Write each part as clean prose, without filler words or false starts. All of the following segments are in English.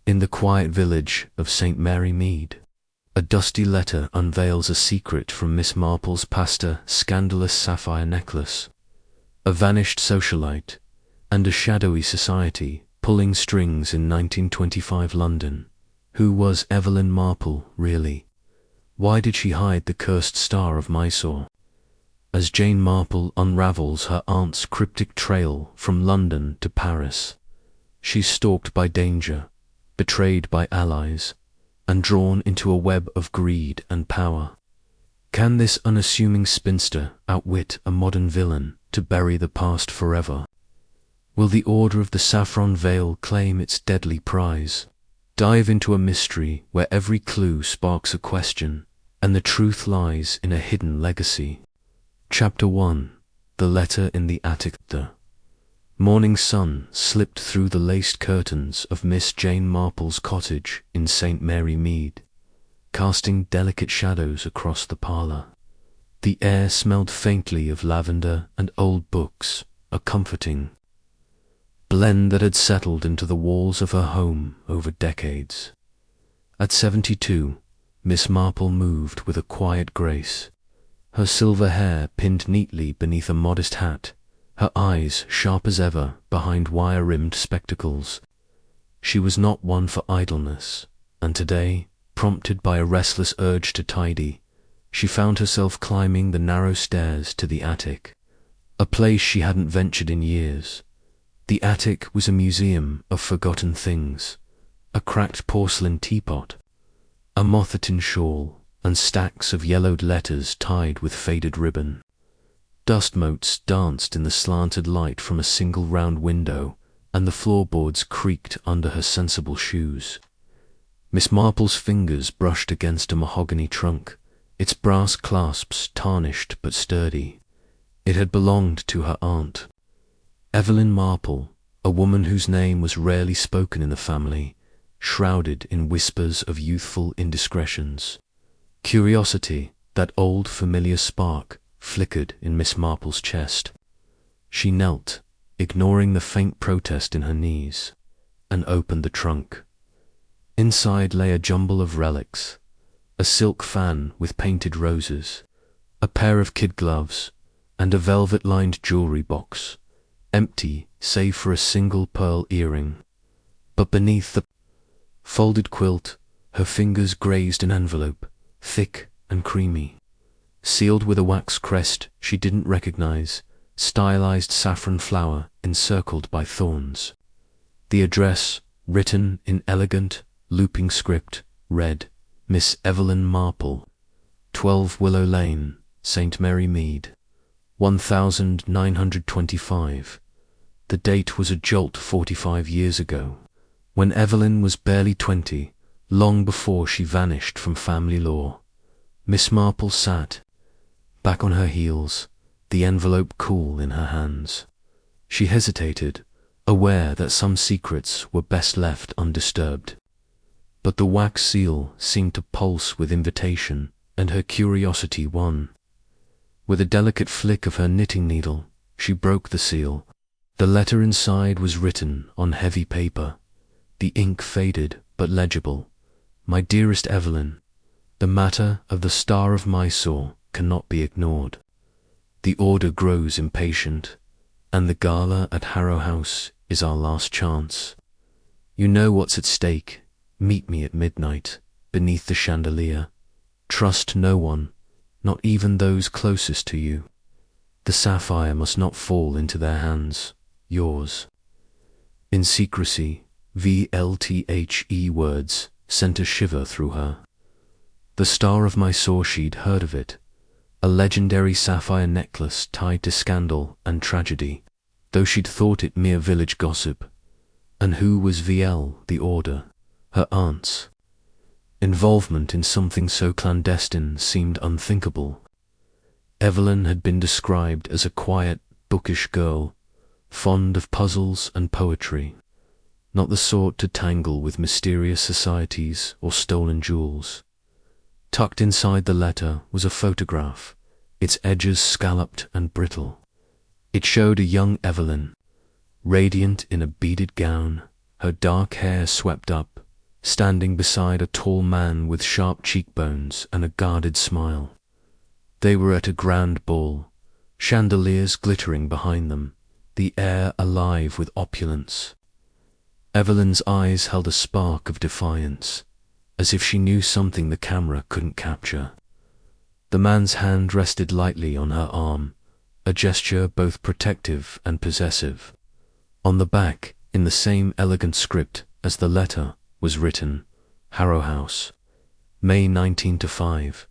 In the quiet village of St. Mary Mead, a dusty letter unveils a secret from Miss Marple's pastor, scandalous sapphire necklace, a vanished socialite, and a shadowy society pulling strings in 1925 London. Who was Evelyn Marple, really? Why did she hide the cursed star of Mysore? As Jane Marple unravels her aunt's cryptic trail from London to Paris, she's stalked by danger, betrayed by allies, and drawn into a web of greed and power. Can this unassuming spinster outwit a modern villain to bury the past forever? Will the Order of the Saffron Veil claim its deadly prize? Dive into a mystery where every clue sparks a question, and the truth lies in a hidden legacy. Chapter 1. The Letter in the Attic. The morning sun slipped through the laced curtains of Miss Jane Marple's cottage in St. Mary Mead, casting delicate shadows across the parlour. The air smelled faintly of lavender and old books, a comforting blend that had settled into the walls of her home over decades. At 72, Miss Marple moved with a quiet grace, her silver hair pinned neatly beneath a modest hat, her eyes sharp as ever behind wire-rimmed spectacles. She was not one for idleness, and today, prompted by a restless urge to tidy, she found herself climbing the narrow stairs to the attic, a place she hadn't ventured in years. The attic was a museum of forgotten things, a cracked porcelain teapot, a moth-eaten shawl, and stacks of yellowed letters tied with faded ribbon. Dust motes danced in the slanted light from a single round window, and the floorboards creaked under her sensible shoes. Miss Marple's fingers brushed against a mahogany trunk, its brass clasps tarnished but sturdy. It had belonged to her aunt, Evelyn Marple, a woman whose name was rarely spoken in the family, shrouded in whispers of youthful indiscretions. Curiosity, that old familiar spark, flickered in Miss Marple's chest. She knelt, ignoring the faint protest in her knees, and opened the trunk. Inside lay a jumble of relics, a silk fan with painted roses, a pair of kid gloves, and a velvet-lined jewelry box, empty save for a single pearl earring. But beneath the folded quilt, her fingers grazed an envelope, thick and creamy, sealed with a wax crest she didn't recognize, stylized saffron flower encircled by thorns. The address, written in elegant, looping script, read, Miss Evelyn Marple, 12 Willow Lane, St. Mary Mead, 1925. The date was a jolt 45 years ago, when Evelyn was barely 20, long before she vanished from family law. Miss Marple sat, back on her heels, the envelope cool in her hands. She hesitated, aware that some secrets were best left undisturbed. But the wax seal seemed to pulse with invitation, and her curiosity won. With a delicate flick of her knitting needle, she broke the seal. The letter inside was written on heavy paper, the ink faded but legible. My dearest Evelyn, the matter of the Star of Mysore cannot be ignored. The Order grows impatient, and the gala at Harrow House is our last chance. You know what's at stake. Meet me at midnight, beneath the chandelier. Trust no one, not even those closest to you. The sapphire must not fall into their hands. Yours. In secrecy, VLTHE words sent a shiver through her. The Star of Mysore, she'd heard of it, a legendary sapphire necklace tied to scandal and tragedy, though she'd thought it mere village gossip. And who was VL, the Order? Her aunt's involvement in something so clandestine seemed unthinkable. Evelyn had been described as a quiet, bookish girl, fond of puzzles and poetry, not the sort to tangle with mysterious societies or stolen jewels. Tucked inside the letter was a photograph, its edges scalloped and brittle. It showed a young Evelyn, radiant in a beaded gown, her dark hair swept up, standing beside a tall man with sharp cheekbones and a guarded smile. They were at a grand ball, chandeliers glittering behind them, the air alive with opulence. Evelyn's eyes held a spark of defiance, as if she knew something the camera couldn't capture. The man's hand rested lightly on her arm, a gesture both protective and possessive. On the back, in the same elegant script as the letter, was written, Harrow House, May 1905.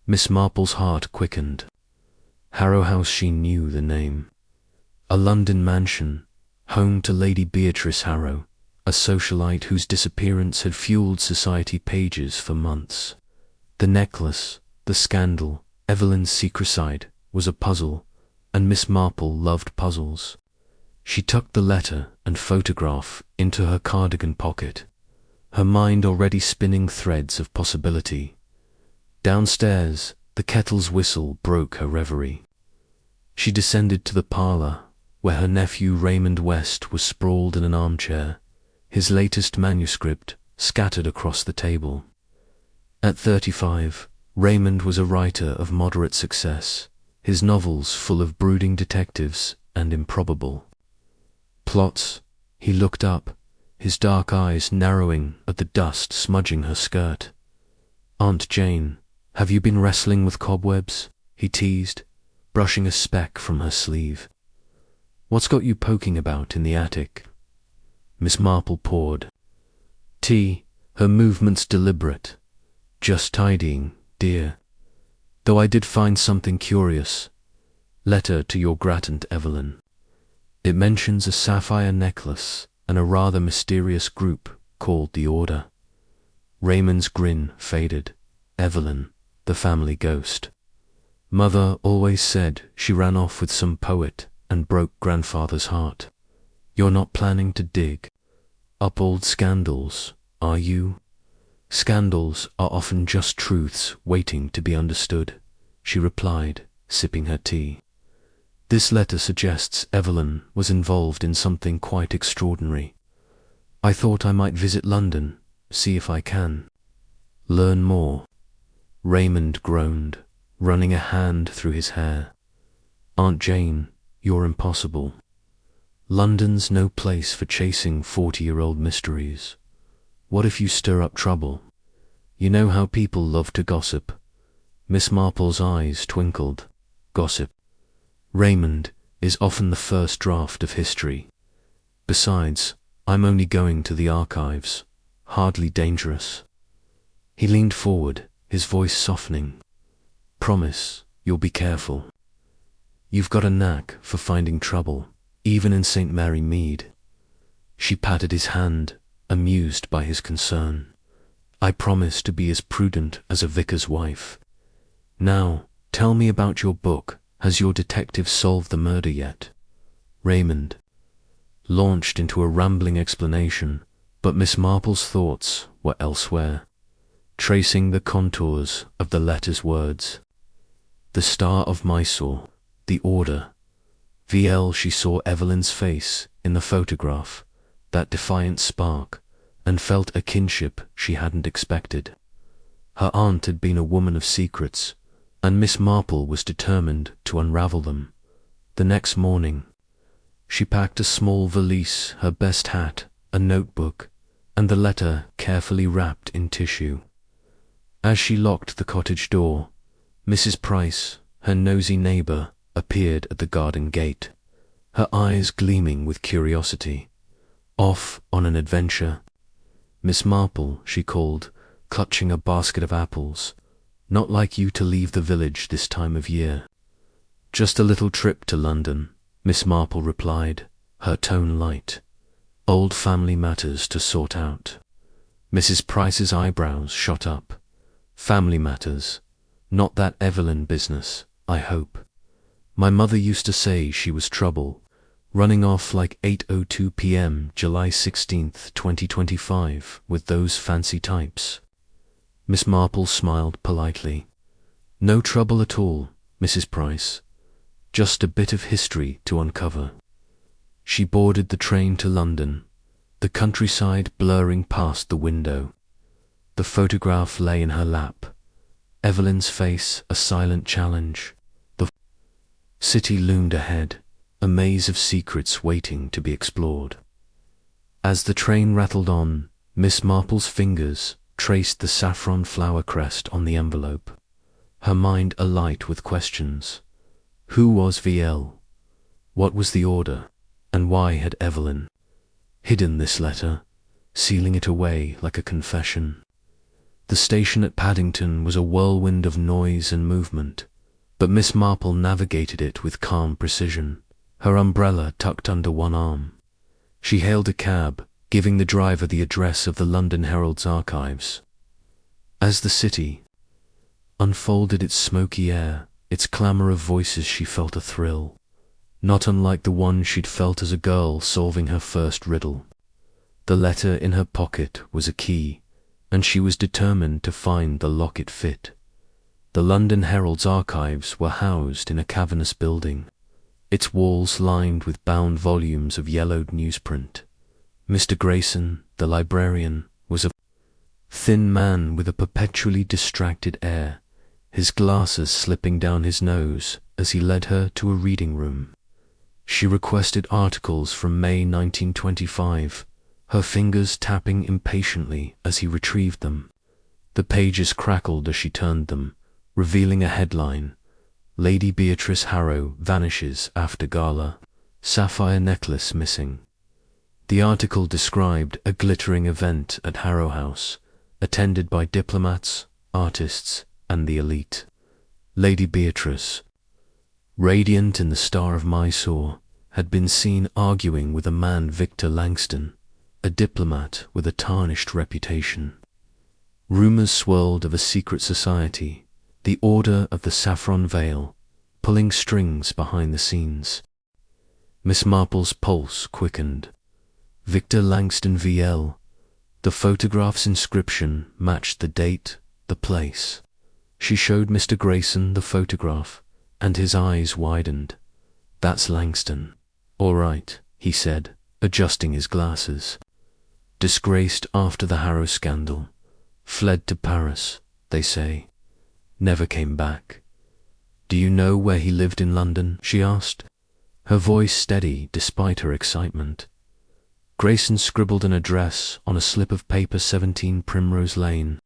Miss Marple's heart quickened. Harrow House, she knew the name. A London mansion, home to Lady Beatrice Harrow, a socialite whose disappearance had fueled society pages for months. The necklace, the scandal, Evelyn's secrecy was a puzzle, and Miss Marple loved puzzles. She tucked the letter and photograph into her cardigan pocket, her mind already spinning threads of possibility. Downstairs, the kettle's whistle broke her reverie. She descended to the parlour, where her nephew Raymond West was sprawled in an armchair, his latest manuscript scattered across the table. At 35, Raymond was a writer of moderate success, his novels full of brooding detectives and improbable plots. He looked up, his dark eyes narrowing at the dust smudging her skirt. "Aunt Jane, have you been wrestling with cobwebs?" he teased, brushing a speck from her sleeve. "What's got you poking about in the attic?" Miss Marple poured tea, her movements deliberate. "Just tidying, dear. Though I did find something curious. Letter to your Aunt Evelyn. It mentions a sapphire necklace and a rather mysterious group called the Order." Raymond's grin faded. "Evelyn, the family ghost. Mother always said she ran off with some poet and broke grandfather's heart. You're not planning to dig up old scandals, are you?" "Scandals are often just truths waiting to be understood," she replied, sipping her tea. "This letter suggests Evelyn was involved in something quite extraordinary. I thought I might visit London, see if I can learn more." Raymond groaned, running a hand through his hair. "Aunt Jane, you're impossible. London's no place for chasing 40-year-old mysteries. What if you stir up trouble? You know how people love to gossip." Miss Marple's eyes twinkled. "Gossip, Raymond, is often the first draft of history. Besides, I'm only going to the archives. Hardly dangerous." He leaned forward, his voice softening. "Promise you'll be careful. You've got a knack for finding trouble, even in St. Mary Mead." She patted his hand, amused by his concern. "I promise to be as prudent as a vicar's wife. Now, tell me about your book. Has your detective solved the murder yet?" Raymond launched into a rambling explanation, but Miss Marple's thoughts were elsewhere, tracing the contours of the letter's words. The Star of Mysore, the Order. VL, she saw Evelyn's face in the photograph, that defiant spark, and felt a kinship she hadn't expected. Her aunt had been a woman of secrets, and Miss Marple was determined to unravel them. The next morning, she packed a small valise, her best hat, a notebook, and the letter carefully wrapped in tissue. As she locked the cottage door, Mrs. Price, her nosy neighbour, appeared at the garden gate, her eyes gleaming with curiosity. "Off on an adventure?" "Miss Marple," she called, clutching a basket of apples. "Not like you to leave the village this time of year." "Just a little trip to London," Miss Marple replied, her tone light. "Old family matters to sort out." Mrs. Price's eyebrows shot up. "Family matters? Not that Evelyn business, I hope. My mother used to say she was trouble, running off like 8:02 p.m. July 16th, 2025, with those fancy types." Miss Marple smiled politely. "No trouble at all, Mrs. Price. Just a bit of history to uncover." She boarded the train to London, the countryside blurring past the window, The photograph lay in her lap, Evelyn's face a silent challenge. The city loomed ahead, a maze of secrets waiting to be explored. As the train rattled on, Miss Marple's fingers traced the saffron flower crest on the envelope, her mind alight with questions. Who was VL? What was the order? And why had Evelyn hidden this letter, sealing it away like a confession? The station at Paddington was a whirlwind of noise and movement, but Miss Marple navigated it with calm precision, her umbrella tucked under one arm. She hailed a cab, giving the driver the address of the London Herald's archives. As the city unfolded its smoky air, its clamour of voices, she felt a thrill, not unlike the one she'd felt as a girl solving her first riddle. The letter in her pocket was a key, and she was determined to find the lock it fit. The London Herald's archives were housed in a cavernous building, its walls lined with bound volumes of yellowed newsprint. Mr. Grayson, the librarian, was a thin man with a perpetually distracted air, his glasses slipping down his nose as he led her to a reading room. She requested articles from May 1925, her fingers tapping impatiently as he retrieved them. The pages crackled as she turned them, revealing a headline: Lady Beatrice Harrow vanishes after gala, sapphire necklace missing. The article described a glittering event at Harrow House, attended by diplomats, artists, and the elite. Lady Beatrice, radiant in the star of Mysore, had been seen arguing with a man, Victor Langston, a diplomat with a tarnished reputation. Rumours swirled of a secret society, the Order of the Saffron Veil, pulling strings behind the scenes. Miss Marple's pulse quickened. Victor Langston VL. The photograph's inscription matched the date, the place. She showed Mr. Grayson the photograph, and his eyes widened. That's Langston. All right, he said, adjusting his glasses. Disgraced after the Harrow scandal. Fled to Paris, they say. Never came back. Do you know where he lived in London? She asked, her voice steady despite her excitement. Grayson scribbled an address on a slip of paper: 17 Primrose Lane,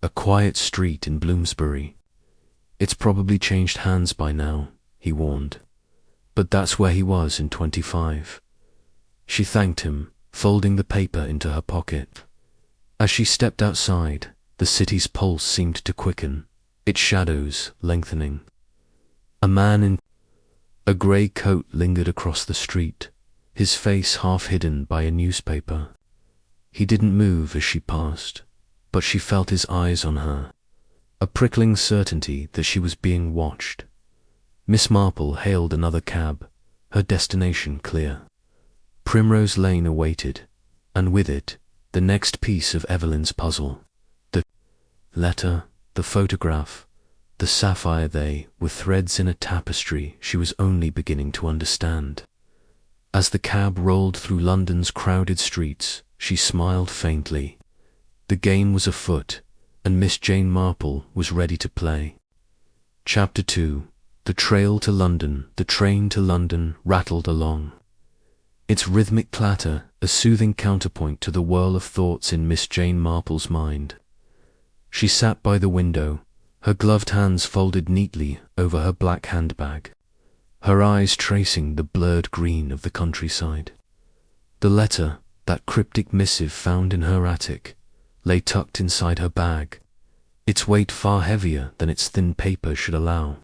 a quiet street in Bloomsbury. It's probably changed hands by now, he warned. But that's where he was in 25. She thanked him, folding the paper into her pocket. As she stepped outside, the city's pulse seemed to quicken, its shadows lengthening. A man in a grey coat lingered across the street, his face half hidden by a newspaper. He didn't move as she passed, but she felt his eyes on her, a prickling certainty that she was being watched. Miss Marple hailed another cab, her destination clear. Primrose Lane awaited, and with it, the next piece of Evelyn's puzzle. The letter, the photograph, the sapphire, they were threads in a tapestry she was only beginning to understand. As the cab rolled through London's crowded streets, she smiled faintly. The game was afoot, and Miss Jane Marple was ready to play. Chapter 2. The train to London rattled along. Its rhythmic clatter a soothing counterpoint to the whirl of thoughts in Miss Jane Marple's mind. She sat by the window, her gloved hands folded neatly over her black handbag, her eyes tracing the blurred green of the countryside. The letter, that cryptic missive found in her attic, lay tucked inside her bag, its weight far heavier than its thin paper should allow.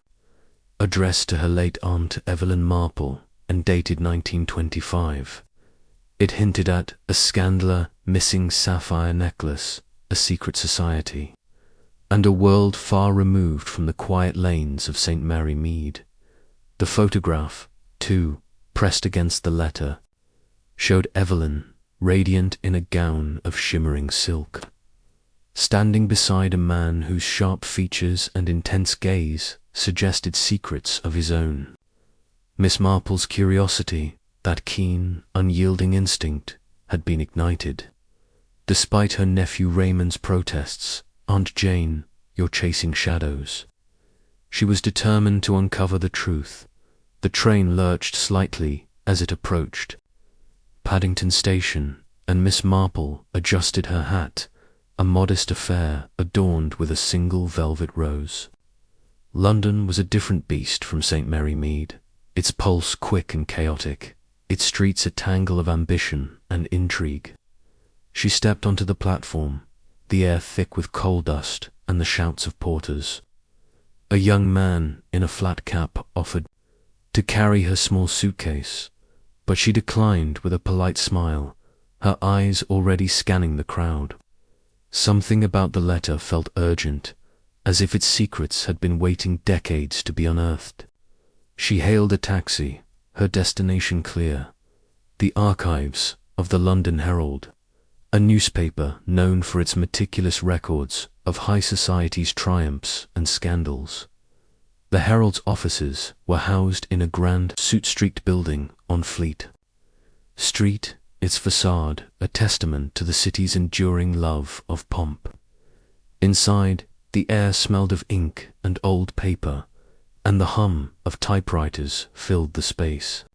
Addressed to her late aunt Evelyn Marple and dated 1925. It hinted at a scandal, missing sapphire necklace, a secret society, and a world far removed from the quiet lanes of St. Mary Mead. The photograph, too, pressed against the letter, showed Evelyn, radiant in a gown of shimmering silk, standing beside a man whose sharp features and intense gaze suggested secrets of his own. Miss Marple's curiosity, that keen, unyielding instinct, had been ignited. Despite her nephew Raymond's protests, Aunt Jane, you're chasing shadows. She was determined to uncover the truth. The train lurched slightly as it approached Paddington Station, and Miss Marple adjusted her hat, a modest affair adorned with a single velvet rose. London was a different beast from St. Mary Mead, its pulse quick and chaotic, its streets a tangle of ambition and intrigue. She stepped onto the platform, the air thick with coal dust and the shouts of porters. A young man in a flat cap offered to carry her small suitcase, but she declined with a polite smile, her eyes already scanning the crowd. Something about the letter felt urgent, as if its secrets had been waiting decades to be unearthed. She hailed a taxi, her destination clear: the archives of the London Herald, a newspaper known for its meticulous records of high society's triumphs and scandals. The Herald's offices were housed in a grand soot-streaked building on Fleet Street, its facade a testament to the city's enduring love of pomp. Inside, the air smelled of ink and old paper, and the hum of typewriters filled the space.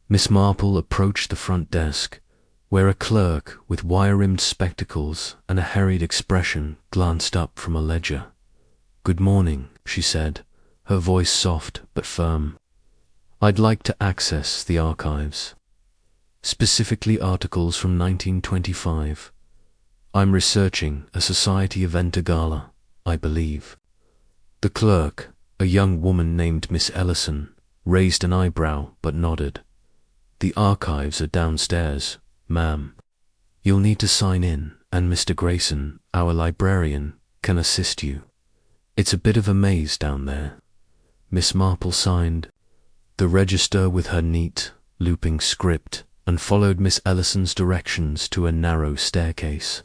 Miss Marple approached the front desk, where a clerk with wire-rimmed spectacles and a harried expression glanced up from a ledger. "Good morning," she said, her voice soft but firm. "I'd like to access the archives, specifically articles from 1925. I'm researching a society event, a gala, I believe." The clerk, a young woman named Miss Ellison, raised an eyebrow but nodded. "The archives are downstairs, ma'am. You'll need to sign in, and Mr. Grayson, our librarian, can assist you. It's a bit of a maze down there." Miss Marple signed the register with her neat, looping script and followed Miss Ellison's directions to a narrow staircase.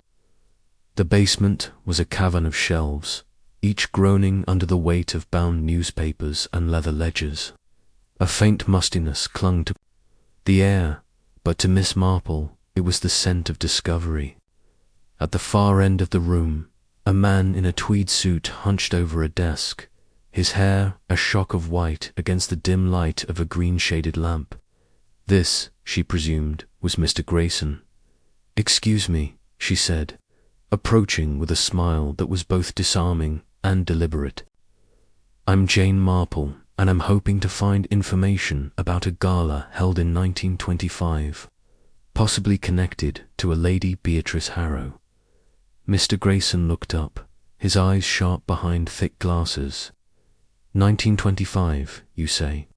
The basement was a cavern of shelves, each groaning under the weight of bound newspapers and leather ledgers. A faint mustiness clung to the air, but to Miss Marple it was the scent of discovery. At the far end of the room, a man in a tweed suit hunched over a desk, his hair a shock of white against the dim light of a green-shaded lamp. This, she presumed, was Mr. Grayson. "Excuse me," she said, approaching with a smile that was both disarming and deliberate. "I'm Jane Marple, and I'm hoping to find information about a gala held in 1925, possibly connected to a Lady Beatrice Harrow." Mr. Grayson looked up, his eyes sharp behind thick glasses. 1925, you say?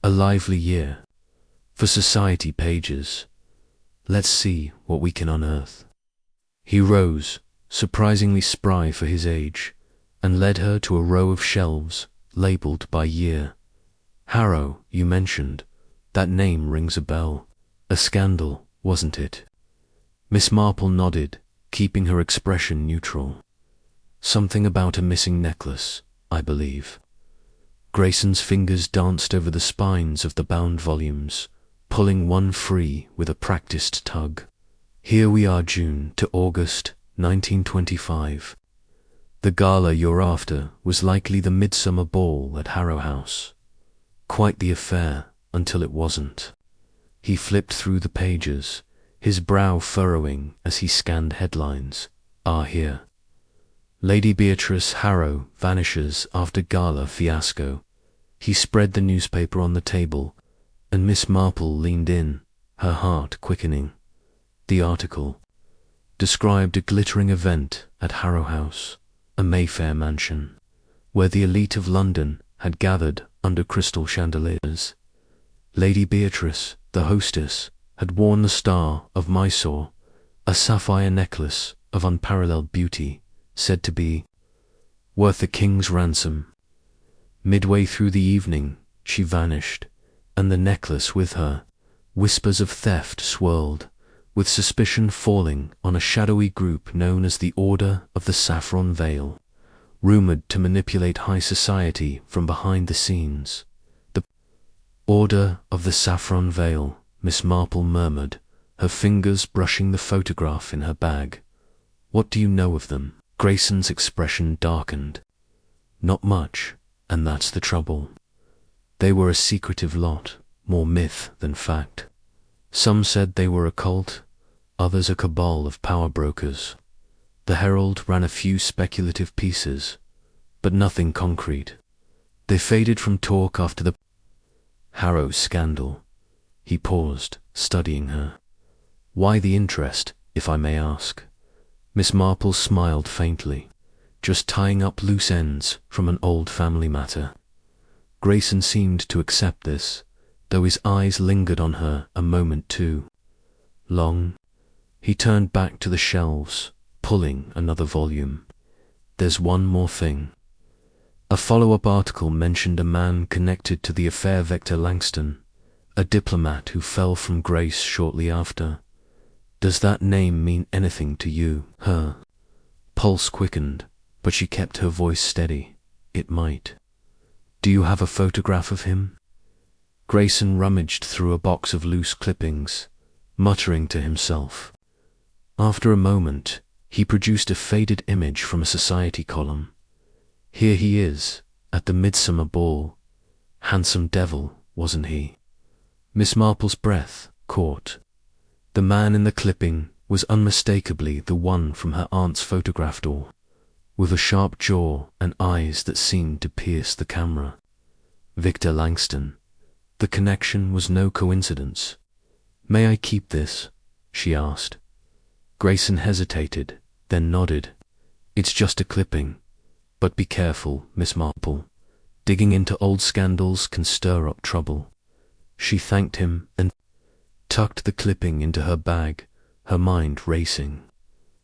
A lively year for society pages. Let's see what we can unearth." He rose, surprisingly spry for his age, and led her to a row of shelves labelled by year. "Harrow, you mentioned. That name rings a bell. A scandal, wasn't it?" Miss Marple nodded, keeping her expression neutral. "Something about a missing necklace, I believe." Grayson's fingers danced over the spines of the bound volumes, pulling one free with a practiced tug. "Here we are, June to August 1925. The gala you're after was likely the midsummer ball at Harrow House. Quite the affair until it wasn't." He flipped through the pages, his brow furrowing as he scanned headlines. Here. "Lady Beatrice Harrow vanishes after gala fiasco." He spread the newspaper on the table, and Miss Marple leaned in, her heart quickening. The article described a glittering event at Harrow House, a Mayfair mansion, where the elite of London had gathered under crystal chandeliers. Lady Beatrice, the hostess, had worn the Star of Mysore, a sapphire necklace of unparalleled beauty, said to be worth a king's ransom. Midway through the evening, she vanished, and the necklace with her. Whispers of theft swirled, with suspicion falling on a shadowy group known as the Order of the Saffron Veil, rumoured to manipulate high society from behind the scenes. "The Order of the Saffron Veil," Miss Marple murmured, her fingers brushing the photograph in her bag. "What do you know of them?" Grayson's expression darkened. "Not much, and that's the trouble. They were a secretive lot, more myth than fact. Some said they were a cult, others a cabal of power brokers. The Herald ran a few speculative pieces, but nothing concrete. They faded from talk after the Harrow scandal." He paused, studying her. "Why the interest, if I may ask?" Miss Marple smiled faintly. "Just tying up loose ends from an old family matter." Grayson seemed to accept this, though his eyes lingered on her a moment too long. He turned back to the shelves, pulling another volume. "There's one more thing. A follow-up article mentioned a man connected to the affair, Victor Langston, a diplomat who fell from grace shortly after. Does that name mean anything to you?" Her pulse quickened, but she kept her voice steady. "It might. Do you have a photograph of him?" Grayson rummaged through a box of loose clippings, muttering to himself. After a moment, he produced a faded image from a society column. "Here he is, at the midsummer ball. Handsome devil, wasn't he?" Miss Marple's breath caught. The man in the clipping was unmistakably the one from her aunt's photograph door, with a sharp jaw and eyes that seemed to pierce the camera. Victor Langston. The connection was no coincidence. "May I keep this?" she asked. Grayson hesitated, then nodded. "It's just a clipping. But be careful, Miss Marple. Digging into old scandals can stir up trouble." She thanked him and tucked the clipping into her bag, her mind racing.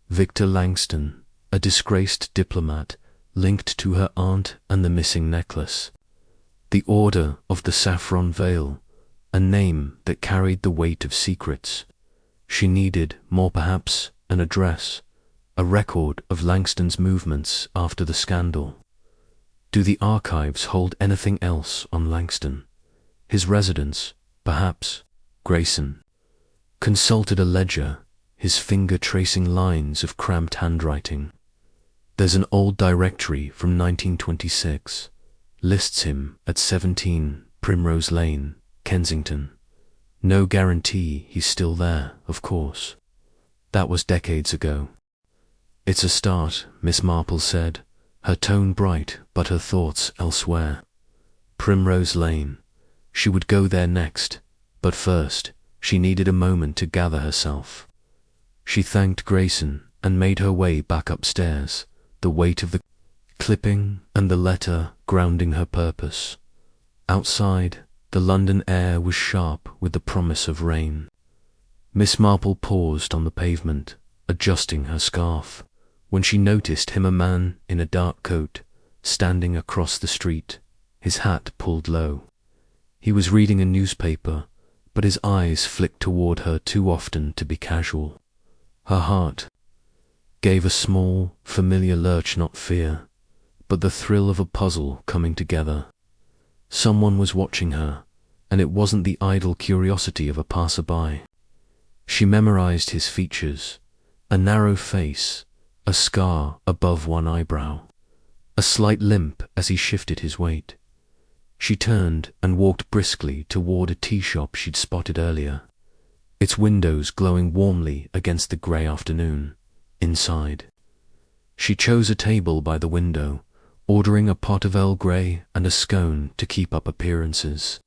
Victor Langston, a disgraced diplomat, linked to her aunt and the missing necklace. The Order of the Saffron Veil, a name that carried the weight of secrets. She needed, more perhaps, an address, a record of Langston's movements after the scandal. Do the archives hold anything else on Langston? His residence, perhaps. Grayson consulted a ledger, his finger tracing lines of cramped handwriting. "There's an old directory from 1926. Lists him at 17 Primrose Lane, Kensington. No guarantee he's still there, of course. That was decades ago." "It's a start," Miss Marple said, her tone bright but her thoughts elsewhere. Primrose Lane. She would go there next, but first she needed a moment to gather herself. She thanked Grayson and made her way back upstairs, the weight of the clipping and the letter grounding her purpose. Outside, the London air was sharp with the promise of rain. Miss Marple paused on the pavement, adjusting her scarf, when she noticed him, a man in a dark coat, standing across the street, his hat pulled low. He was reading a newspaper, but his eyes flicked toward her too often to be casual. Her heart gave a small, familiar lurch, not fear, but the thrill of a puzzle coming together. Someone was watching her, and it wasn't the idle curiosity of a passerby. She memorized his features: a narrow face, a scar above one eyebrow, a slight limp as he shifted his weight. She turned and walked briskly toward a tea shop she'd spotted earlier, its windows glowing warmly against the grey afternoon. Inside, she chose a table by the window, ordering a pot of Earl Grey and a scone to keep up appearances.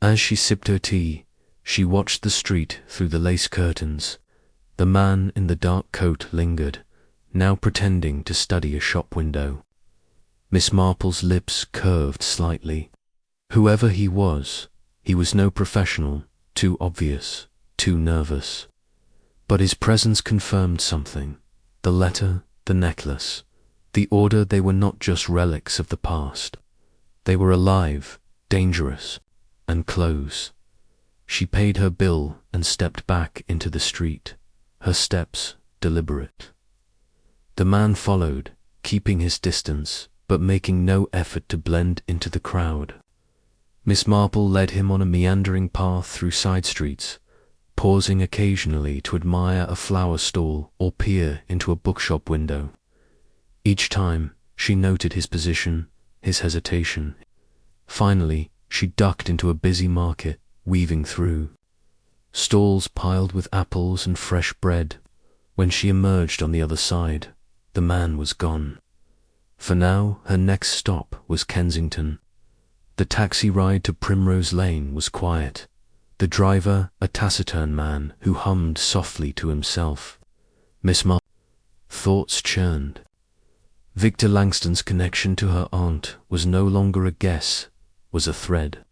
As she sipped her tea, she watched the street through the lace curtains. The man in the dark coat lingered, now pretending to study a shop window. Miss Marple's lips curved slightly. Whoever he was no professional, too obvious, too nervous. But his presence confirmed something. The letter, the necklace, the order, they were not just relics of the past. They were alive, dangerous, and close. She paid her bill and stepped back into the street, her steps deliberate. The man followed, keeping his distance, but making no effort to blend into the crowd. Miss Marple led him on a meandering path through side streets, pausing occasionally to admire a flower stall or peer into a bookshop window. Each time, she noted his position, his hesitation. Finally, she ducked into a busy market, weaving through stalls piled with apples and fresh bread. When she emerged on the other side, the man was gone. For now, her next stop was Kensington. The taxi ride to Primrose Lane was quiet. The driver, a taciturn man who hummed softly to himself. Miss Marple. Thoughts churned. Victor Langston's connection to her aunt was no longer a guess, was a thread,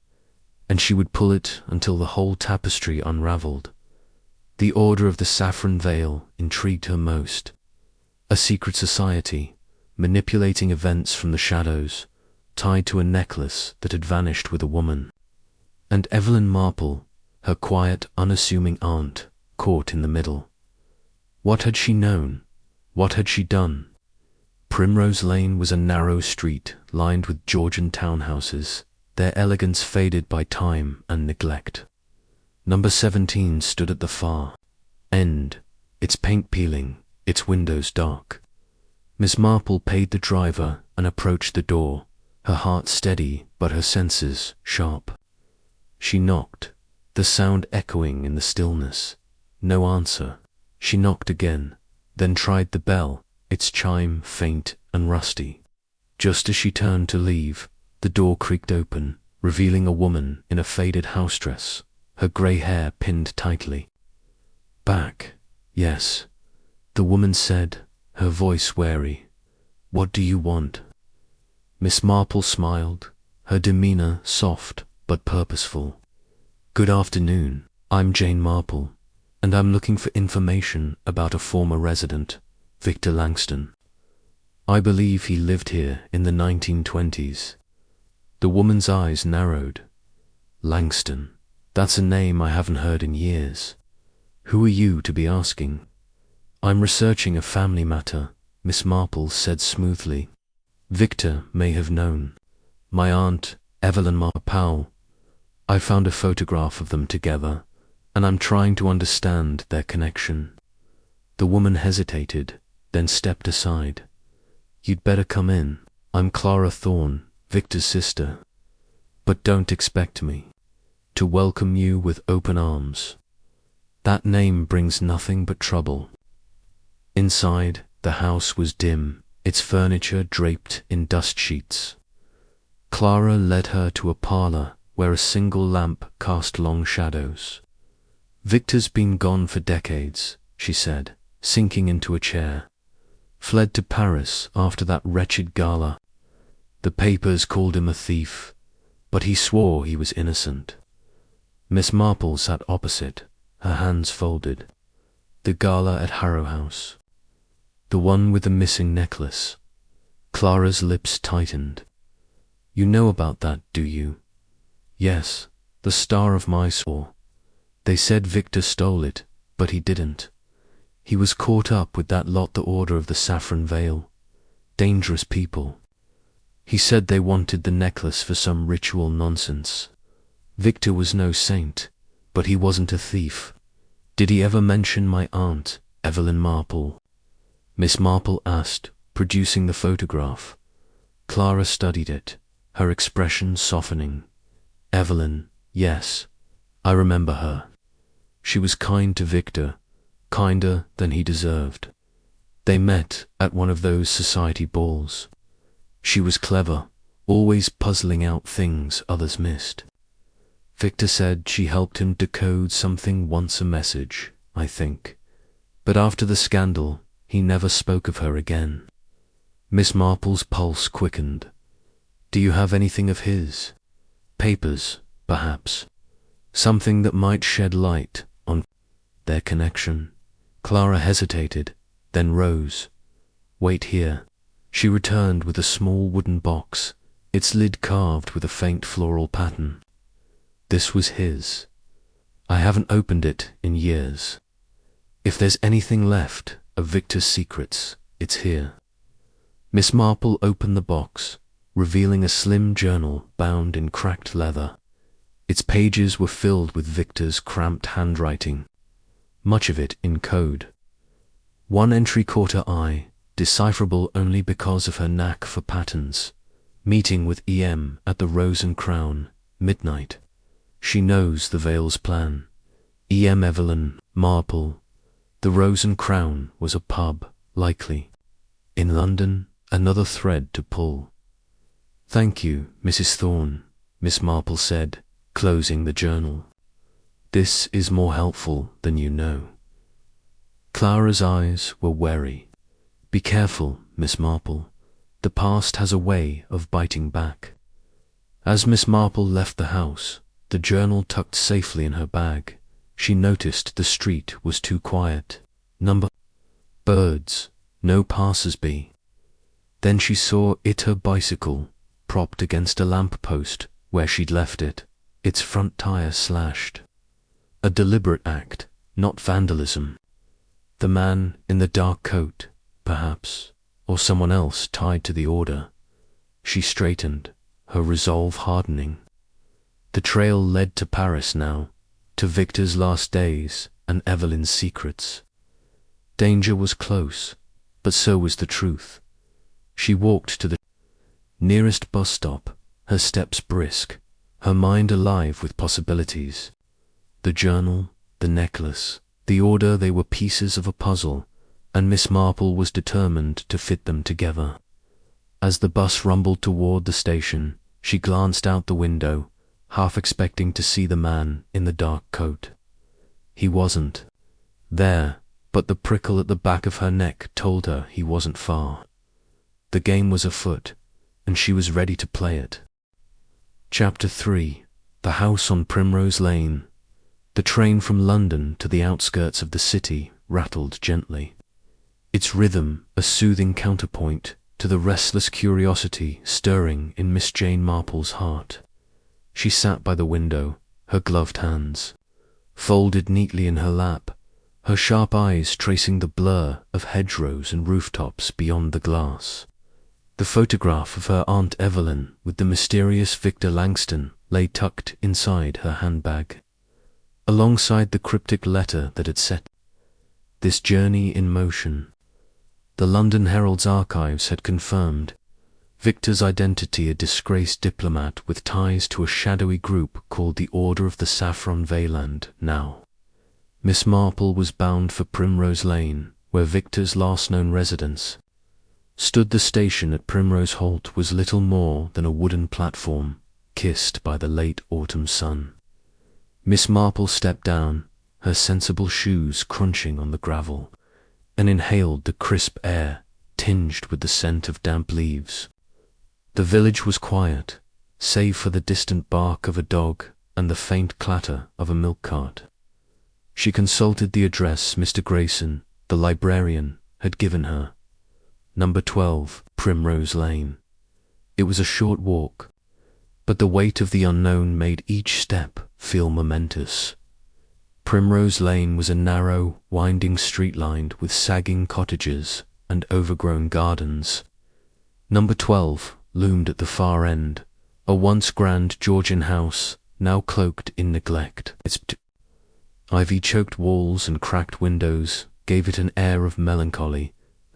and she would pull it until the whole tapestry unravelled. The Order of the Saffron Veil intrigued her most. A secret society, manipulating events from the shadows, tied to a necklace that had vanished with a woman. And Evelyn Marple, her quiet, unassuming aunt, caught in the middle. What had she known? What had she done? Primrose Lane was a narrow street lined with Georgian townhouses, their elegance faded by time and neglect. Number 17 stood at the far end, its paint peeling, its windows dark. Miss Marple paid the driver and approached the door, her heart steady but her senses sharp. She knocked, the sound echoing in the stillness. No answer. She knocked again, then tried the bell, its chime faint and rusty. Just as she turned to leave, the door creaked open, revealing a woman in a faded house dress, her grey hair pinned tightly. Back, yes, the woman said, her voice wary. What do you want? Miss Marple smiled, her demeanour soft but purposeful. Good afternoon, I'm Jane Marple, and I'm looking for information about a former resident, Victor Langston. I believe he lived here in the 1920s. The woman's eyes narrowed. Langston, that's a name I haven't heard in years. Who are you to be asking? I'm researching a family matter, Miss Marple said smoothly. Victor may have known. My aunt, Evelyn Marple. I found a photograph of them together, and I'm trying to understand their connection. The woman hesitated, then stepped aside. You'd better come in. I'm Clara Thorne, Victor's sister. But don't expect me to welcome you with open arms. That name brings nothing but trouble. Inside, the house was dim, its furniture draped in dust sheets. Clara led her to a parlour where a single lamp cast long shadows. Victor's been gone for decades, she said, sinking into a chair. Fled to Paris after that wretched gala. The papers called him a thief, but he swore he was innocent. Miss Marple sat opposite, her hands folded. The gala at Harrow House. The one with the missing necklace. Clara's lips tightened. You know about that, do you? Yes, the star of my soul. They said Victor stole it, but he didn't. He was caught up with that lot, the Order of the Saffron Veil. Dangerous people. He said they wanted the necklace for some ritual nonsense. Victor was no saint, but he wasn't a thief. Did he ever mention my aunt, Evelyn Marple? Miss Marple asked, producing the photograph. Clara studied it, her expression softening. Evelyn, yes, I remember her. She was kind to Victor, kinder than he deserved. They met at one of those society balls. She was clever, always puzzling out things others missed. Victor said she helped him decode something once, a message, I think. But after the scandal, he never spoke of her again. Miss Marple's pulse quickened. Do you have anything of his? Papers, perhaps. Something that might shed light on their connection. Clara hesitated, then rose. Wait here. She returned with a small wooden box, its lid carved with a faint floral pattern. This was his. I haven't opened it in years. If there's anything left of Victor's secrets, it's here. Miss Marple opened the box, revealing a slim journal bound in cracked leather. Its pages were filled with Victor's cramped handwriting, much of it in code. One entry caught her eye, decipherable only because of her knack for patterns. Meeting with EM at the Rose and Crown, midnight. She knows the Vale's plan. EM Evelyn, Marple. The Rose and Crown was a pub, likely. In London, another thread to pull. Thank you, Mrs. Thorne, Miss Marple said, closing the journal. This is more helpful than you know. Clara's eyes were wary. Be careful, Miss Marple. The past has a way of biting back. As Miss Marple left the house, the journal tucked safely in her bag, she noticed the street was too quiet. Birds, no passers-by. Then she saw her bicycle, propped against a lamp-post where she'd left it, its front tire slashed. A deliberate act, not vandalism. The man in the dark coat, perhaps, or someone else tied to the order. She straightened, her resolve hardening. The trail led to Paris now, to Victor's last days and Evelyn's secrets. Danger was close, but so was the truth. She walked to the nearest bus stop, her steps brisk, her mind alive with possibilities. The journal, the necklace, the order, they were pieces of a puzzle, and Miss Marple was determined to fit them together. As the bus rumbled toward the station, she glanced out the window, half expecting to see the man in the dark coat. He wasn't there, but the prickle at the back of her neck told her he wasn't far. The game was afoot, and she was ready to play it. Chapter 3. The House on Primrose Lane. The train from London to the outskirts of the city rattled gently. Its rhythm a soothing counterpoint to the restless curiosity stirring in Miss Jane Marple's heart. She sat by the window, her gloved hands folded neatly in her lap, her sharp eyes tracing the blur of hedgerows and rooftops beyond the glass. The photograph of her Aunt Evelyn with the mysterious Victor Langston lay tucked inside her handbag, alongside the cryptic letter that had set this journey in motion. The London Herald's archives had confirmed Victor's identity, a disgraced diplomat with ties to a shadowy group called the Order of the Saffron Veiland now. Miss Marple was bound for Primrose Lane, where Victor's last known residence stood. The station at Primrose Holt was little more than a wooden platform, kissed by the late autumn sun. Miss Marple stepped down, her sensible shoes crunching on the gravel, and inhaled the crisp air, tinged with the scent of damp leaves. The village was quiet, save for the distant bark of a dog and the faint clatter of a milk cart. She consulted the address Mr. Grayson, the librarian, had given her. Number 12, Primrose Lane. It was a short walk, but the weight of the unknown made each step feel momentous. Primrose Lane was a narrow, winding street lined with sagging cottages and overgrown gardens. Number 12 loomed at the far end, a once grand Georgian house, now cloaked in neglect. Its ivy-choked walls and cracked windows gave it an air of melancholy,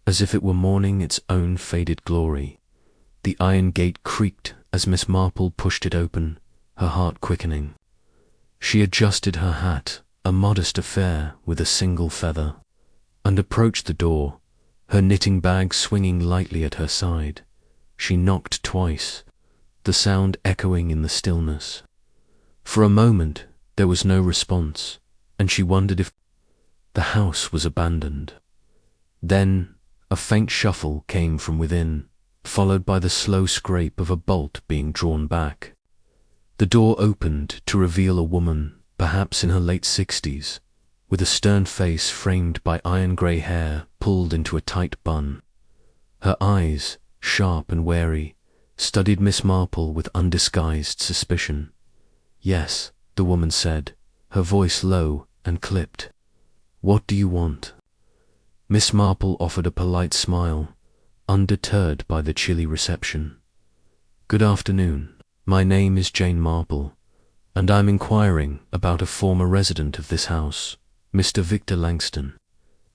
as if it were mourning its own faded glory. The iron gate creaked as Miss Marple pushed it open, her heart quickening. She adjusted her hat, a modest affair with a single feather, and approached the door, her knitting bag swinging lightly at her side. She knocked twice, the sound echoing in the stillness. For a moment there was no response, and she wondered if the house was abandoned. Then a faint shuffle came from within, followed by the slow scrape of a bolt being drawn back. The door opened to reveal a woman, perhaps in her late 60s, with a stern face framed by iron-grey hair pulled into a tight bun. Her eyes, sharp and wary, studied Miss Marple with undisguised suspicion. "Yes," the woman said, her voice low and clipped. "What do you want?" Miss Marple offered a polite smile, undeterred by the chilly reception. "Good afternoon. My name is Jane Marple, and I'm inquiring about a former resident of this house, Mr. Victor Langston.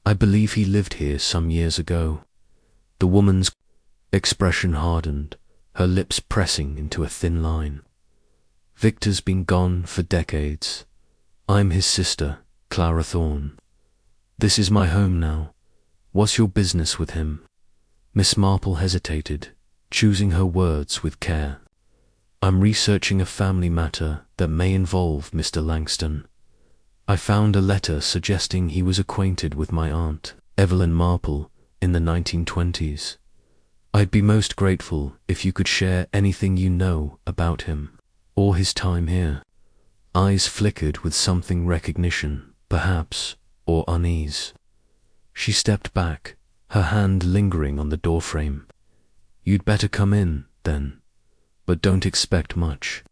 I believe he lived here some years ago." The woman's expression hardened, her lips pressing into a thin line. "Victor's been gone for decades. I'm his sister, Clara Thorne. This is my home now. What's your business with him?" Miss Marple hesitated, choosing her words with care. "I'm researching a family matter that may involve Mr. Langston. I found a letter suggesting he was acquainted with my aunt, Evelyn Marple, in the 1920s. I'd be most grateful if you could share anything you know about him, or his time here." Eyes flickered with something recognition, perhaps, or unease. She stepped back, her hand lingering on the doorframe. "You'd better come in, then. But don't expect much.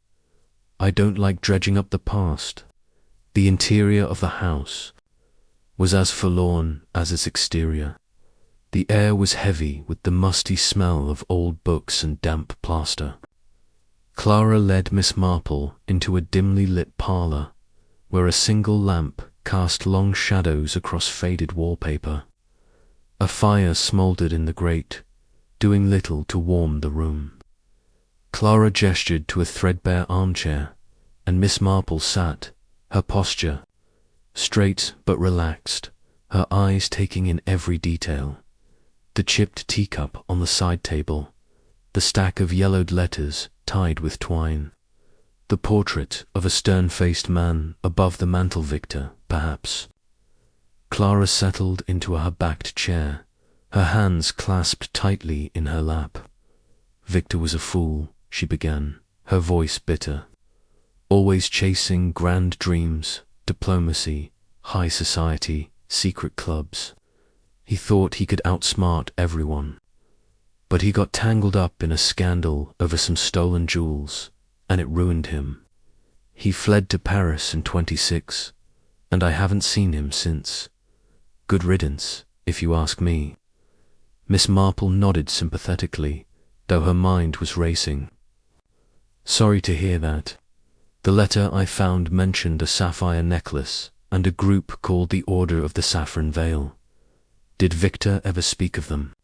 I don't like dredging up the past." The interior of the house was as forlorn as its exterior. The air was heavy with the musty smell of old books and damp plaster. Clara led Miss Marple into a dimly lit parlour, where a single lamp cast long shadows across faded wallpaper. A fire smouldered in the grate, doing little to warm the room. Clara gestured to a threadbare armchair, and Miss Marple sat, her posture straight but relaxed, her eyes taking in every detail. The chipped teacup on the side table, the stack of yellowed letters tied with twine, the portrait of a stern-faced man above the mantel. Victor, perhaps. Clara settled into her backed chair, her hands clasped tightly in her lap. "Victor was a fool," she began, her voice bitter. "Always chasing grand dreams, diplomacy, high society, secret clubs. He thought he could outsmart everyone. But he got tangled up in a scandal over some stolen jewels, and it ruined him. He fled to Paris in 26, and I haven't seen him since. Good riddance, if you ask me." Miss Marple nodded sympathetically, though her mind was racing. "Sorry to hear that. The letter I found mentioned a sapphire necklace and a group called the Order of the Saffron Veil. Did Victor ever speak of them?"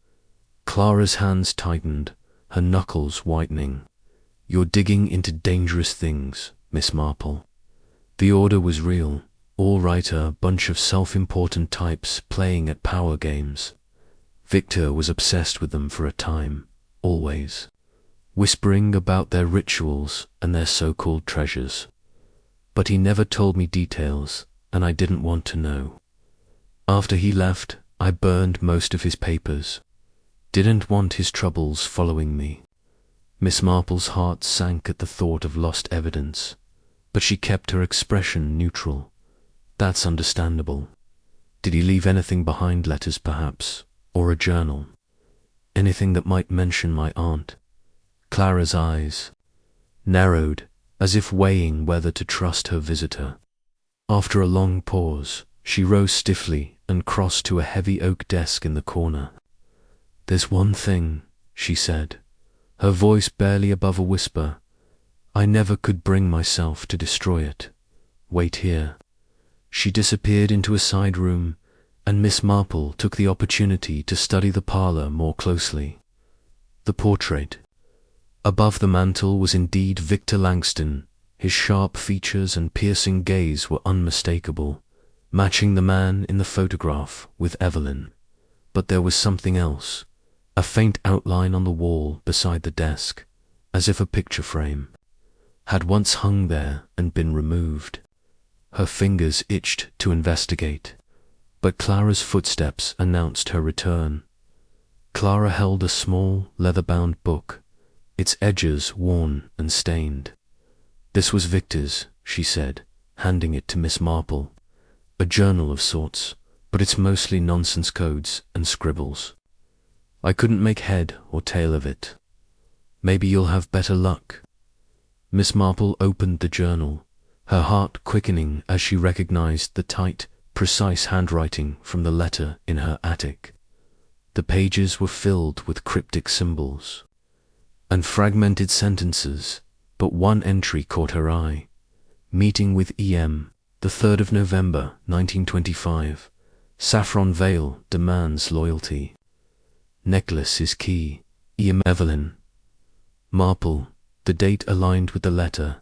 Clara's hands tightened, her knuckles whitening. "You're digging into dangerous things, Miss Marple. The Order was real, all right, a bunch of self-important types playing at power games. Victor was obsessed with them for a time, always, whispering about their rituals and their so-called treasures. But he never told me details, and I didn't want to know. After he left, I burned most of his papers. Didn't want his troubles following me." Miss Marple's heart sank at the thought of lost evidence, but she kept her expression neutral. "That's understandable. Did he leave anything behind, letters perhaps, or a journal? Anything that might mention my aunt?" Clara's eyes narrowed, as if weighing whether to trust her visitor. After a long pause, she rose stiffly and crossed to a heavy oak desk in the corner. "There's one thing," she said, her voice barely above a whisper. "I never could bring myself to destroy it. Wait here." She disappeared into a side room, and Miss Marple took the opportunity to study the parlour more closely. The portrait above the mantel was indeed Victor Langston. His sharp features and piercing gaze were unmistakable, matching the man in the photograph with Evelyn. But there was something else, a faint outline on the wall beside the desk, as if a picture frame had once hung there and been removed. Her fingers itched to investigate, but Clara's footsteps announced her return. Clara held a small, leather-bound book, its edges worn and stained. "This was Victor's," she said, handing it to Miss Marple. "A journal of sorts, but it's mostly nonsense codes and scribbles. I couldn't make head or tail of it. Maybe you'll have better luck." Miss Marple opened the journal, her heart quickening as she recognized the tight, precise handwriting from the letter in her attic. The pages were filled with cryptic symbols and fragmented sentences, but one entry caught her eye. "Meeting with E.M. the 3rd of November, 1925. Saffron veil demands loyalty. Necklace is key. Evelyn Marple. The date aligned with the letter,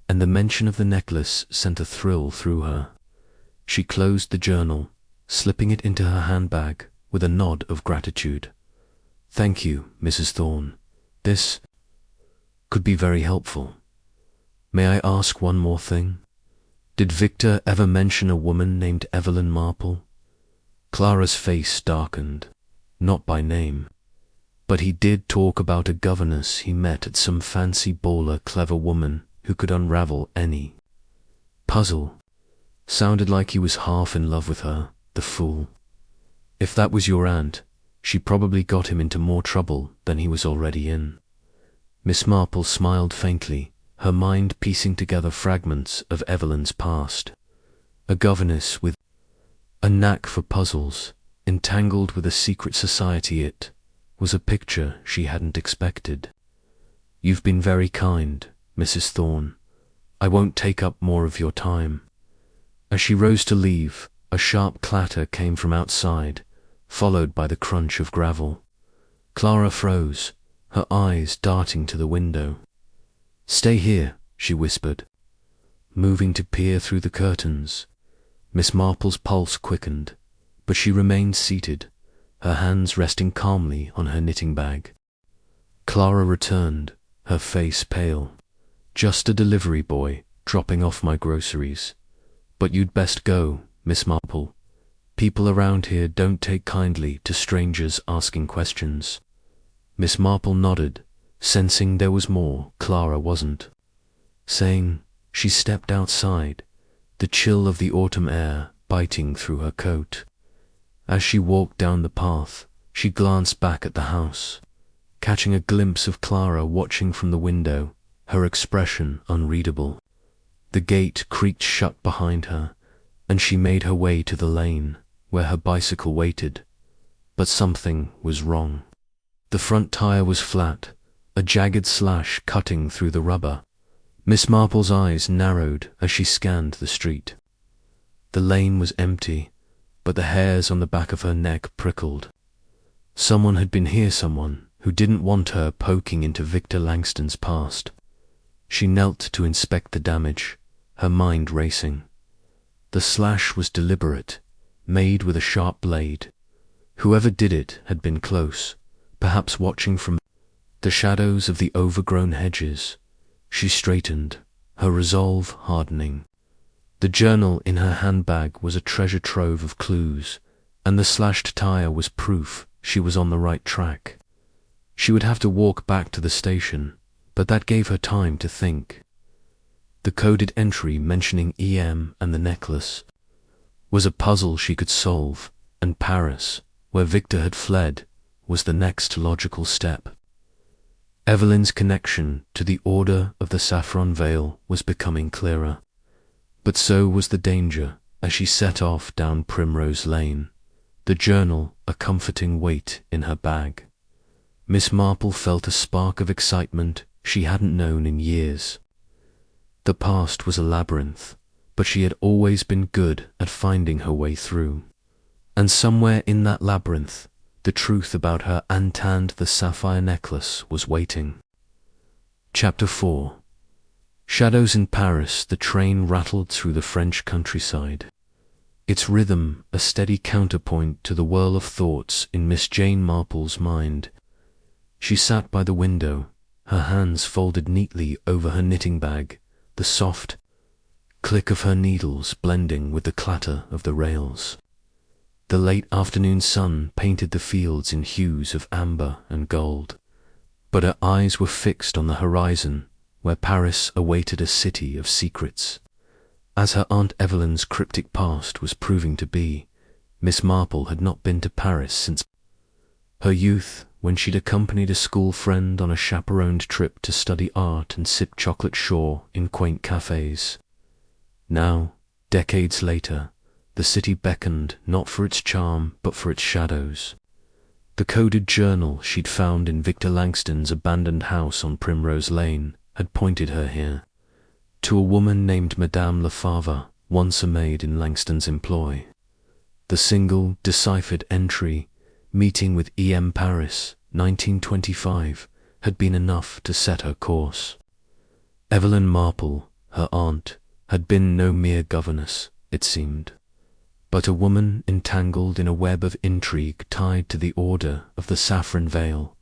and the mention of the necklace sent a thrill through her. She closed the journal, slipping it into her handbag with a nod of gratitude. Thank you, Mrs. Thorne. This could be very helpful. May I ask one more thing? Did Victor ever mention a woman named Evelyn Marple? Clara's face darkened, not by name, but he did talk about a governess he met at some fancy ball, a clever woman who could unravel any puzzle. Sounded like he was half in love with her, the fool. If that was your aunt, she probably got him into more trouble than he was already in. Miss Marple smiled faintly, her mind piecing together fragments of Evelyn's past. A governess with a knack for puzzles, entangled with a secret society. It was a picture she hadn't expected. You've been very kind, Mrs. Thorne. I won't take up more of your time. As she rose to leave, a sharp clatter came from outside, followed by the crunch of gravel. Clara froze, her eyes darting to the window. Stay here, she whispered, moving to peer through the curtains. Miss Marple's pulse quickened, but she remained seated, her hands resting calmly on her knitting bag. Clara returned, her face pale. Just a delivery boy, dropping off my groceries. But you'd best go, Miss Marple. People around here don't take kindly to strangers asking questions. Miss Marple nodded, sensing there was more Clara wasn't saying. She stepped outside, the chill of the autumn air biting through her coat. As she walked down the path, she glanced back at the house, catching a glimpse of Clara watching from the window, her expression unreadable. The gate creaked shut behind her, and she made her way to the lane, where her bicycle waited. But something was wrong. The front tire was flat, a jagged slash cutting through the rubber. Miss Marple's eyes narrowed as she scanned the street. The lane was empty, but the hairs on the back of her neck prickled. Someone had been here, someone who didn't want her poking into Victor Langston's past. She knelt to inspect the damage, her mind racing. The slash was deliberate, made with a sharp blade. Whoever did it had been close, perhaps watching from the shadows of the overgrown hedges. She straightened, her resolve hardening. The journal in her handbag was a treasure trove of clues, and the slashed tire was proof she was on the right track. She would have to walk back to the station, but that gave her time to think. The coded entry mentioning EM and the necklace was a puzzle she could solve, and Paris, where Victor had fled, was the next logical step. Evelyn's connection to the Order of the Saffron Veil was becoming clearer, but so was the danger as she set off down Primrose Lane, the journal a comforting weight in her bag. Miss Marple felt a spark of excitement she hadn't known in years. The past was a labyrinth, but she had always been good at finding her way through. And somewhere in that labyrinth, the truth about her aunt and the sapphire necklace was waiting. Chapter 4. Shadows in Paris. The train rattled through the French countryside, its rhythm a steady counterpoint to the whirl of thoughts in Miss Jane Marple's mind. She sat by the window, her hands folded neatly over her knitting bag, the soft click of her needles blending with the clatter of the rails. The late afternoon sun painted the fields in hues of amber and gold, but her eyes were fixed on the horizon, where Paris awaited a city of secrets. As her Aunt Evelyn's cryptic past was proving to be, Miss Marple had not been to Paris since her youth, when she'd accompanied a school friend on a chaperoned trip to study art and sip chocolate chaud in quaint cafes. Now, decades later, the city beckoned not for its charm but for its shadows. The coded journal she'd found in Victor Langston's abandoned house on Primrose Lane had pointed her here, to a woman named Madame Lefava, once a maid in Langston's employ. The single, deciphered entry, meeting with E.M. Paris, 1925, had been enough to set her course. Evelyn Marple, her aunt, had been no mere governess, it seemed, but a woman entangled in a web of intrigue tied to the Order of the Saffron Veil.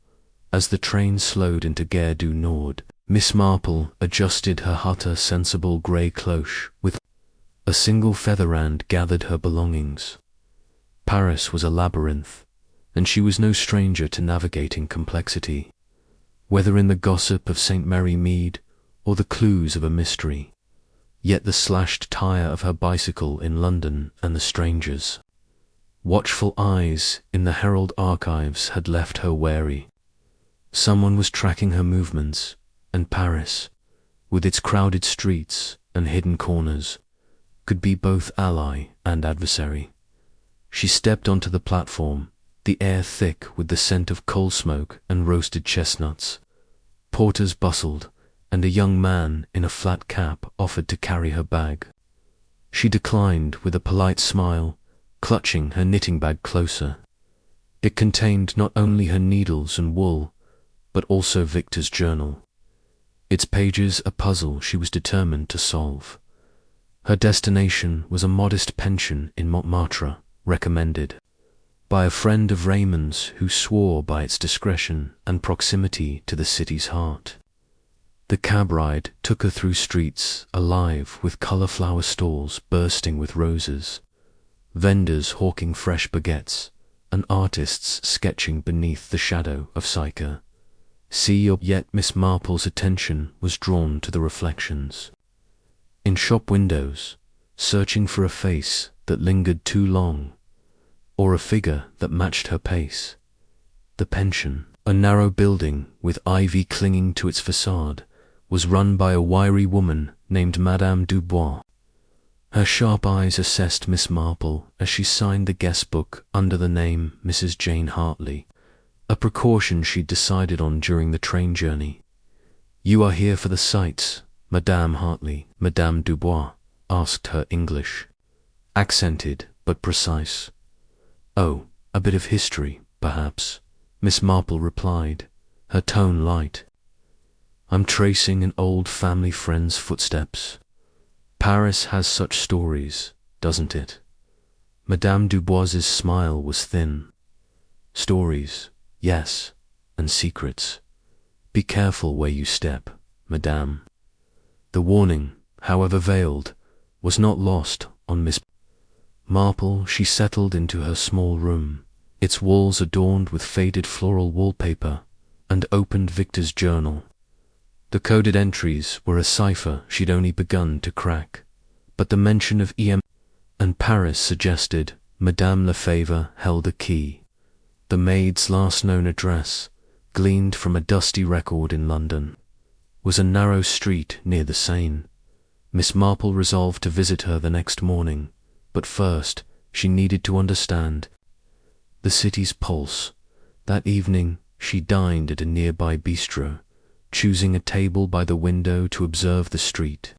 As the train slowed into Gare du Nord, Miss Marple adjusted her hutter sensible grey cloche with a single featherand gathered her belongings. Paris was a labyrinth, and she was no stranger to navigating complexity, whether in the gossip of St. Mary Mead or the clues of a mystery. Yet the slashed tyre of her bicycle in London and the strangers' watchful eyes in the Herald archives had left her wary. Someone was tracking her movements, and Paris, with its crowded streets and hidden corners, could be both ally and adversary. She stepped onto the platform, the air thick with the scent of coal smoke and roasted chestnuts. Porters bustled, and a young man in a flat cap offered to carry her bag. She declined with a polite smile, clutching her knitting bag closer. It contained not only her needles and wool, but also Victor's journal. Its pages a puzzle she was determined to solve. Her destination was a modest pension in Montmartre, recommended by a friend of Raymond's who swore by its discretion and proximity to the city's heart. The cab ride took her through streets alive with cauliflower stalls bursting with roses, vendors hawking fresh baguettes, and artists sketching beneath the shadow of Psyche. Yet Miss Marple's attention was drawn to the reflections. In shop windows, searching for a face that lingered too long, or a figure that matched her pace. The pension, a narrow building with ivy clinging to its facade, was run by a wiry woman named Madame Dubois. Her sharp eyes assessed Miss Marple as she signed the guest book under the name Mrs. Jane Hartley, a precaution she'd decided on during the train journey. "You are here for the sights, Madame Hartley," Madame Dubois asked her English, accented but precise. "Oh, a bit of history, perhaps," Miss Marple replied, her tone light. "I'm tracing an old family friend's footsteps. Paris has such stories, doesn't it?" Madame Dubois's smile was thin. "Stories, yes, and secrets. Be careful where you step, Madame." The warning, however veiled, was not lost on Miss Marple. She settled into her small room, its walls adorned with faded floral wallpaper, and opened Victor's journal. The coded entries were a cipher she'd only begun to crack, but the mention of E.M. and Paris suggested Madame Lefebvre held a key. The maid's last known address, gleaned from a dusty record in London, was a narrow street near the Seine. Miss Marple resolved to visit her the next morning, but first she needed to understand the city's pulse. That evening she dined at a nearby bistro, choosing a table by the window to observe the street.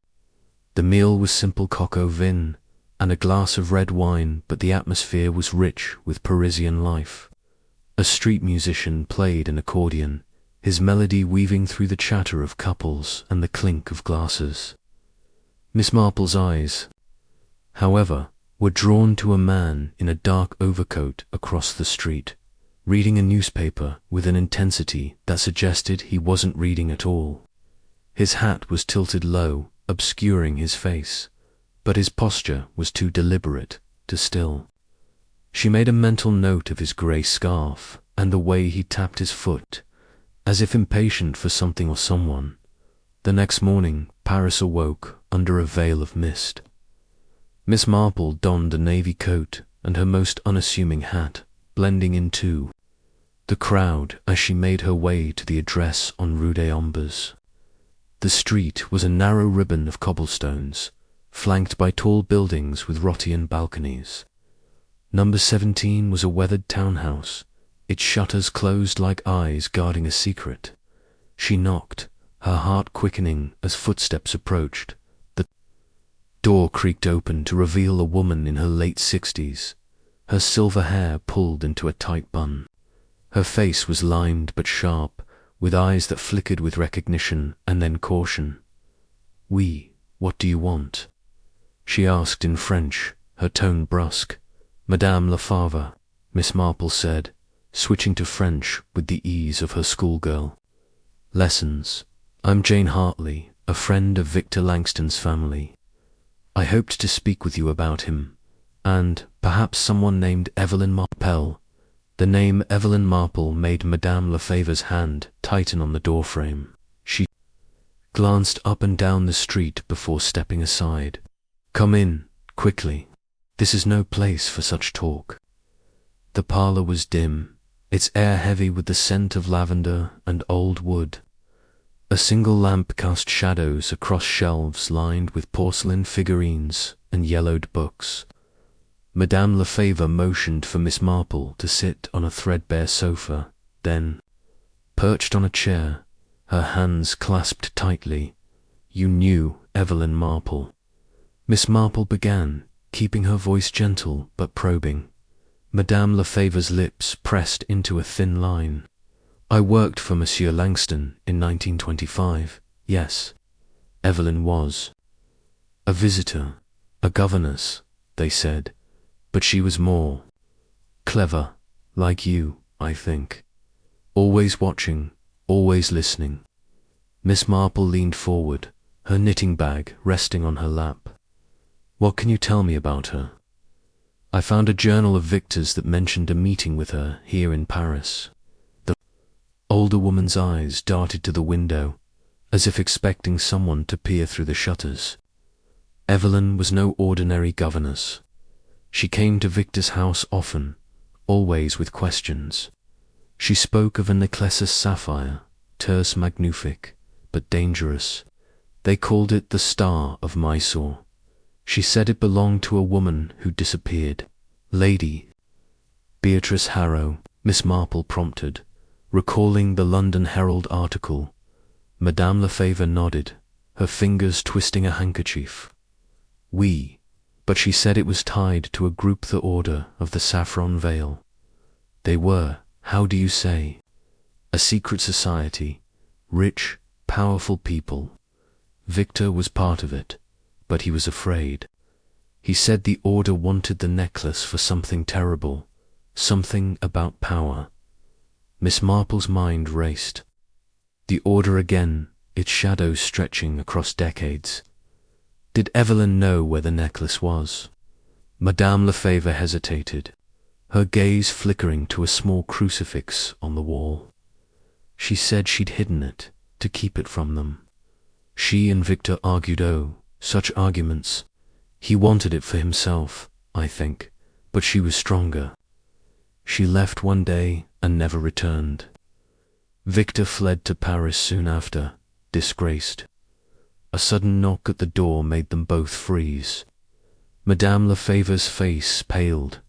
The meal was simple coq au vin and a glass of red wine, but the atmosphere was rich with Parisian life. A street musician played an accordion, his melody weaving through the chatter of couples and the clink of glasses. Miss Marple's eyes, however, were drawn to a man in a dark overcoat across the street, reading a newspaper with an intensity that suggested he wasn't reading at all. His hat was tilted low, obscuring his face, but his posture was too deliberate to still. She made a mental note of his grey scarf and the way he tapped his foot, as if impatient for something or someone. The next morning, Paris awoke under a veil of mist. Miss Marple donned a navy coat and her most unassuming hat, blending into the crowd as she made her way to the address on Rue des Ombres. The street was a narrow ribbon of cobblestones, flanked by tall buildings with Rottian balconies. Number 17 was a weathered townhouse, its shutters closed like eyes guarding a secret. She knocked, her heart quickening as footsteps approached. The door creaked open to reveal a woman in her late 60s, her silver hair pulled into a tight bun. Her face was lined but sharp, with eyes that flickered with recognition and then caution. "Oui, what do you want?" she asked in French, her tone brusque. "Madame Lefebvre," Miss Marple said, switching to French with the ease of her schoolgirl. "Lessons. I'm Jane Hartley, a friend of Victor Langston's family. I hoped to speak with you about him, and perhaps someone named Evelyn Marple." The name Evelyn Marple made Madame Lefebvre's hand tighten on the doorframe. She glanced up and down the street before stepping aside. "Come in, quickly. This is no place for such talk." The parlour was dim, its air heavy with the scent of lavender and old wood. A single lamp cast shadows across shelves lined with porcelain figurines and yellowed books. Madame Lefebvre motioned for Miss Marple to sit on a threadbare sofa, then, perched on a chair, her hands clasped tightly, "You knew Evelyn Marple." Miss Marple began, keeping her voice gentle but probing. Madame Lefebvre's lips pressed into a thin line. "I worked for Monsieur Langston in 1925, yes." Evelyn was. "A visitor, a governess," they said. "But she was more clever, like you, I think. Always watching, always listening." Miss Marple leaned forward, her knitting bag resting on her lap. "What can you tell me about her?" "I found a journal of Victor's that mentioned a meeting with her here in Paris." The older woman's eyes darted to the window, as if expecting someone to peer through the shutters. Evelyn was no ordinary governess. She came to Victor's house often, always with questions. She spoke of a necklace sapphire, terse magnifique, but dangerous. They called it the Star of Mysore. She said it belonged to a woman who disappeared. "Lady Beatrice Harrow," Miss Marple prompted, recalling the London Herald article. Madame Lefebvre nodded, her fingers twisting a handkerchief. "Oui, but she said it was tied to a group, the Order of the Saffron Veil. They were, how do you say, a secret society, rich, powerful people. Victor was part of it, but he was afraid. He said the Order wanted the necklace for something terrible, something about power." Miss Marple's mind raced. The Order again, its shadows stretching across decades. Did Evelyn know where the necklace was? Madame Lefebvre hesitated, her gaze flickering to a small crucifix on the wall. She said she'd hidden it to keep it from them. She and Victor argued, such arguments. He wanted it for himself, I think, but she was stronger. She left one day and never returned. Victor fled to Paris soon after, disgraced. A sudden knock at the door made them both freeze. Madame Lefebvre's face paled,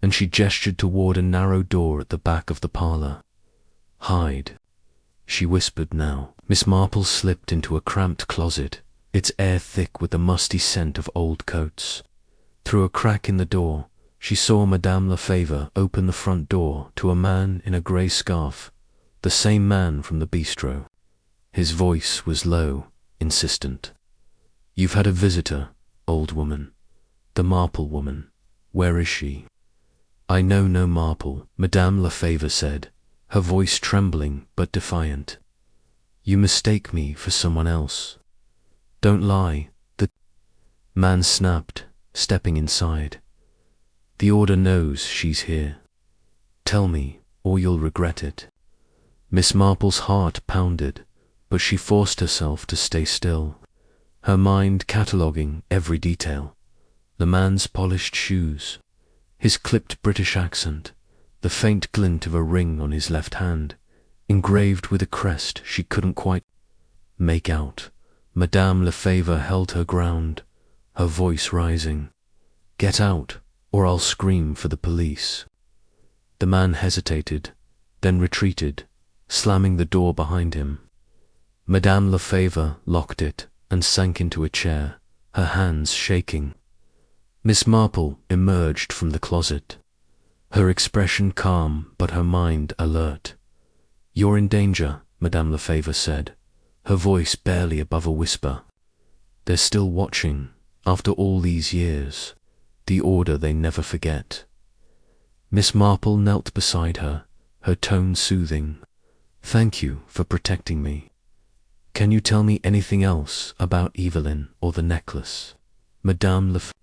and she gestured toward a narrow door at the back of the parlour. "Hide," she whispered now. Miss Marple slipped into a cramped closet, its air thick with the musty scent of old coats. Through a crack in the door, she saw Madame Lefebvre open the front door to a man in a grey scarf, the same man from the bistro. His voice was low, insistent. "You've had a visitor, old woman. The Marple woman. Where is she?" "I know no Marple," Madame Lefebvre said, her voice trembling but defiant. "You mistake me for someone else. Don't lie." The man snapped, stepping inside. "The Order knows she's here. Tell me, or you'll regret it." Miss Marple's heart pounded, but she forced herself to stay still, her mind cataloguing every detail. The man's polished shoes, his clipped British accent, the faint glint of a ring on his left hand, engraved with a crest she couldn't quite make out. Madame Lefebvre held her ground, her voice rising. "Get out, or I'll scream for the police." The man hesitated, then retreated, slamming the door behind him. Madame Lefebvre locked it and sank into a chair, her hands shaking. Miss Marple emerged from the closet, her expression calm but her mind alert. "You're in danger," Madame Lefebvre said, her voice barely above a whisper. "They're still watching, after all these years, the order they never forget." Miss Marple knelt beside her, her tone soothing. "Thank you for protecting me. Can you tell me anything else about Evelyn or the necklace?" Madame Lefebvre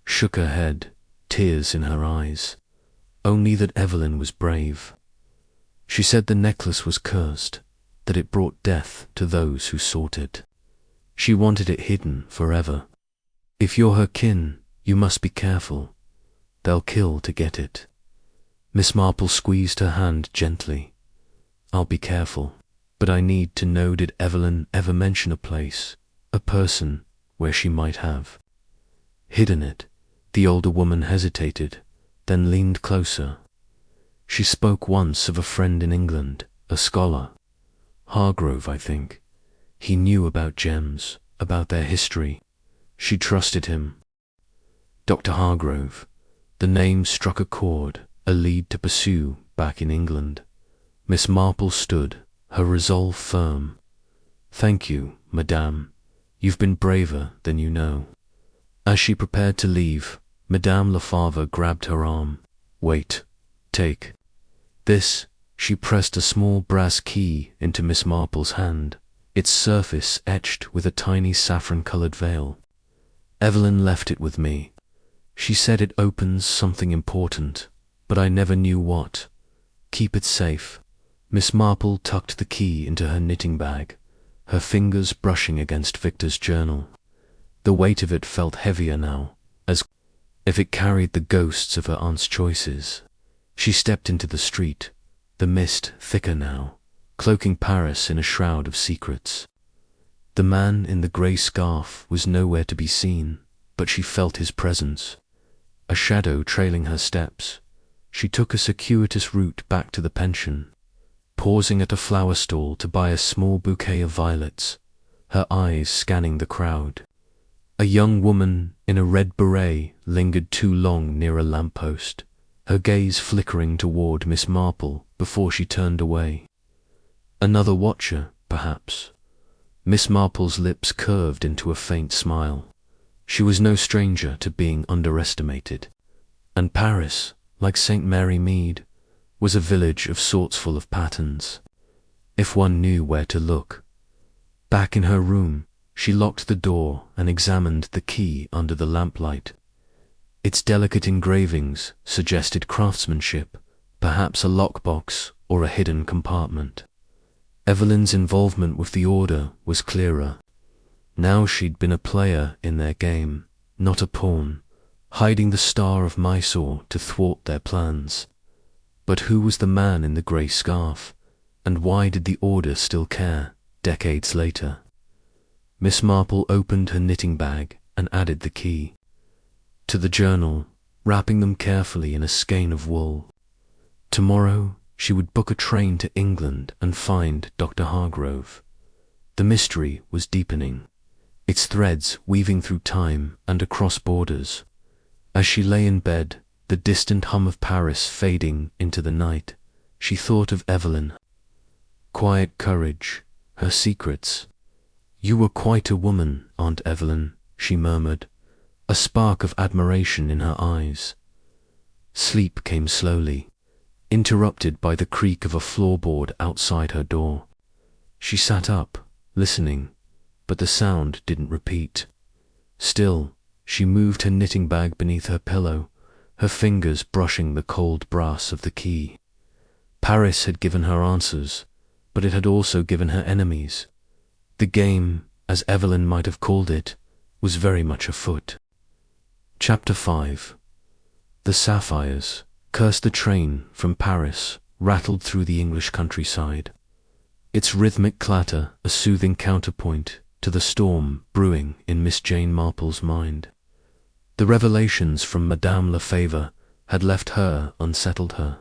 shook her head, tears in her eyes. "Only that Evelyn was brave. She said the necklace was cursed, that it brought death to those who sought it. She wanted it hidden forever. If you're her kin, you must be careful. They'll kill to get it." Miss Marple squeezed her hand gently. "I'll be careful, but I need to know, did Evelyn ever mention a place, a person, where she might have hidden it?" The older woman hesitated, then leaned closer. "She spoke once of a friend in England, a scholar. Hargrove, I think. He knew about gems, about their history. She trusted him." Dr. Hargrove. The name struck a chord, a lead to pursue back in England. Miss Marple stood, her resolve firm. "Thank you, madame. You've been braver than you know." As she prepared to leave, Madame Lefebvre grabbed her arm. "Wait. Take this." She pressed a small brass key into Miss Marple's hand, its surface etched with a tiny saffron-coloured veil. "Evelyn left it with me. She said it opens something important, but I never knew what. Keep it safe." Miss Marple tucked the key into her knitting bag, her fingers brushing against Victor's journal. The weight of it felt heavier now, as if it carried the ghosts of her aunt's choices. She stepped into the street, the mist thicker now, cloaking Paris in a shroud of secrets. The man in the grey scarf was nowhere to be seen, but she felt his presence, a shadow trailing her steps. She took a circuitous route back to the pension, pausing at a flower stall to buy a small bouquet of violets, her eyes scanning the crowd. A young woman in a red beret lingered too long near a lamppost, her gaze flickering toward Miss Marple before she turned away. Another watcher, perhaps. Miss Marple's lips curved into a faint smile. She was no stranger to being underestimated. And Paris, like St. Mary Mead, was a village of sorts full of patterns, if one knew where to look. Back in her room, she locked the door and examined the key under the lamplight. Its delicate engravings suggested craftsmanship, perhaps a lockbox or a hidden compartment. Evelyn's involvement with the order was clearer. Now she'd been a player in their game, not a pawn, hiding the star of Mysore to thwart their plans. But who was the man in the grey scarf, and why did the order still care, decades later? Miss Marple opened her knitting bag and added the key to the journal, wrapping them carefully in a skein of wool. Tomorrow she would book a train to England and find Dr. Hargrove. The mystery was deepening, its threads weaving through time and across borders. As she lay in bed, the distant hum of Paris fading into the night, she thought of Evelyn. Quiet courage, her secrets. "You were quite a woman, Aunt Evelyn," she murmured, a spark of admiration in her eyes. Sleep came slowly, interrupted by the creak of a floorboard outside her door. She sat up, listening, but the sound didn't repeat. Still, she moved her knitting bag beneath her pillow, her fingers brushing the cold brass of the key. Paris had given her answers, but it had also given her enemies. The game, as Evelyn might have called it, was very much afoot. Chapter 5. The sapphires cursed the train from Paris, rattled through the English countryside, its rhythmic clatter a soothing counterpoint to the storm brewing in Miss Jane Marple's mind. The revelations from Madame Lefebvre had left her unsettled her.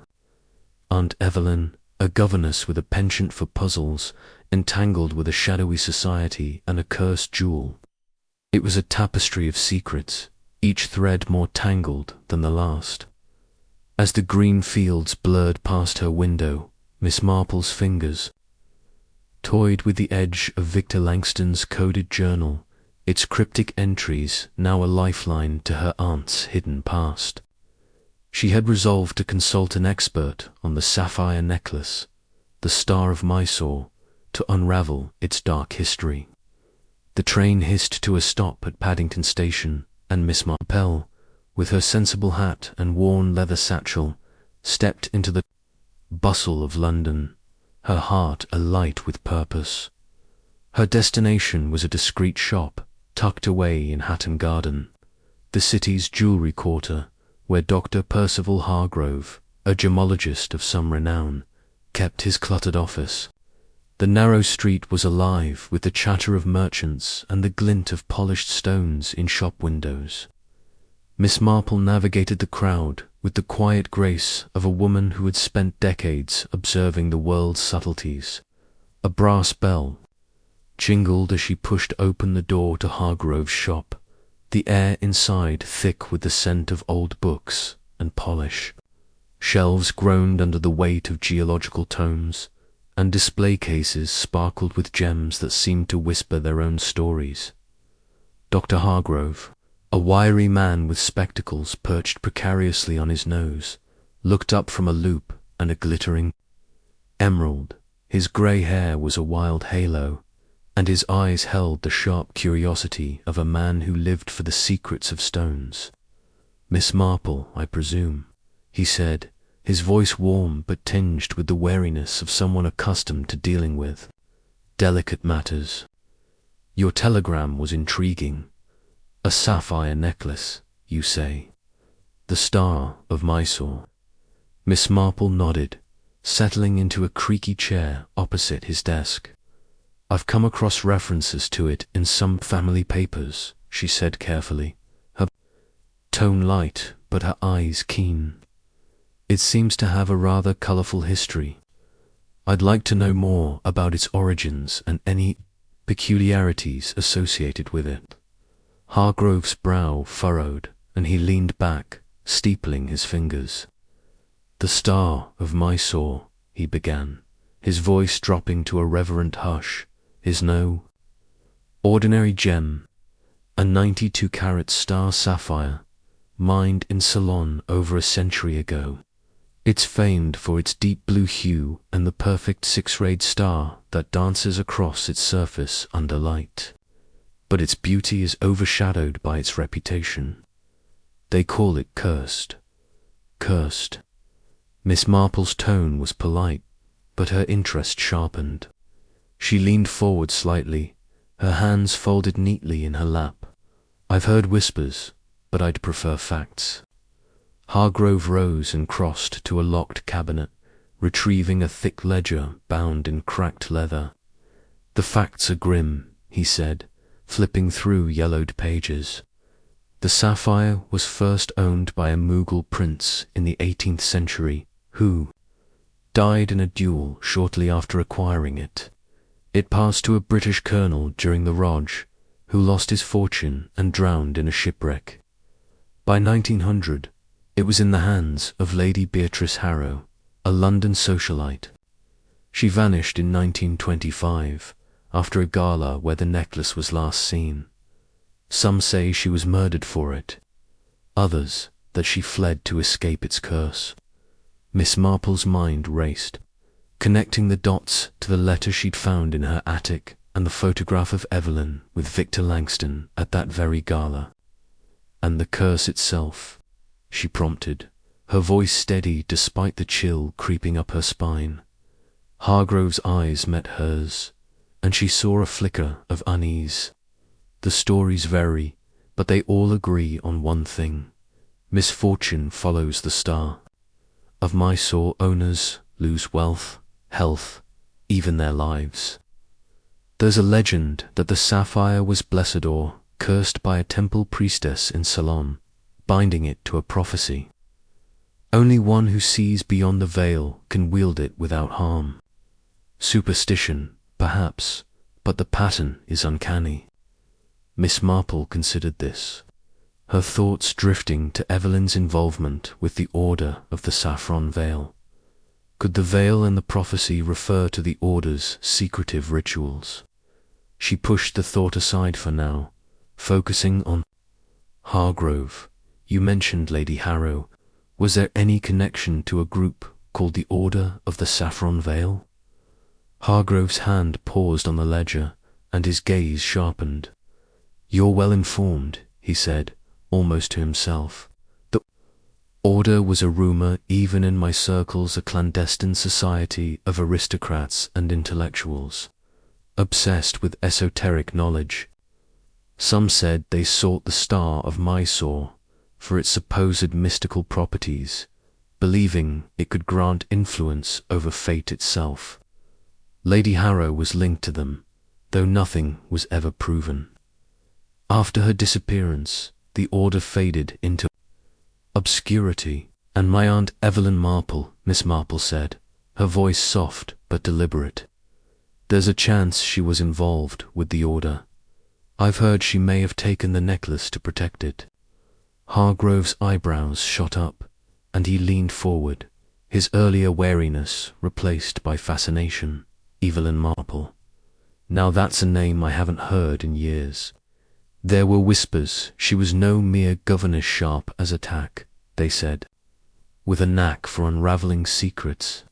Aunt Evelyn, a governess with a penchant for puzzles, entangled with a shadowy society and a cursed jewel. It was a tapestry of secrets, each thread more tangled than the last. As the green fields blurred past her window, Miss Marple's fingers toyed with the edge of Victor Langston's coded journal, its cryptic entries now a lifeline to her aunt's hidden past. She had resolved to consult an expert on the sapphire necklace, the Star of Mysore, to unravel its dark history. The train hissed to a stop at Paddington Station, and Miss Marple, with her sensible hat and worn leather satchel, stepped into the bustle of London, her heart alight with purpose. Her destination was a discreet shop tucked away in Hatton Garden, the city's jewellery quarter, where Dr. Percival Hargrove, a gemologist of some renown, kept his cluttered office. The narrow street was alive with the chatter of merchants and the glint of polished stones in shop windows. Miss Marple navigated the crowd with the quiet grace of a woman who had spent decades observing the world's subtleties. A brass bell jingled as she pushed open the door to Hargrove's shop, the air inside thick with the scent of old books and polish. Shelves groaned under the weight of geological tomes, and display cases sparkled with gems that seemed to whisper their own stories. Dr. Hargrove, a wiry man with spectacles perched precariously on his nose, looked up from a loupe and a glittering emerald. His grey hair was a wild halo, and his eyes held the sharp curiosity of a man who lived for the secrets of stones. "Miss Marple, I presume," he said, his voice warm but tinged with the wariness of someone accustomed to dealing with delicate matters. "Your telegram was intriguing. A sapphire necklace, you say? The Star of Mysore." Miss Marple nodded, settling into a creaky chair opposite his desk. "I've come across references to it in some family papers," she said carefully, her tone light but her eyes keen. "It seems to have a rather colourful history. I'd like to know more about its origins and any peculiarities associated with it." Hargrove's brow furrowed, and he leaned back, steepling his fingers. "The Star of Mysore," he began, his voice dropping to a reverent hush, "is no ordinary gem, a 92-carat star sapphire, mined in Ceylon over a century ago. It's famed for its deep blue hue and the perfect six-rayed star that dances across its surface under light. But its beauty is overshadowed by its reputation. They call it cursed." "Cursed." Miss Marple's tone was polite, but her interest sharpened. She leaned forward slightly, her hands folded neatly in her lap. "I've heard whispers, but I'd prefer facts." Hargrove rose and crossed to a locked cabinet, retrieving a thick ledger bound in cracked leather. "The facts are grim," he said, flipping through yellowed pages. "The sapphire was first owned by a Mughal prince in the 18th century, who died in a duel shortly after acquiring it. It passed to a British colonel during the Raj, who lost his fortune and drowned in a shipwreck. By 1900, it was in the hands of Lady Beatrice Harrow, a London socialite. She vanished in 1925, after a gala where the necklace was last seen. Some say she was murdered for it, others that she fled to escape its curse." Miss Marple's mind raced, connecting the dots to the letter she'd found in her attic and the photograph of Evelyn with Victor Langston at that very gala. "And the curse itself," she prompted, her voice steady despite the chill creeping up her spine. Hargrove's eyes met hers, and she saw a flicker of unease. "The stories vary, but they all agree on one thing. Misfortune follows the star. Of Mysore, owners lose wealth, health, even their lives. There's a legend that the sapphire was blessed or cursed by a temple priestess in Ceylon, binding it to a prophecy. Only one who sees beyond the veil can wield it without harm. Superstition, perhaps, but the pattern is uncanny." Miss Marple considered this, her thoughts drifting to Evelyn's involvement with the Order of the Saffron Veil. Could the veil and the prophecy refer to the Order's secretive rituals? She pushed the thought aside for now, focusing on Hargrove. You mentioned Lady Harrow. Was there any connection to a group called the Order of the Saffron Veil? Hargrove's hand paused on the ledger, and his gaze sharpened. You're well informed, he said, almost to himself. The Order was a rumour even in my circles, a clandestine society of aristocrats and intellectuals, obsessed with esoteric knowledge. Some said they sought the star of Mysore for its supposed mystical properties, believing it could grant influence over fate itself. Lady Harrow was linked to them, though nothing was ever proven. After her disappearance, the Order faded into obscurity, and my Aunt Evelyn Marple, Miss Marple said, her voice soft but deliberate. There's a chance she was involved with the Order. I've heard she may have taken the necklace to protect it. Hargrove's eyebrows shot up, and he leaned forward, his earlier wariness replaced by fascination. Evelyn Marple. Now that's a name I haven't heard in years. There were whispers she was no mere governess sharp as a tack, they said, with a knack for unravelling secrets.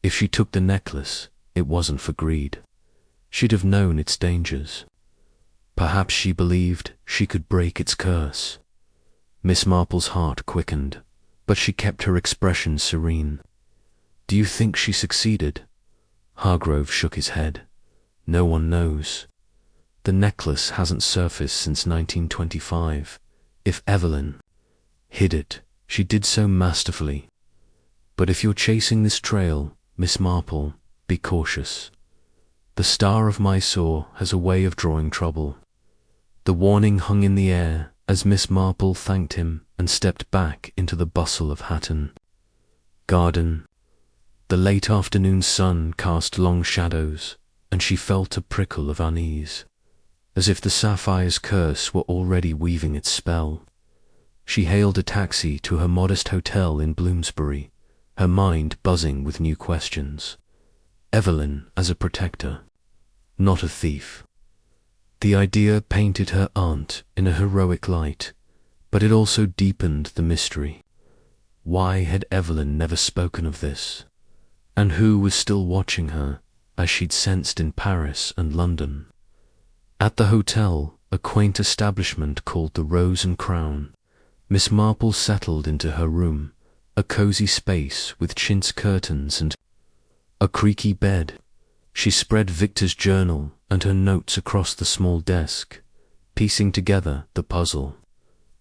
If she took the necklace, it wasn't for greed. She'd have known its dangers. Perhaps she believed she could break its curse. Miss Marple's heart quickened, but she kept her expression serene. Do you think she succeeded? Hargrove shook his head. No one knows. The necklace hasn't surfaced since 1925. If Evelyn hid it, she did so masterfully. But if you're chasing this trail, Miss Marple, be cautious. The Star of Mysore has a way of drawing trouble. The warning hung in the air as Miss Marple thanked him and stepped back into the bustle of Hatton Garden. The late afternoon sun cast long shadows, and she felt a prickle of unease, as if the sapphire's curse were already weaving its spell. She hailed a taxi to her modest hotel in Bloomsbury, her mind buzzing with new questions. Evelyn as a protector, not a thief. The idea painted her aunt in a heroic light, but it also deepened the mystery. Why had Evelyn never spoken of this? And who was still watching her, as she'd sensed in Paris and London? At the hotel, a quaint establishment called the Rose and Crown, Miss Marple settled into her room, a cosy space with chintz curtains and a creaky bed. She spread Victor's journal and her notes across the small desk, piecing together the puzzle.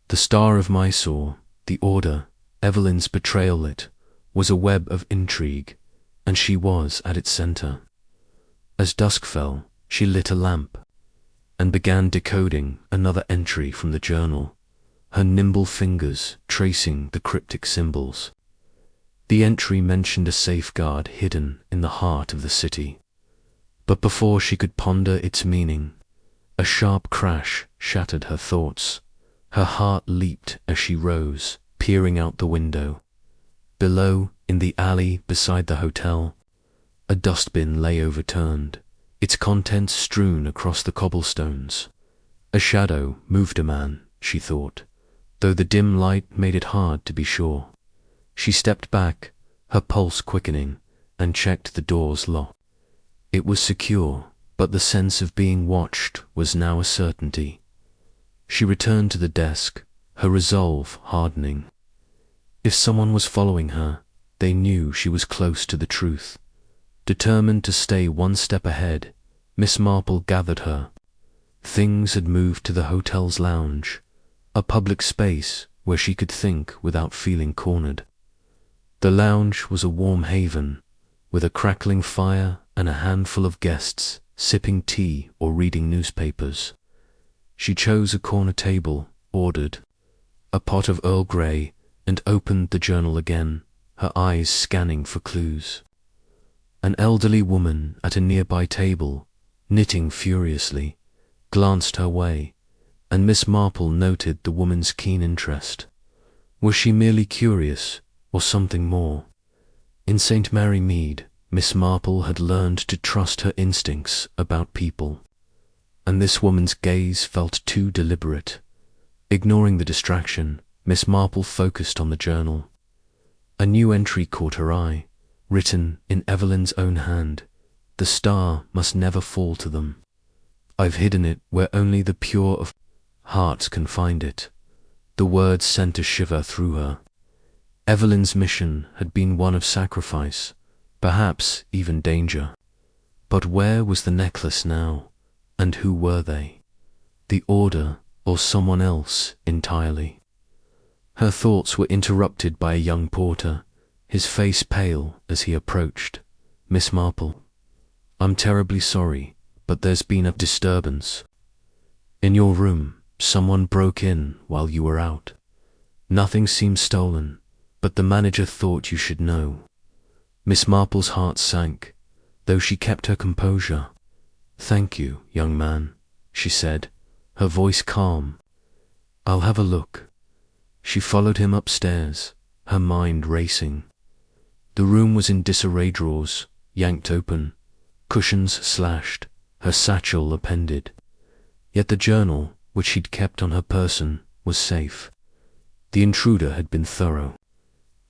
The Star of Mysore, the Order, Evelyn's betrayal, it was a web of intrigue, and she was at its centre. As dusk fell, she lit a lamp and began decoding another entry from the journal, her nimble fingers tracing the cryptic symbols. The entry mentioned a safeguard hidden in the heart of the city. But before she could ponder its meaning, a sharp crash shattered her thoughts. Her heart leaped as she rose, peering out the window. Below, in the alley beside the hotel, a dustbin lay overturned, its contents strewn across the cobblestones. A shadow moved a man, she thought, though the dim light made it hard to be sure. She stepped back, her pulse quickening, and checked the door's lock. It was secure, but the sense of being watched was now a certainty. She returned to the desk, her resolve hardening. If someone was following her, they knew she was close to the truth. Determined to stay one step ahead, Miss Marple gathered her. Things had moved to the hotel's lounge, a public space where she could think without feeling cornered. The lounge was a warm haven, with a crackling fire and a handful of guests sipping tea or reading newspapers. She chose a corner table, ordered a pot of Earl Grey, and opened the journal again, her eyes scanning for clues. An elderly woman at a nearby table, knitting furiously, glanced her way, and Miss Marple noted the woman's keen interest. Was she merely curious, or something more? In St. Mary Mead, Miss Marple had learned to trust her instincts about people, and this woman's gaze felt too deliberate. Ignoring the distraction, Miss Marple focused on the journal. A new entry caught her eye, written in Evelyn's own hand. The star must never fall to them. I've hidden it where only the pure of hearts can find it. The words sent a shiver through her. Evelyn's mission had been one of sacrifice, perhaps even danger. But where was the necklace now, and who were they? The Order, or someone else entirely? Her thoughts were interrupted by a young porter, his face pale as he approached. Miss Marple, I'm terribly sorry, but there's been a disturbance. In your room, someone broke in while you were out. Nothing seemed stolen, but the manager thought you should know. Miss Marple's heart sank, though she kept her composure. Thank you, young man, she said, her voice calm. I'll have a look. She followed him upstairs, her mind racing. The room was in disarray, drawers yanked open, cushions slashed, her satchel appended. Yet the journal, which she'd kept on her person, was safe. The intruder had been thorough,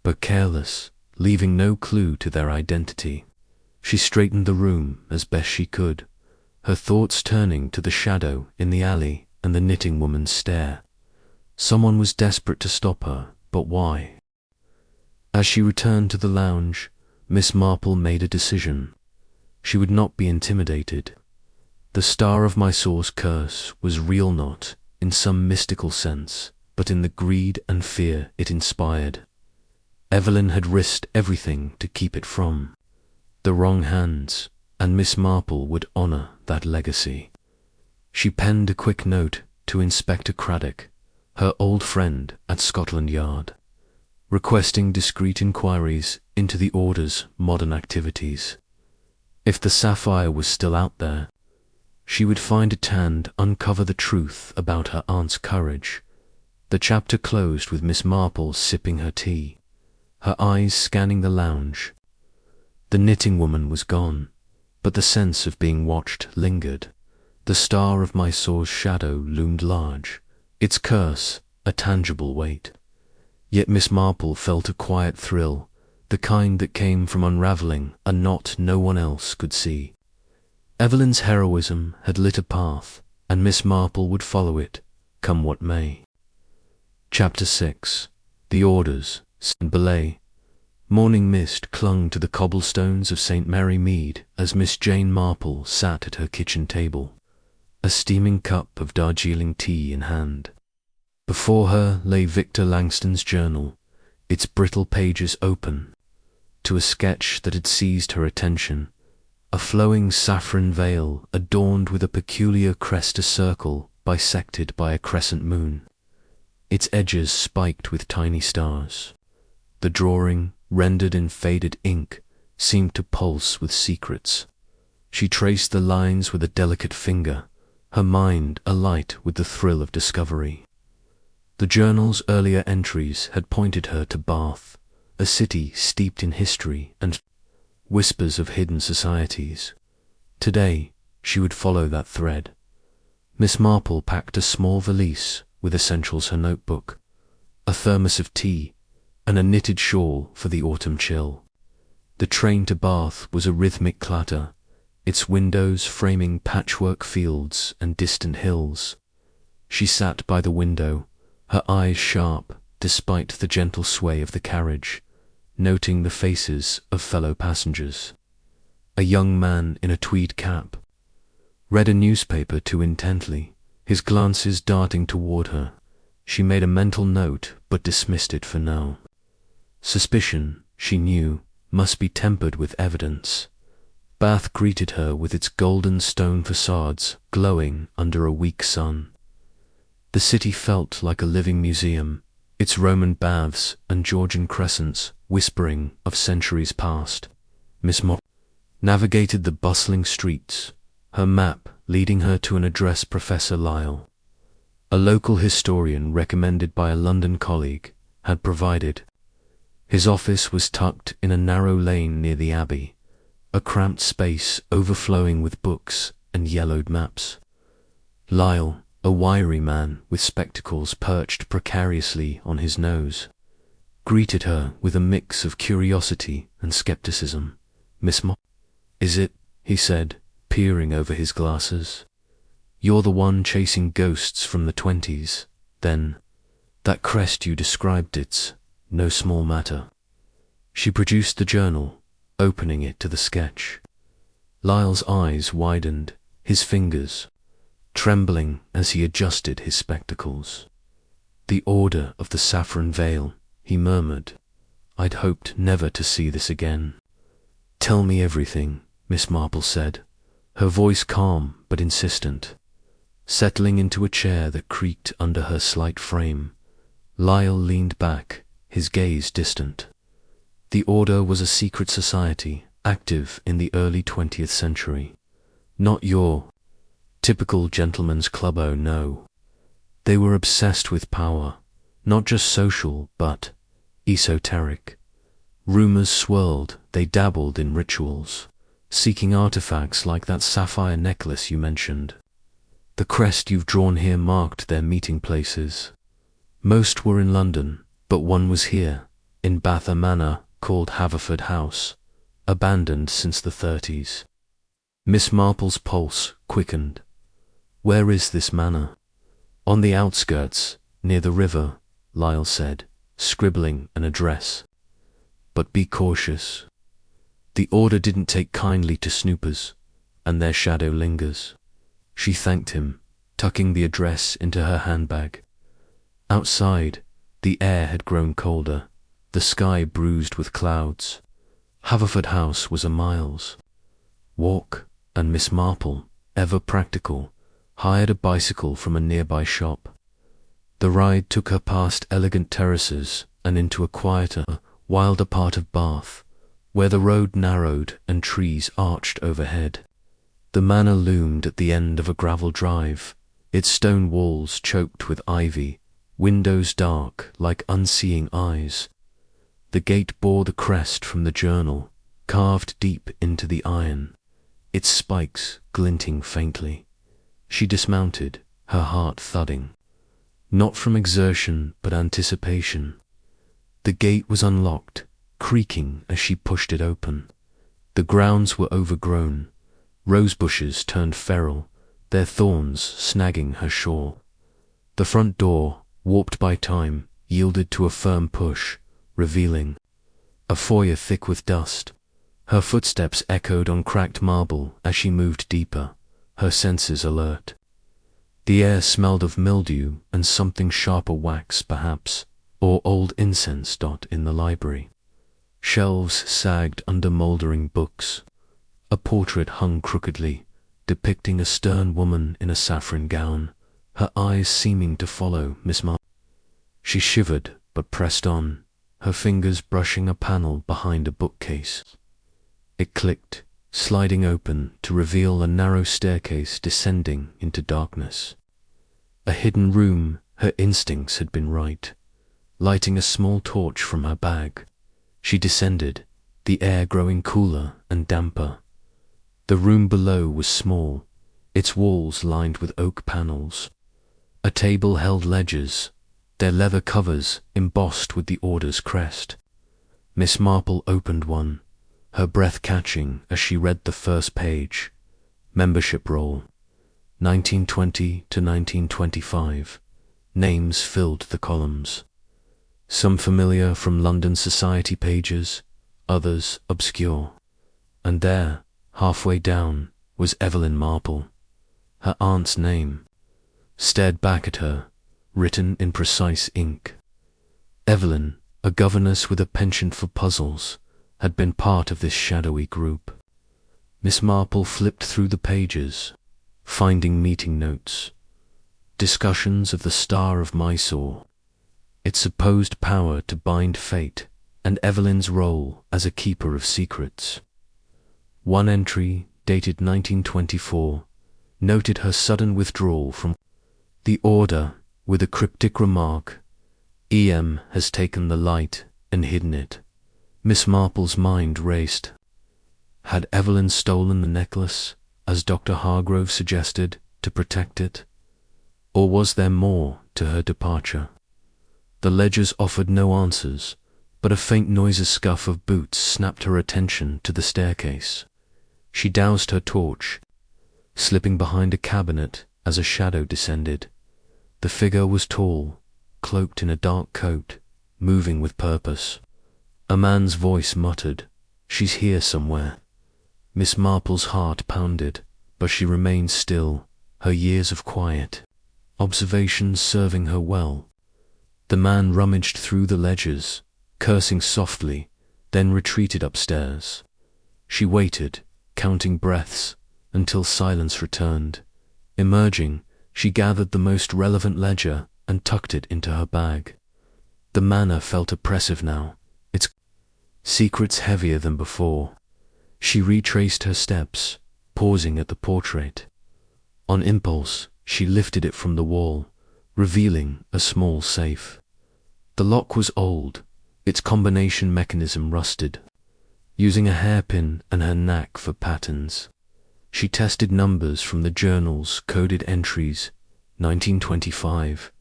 but careless, leaving no clue to their identity. She straightened the room as best she could, her thoughts turning to the shadow in the alley and the knitting woman's stare. Someone was desperate to stop her, but why? As she returned to the lounge, Miss Marple made a decision. She would not be intimidated. The star of Mysore's curse was real, not in some mystical sense, but in the greed and fear it inspired. Evelyn had risked everything to keep it from the wrong hands, and Miss Marple would honour that legacy. She penned a quick note to Inspector Craddock, her old friend at Scotland Yard, requesting discreet inquiries into the Order's modern activities. If the sapphire was still out there, she would find it and uncover the truth about her aunt's courage. The chapter closed with Miss Marple sipping her tea, her eyes scanning the lounge. The knitting woman was gone, but the sense of being watched lingered. The star of Mysore's shadow loomed large, its curse a tangible weight. Yet Miss Marple felt a quiet thrill, the kind that came from unravelling a knot no one else could see. Evelyn's heroism had lit a path, and Miss Marple would follow it, come what may. Chapter 6. The Orders, and Belay. Morning mist clung to the cobblestones of St. Mary Mead as Miss Jane Marple sat at her kitchen table, a steaming cup of Darjeeling tea in hand. Before her lay Victor Langston's journal, its brittle pages open to a sketch that had seized her attention, a flowing saffron veil adorned with a peculiar crescent circle bisected by a crescent moon, its edges spiked with tiny stars. The drawing, rendered in faded ink, seemed to pulse with secrets. She traced the lines with a delicate finger, her mind alight with the thrill of discovery. The journal's earlier entries had pointed her to Bath, a city steeped in history and whispers of hidden societies. Today, she would follow that thread. Miss Marple packed a small valise with essentials: her notebook, a thermos of tea, and a knitted shawl for the autumn chill. The train to Bath was a rhythmic clatter, its windows framing patchwork fields and distant hills. She sat by the window, her eyes sharp despite the gentle sway of the carriage, noting the faces of fellow passengers. A young man in a tweed cap read a newspaper too intently, his glances darting toward her. She made a mental note but dismissed it for now. Suspicion, she knew, must be tempered with evidence. Bath greeted her with its golden stone facades glowing under a weak sun. The city felt like a living museum, its Roman baths and Georgian crescents whispering of centuries past. Miss Marple navigated the bustling streets, her map leading her to an address: Professor Lyle. A local historian recommended by a London colleague had provided. His office was tucked in a narrow lane near the Abbey, a cramped space overflowing with books and yellowed maps. Lyle, a wiry man with spectacles perched precariously on his nose, greeted her with a mix of curiosity and skepticism. "Miss Marple, is it?" he said, peering over his glasses. "You're the one chasing ghosts from the 20s, then? That crest you described, it's no small matter." She produced the journal, opening it to the sketch. Lyle's eyes widened, his fingers trembling as he adjusted his spectacles. "The Order of the Saffron Veil," he murmured. "I'd hoped never to see this again." "Tell me everything," Miss Marple said, her voice calm but insistent. Settling into a chair that creaked under her slight frame, Lyle leaned back, his gaze distant. The Order was a secret society, active in the early 20th century. Not your typical gentleman's club, oh no. They were obsessed with power, not just social, but esoteric. Rumors swirled, they dabbled in rituals, seeking artifacts like that sapphire necklace you mentioned. The crest you've drawn here marked their meeting places. Most were in London, but one was here, in Bath, a manor called Haverford House, abandoned since the 30s. Miss Marple's pulse quickened. "Where is this manor?" "On the outskirts, near the river," Lyle said, scribbling an address. "But be cautious. The Order didn't take kindly to snoopers, and their shadow lingers." She thanked him, tucking the address into her handbag. Outside, the air had grown colder, the sky bruised with clouds. Haverford House was a miles' walk, and Miss Marple, ever practical, hired a bicycle from a nearby shop. The ride took her past elegant terraces and into a quieter, wilder part of Bath, where the road narrowed and trees arched overhead. The manor loomed at the end of a gravel drive, its stone walls choked with ivy, windows dark like unseeing eyes. The gate bore the crest from the journal, carved deep into the iron, its spikes glinting faintly. She dismounted, her heart thudding, not from exertion but anticipation. The gate was unlocked, creaking as she pushed it open. The grounds were overgrown, rose bushes turned feral, their thorns snagging her shawl. The front door, warped by time, yielded to a firm push, revealing a foyer thick with dust. Her footsteps echoed on cracked marble as she moved deeper, her senses alert. The air smelled of mildew and something sharper, wax perhaps, or old incense. In the library, shelves sagged under mouldering books. A portrait hung crookedly, depicting a stern woman in a saffron gown, her eyes seeming to follow Miss Marple. She shivered but pressed on, her fingers brushing a panel behind a bookcase. It clicked, sliding open to reveal a narrow staircase descending into darkness. A hidden room, her instincts had been right. Lighting a small torch from her bag, she descended, the air growing cooler and damper. The room below was small, its walls lined with oak panels. A table held ledgers, their leather covers embossed with the Order's crest. Miss Marple opened one, her breath catching as she read the first page. Membership roll, 1920 to 1925. Names filled the columns. Some familiar from London society pages, others obscure. And there, halfway down, was Evelyn Marple, her aunt's name, stared back at her, written in precise ink. Evelyn, a governess with a penchant for puzzles, had been part of this shadowy group. Miss Marple flipped through the pages, finding meeting notes, discussions of the Star of Mysore, its supposed power to bind fate, and Evelyn's role as a keeper of secrets. One entry, dated 1924, noted her sudden withdrawal from the Order with a cryptic remark, "EM has taken the light and hidden it." Miss Marple's mind raced. Had Evelyn stolen the necklace, as Dr. Hargrove suggested, to protect it? Or was there more to her departure? The ledgers offered no answers, but a faint noisy scuff of boots snapped her attention to the staircase. She doused her torch, slipping behind a cabinet as a shadow descended. The figure was tall, cloaked in a dark coat, moving with purpose. A man's voice muttered, "She's here somewhere." Miss Marple's heart pounded, but she remained still, her years of quiet observation serving her well. The man rummaged through the ledgers, cursing softly, then retreated upstairs. She waited, counting breaths, until silence returned. Emerging, she gathered the most relevant ledger and tucked it into her bag. The manner felt oppressive now, its secrets heavier than before. She retraced her steps, pausing at the portrait. On impulse, she lifted it from the wall, revealing a small safe. The lock was old, its combination mechanism rusted. Using a hairpin and her knack for patterns, she tested numbers from the journal's coded entries. 1925,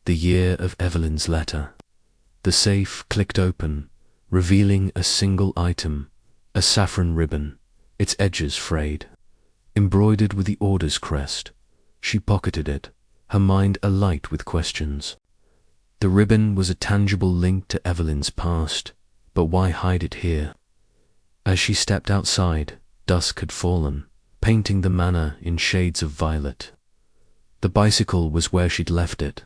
the year of Evelyn's letter. The safe clicked open, revealing a single item, a saffron ribbon, its edges frayed. Embroidered with the order's crest, she pocketed it, her mind alight with questions. The ribbon was a tangible link to Evelyn's past, but why hide it here? As she stepped outside, dusk had fallen, painting the manor in shades of violet. The bicycle was where she'd left it,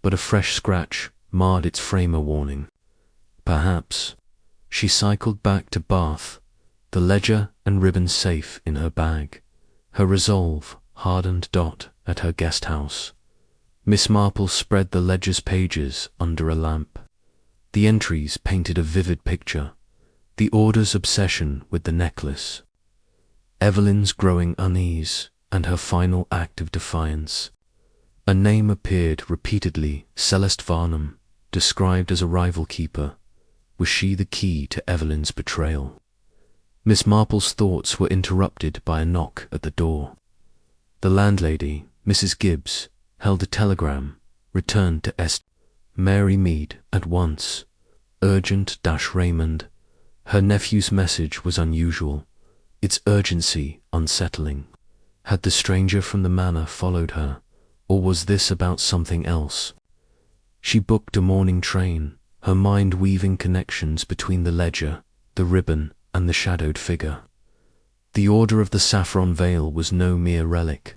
but a fresh scratch marred its frame, a warning. Perhaps. She cycled back to Bath, the ledger and ribbon safe in her bag, her resolve hardened dot at her guest house. Miss Marple spread the ledger's pages under a lamp. The entries painted a vivid picture, the order's obsession with the necklace, Evelyn's growing unease, and her final act of defiance. A name appeared repeatedly, Celeste Varnum, described as a rival keeper. Was she the key to Evelyn's betrayal? Miss Marple's thoughts were interrupted by a knock at the door. The landlady, Mrs. Gibbs, held a telegram, returned to Mary Mead at once. Urgent Raymond. Her nephew's message was unusual, its urgency unsettling. Had the stranger from the manor followed her, or was this about something else? She booked a morning train, her mind weaving connections between the ledger, the ribbon, and the shadowed figure. The Order of the Saffron Veil was no mere relic.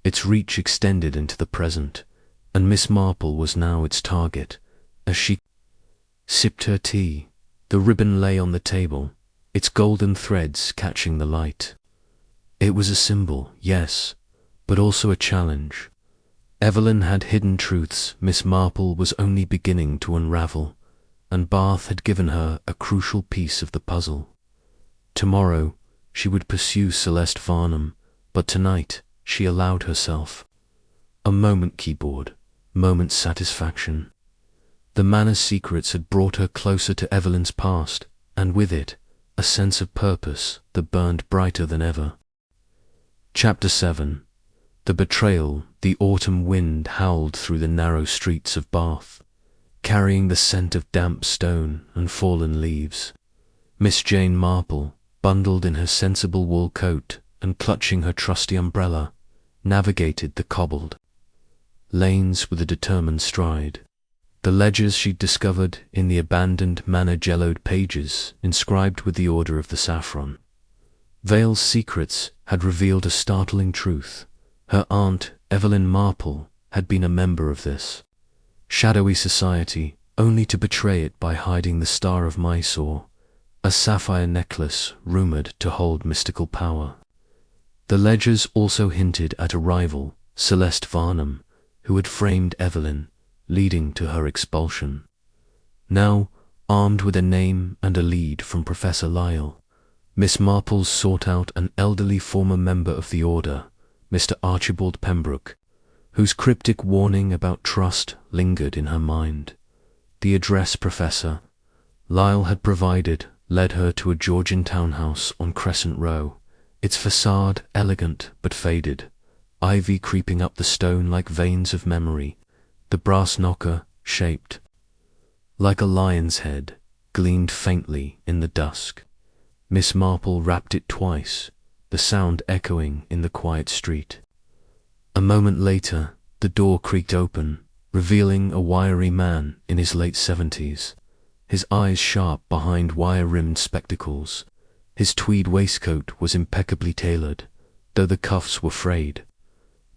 Its reach extended into the present, and Miss Marple was now its target. As she sipped her tea, the ribbon lay on the table, its golden threads catching the light. It was a symbol, yes, but also a challenge. Evelyn had hidden truths Miss Marple was only beginning to unravel, and Bath had given her a crucial piece of the puzzle. Tomorrow she would pursue Celeste Varnum, but tonight she allowed herself a moment keyboard, moment satisfaction. The manor's secrets had brought her closer to Evelyn's past, and with it, a sense of purpose that burned brighter than ever. Chapter 7. The betrayal. The autumn wind howled through the narrow streets of Bath, carrying the scent of damp stone and fallen leaves. Miss Jane Marple, bundled in her sensible wool coat and clutching her trusty umbrella, navigated the cobbled lanes with a determined stride. The ledgers she'd discovered in the abandoned manor yellowed pages inscribed with the Order of the Saffron Veil's secrets had revealed a startling truth. Her aunt, Evelyn Marple, had been a member of this shadowy society, only to betray it by hiding the Star of Mysore, a sapphire necklace rumoured to hold mystical power. The ledgers also hinted at a rival, Celeste Varnum, who had framed Evelyn, leading to her expulsion. Now, armed with a name and a lead from Professor Lyle, Miss Marple sought out an elderly former member of the Order, Mr. Archibald Pembroke, whose cryptic warning about trust lingered in her mind. The address Professor Lyle had provided led her to a Georgian townhouse on Crescent Row, its facade elegant but faded, ivy creeping up the stone like veins of memory. The brass knocker, shaped like a lion's head, gleamed faintly in the dusk. Miss Marple rapped it twice, the sound echoing in the quiet street. A moment later, the door creaked open, revealing a wiry man in his late 70s, his eyes sharp behind wire-rimmed spectacles. His tweed waistcoat was impeccably tailored, though the cuffs were frayed,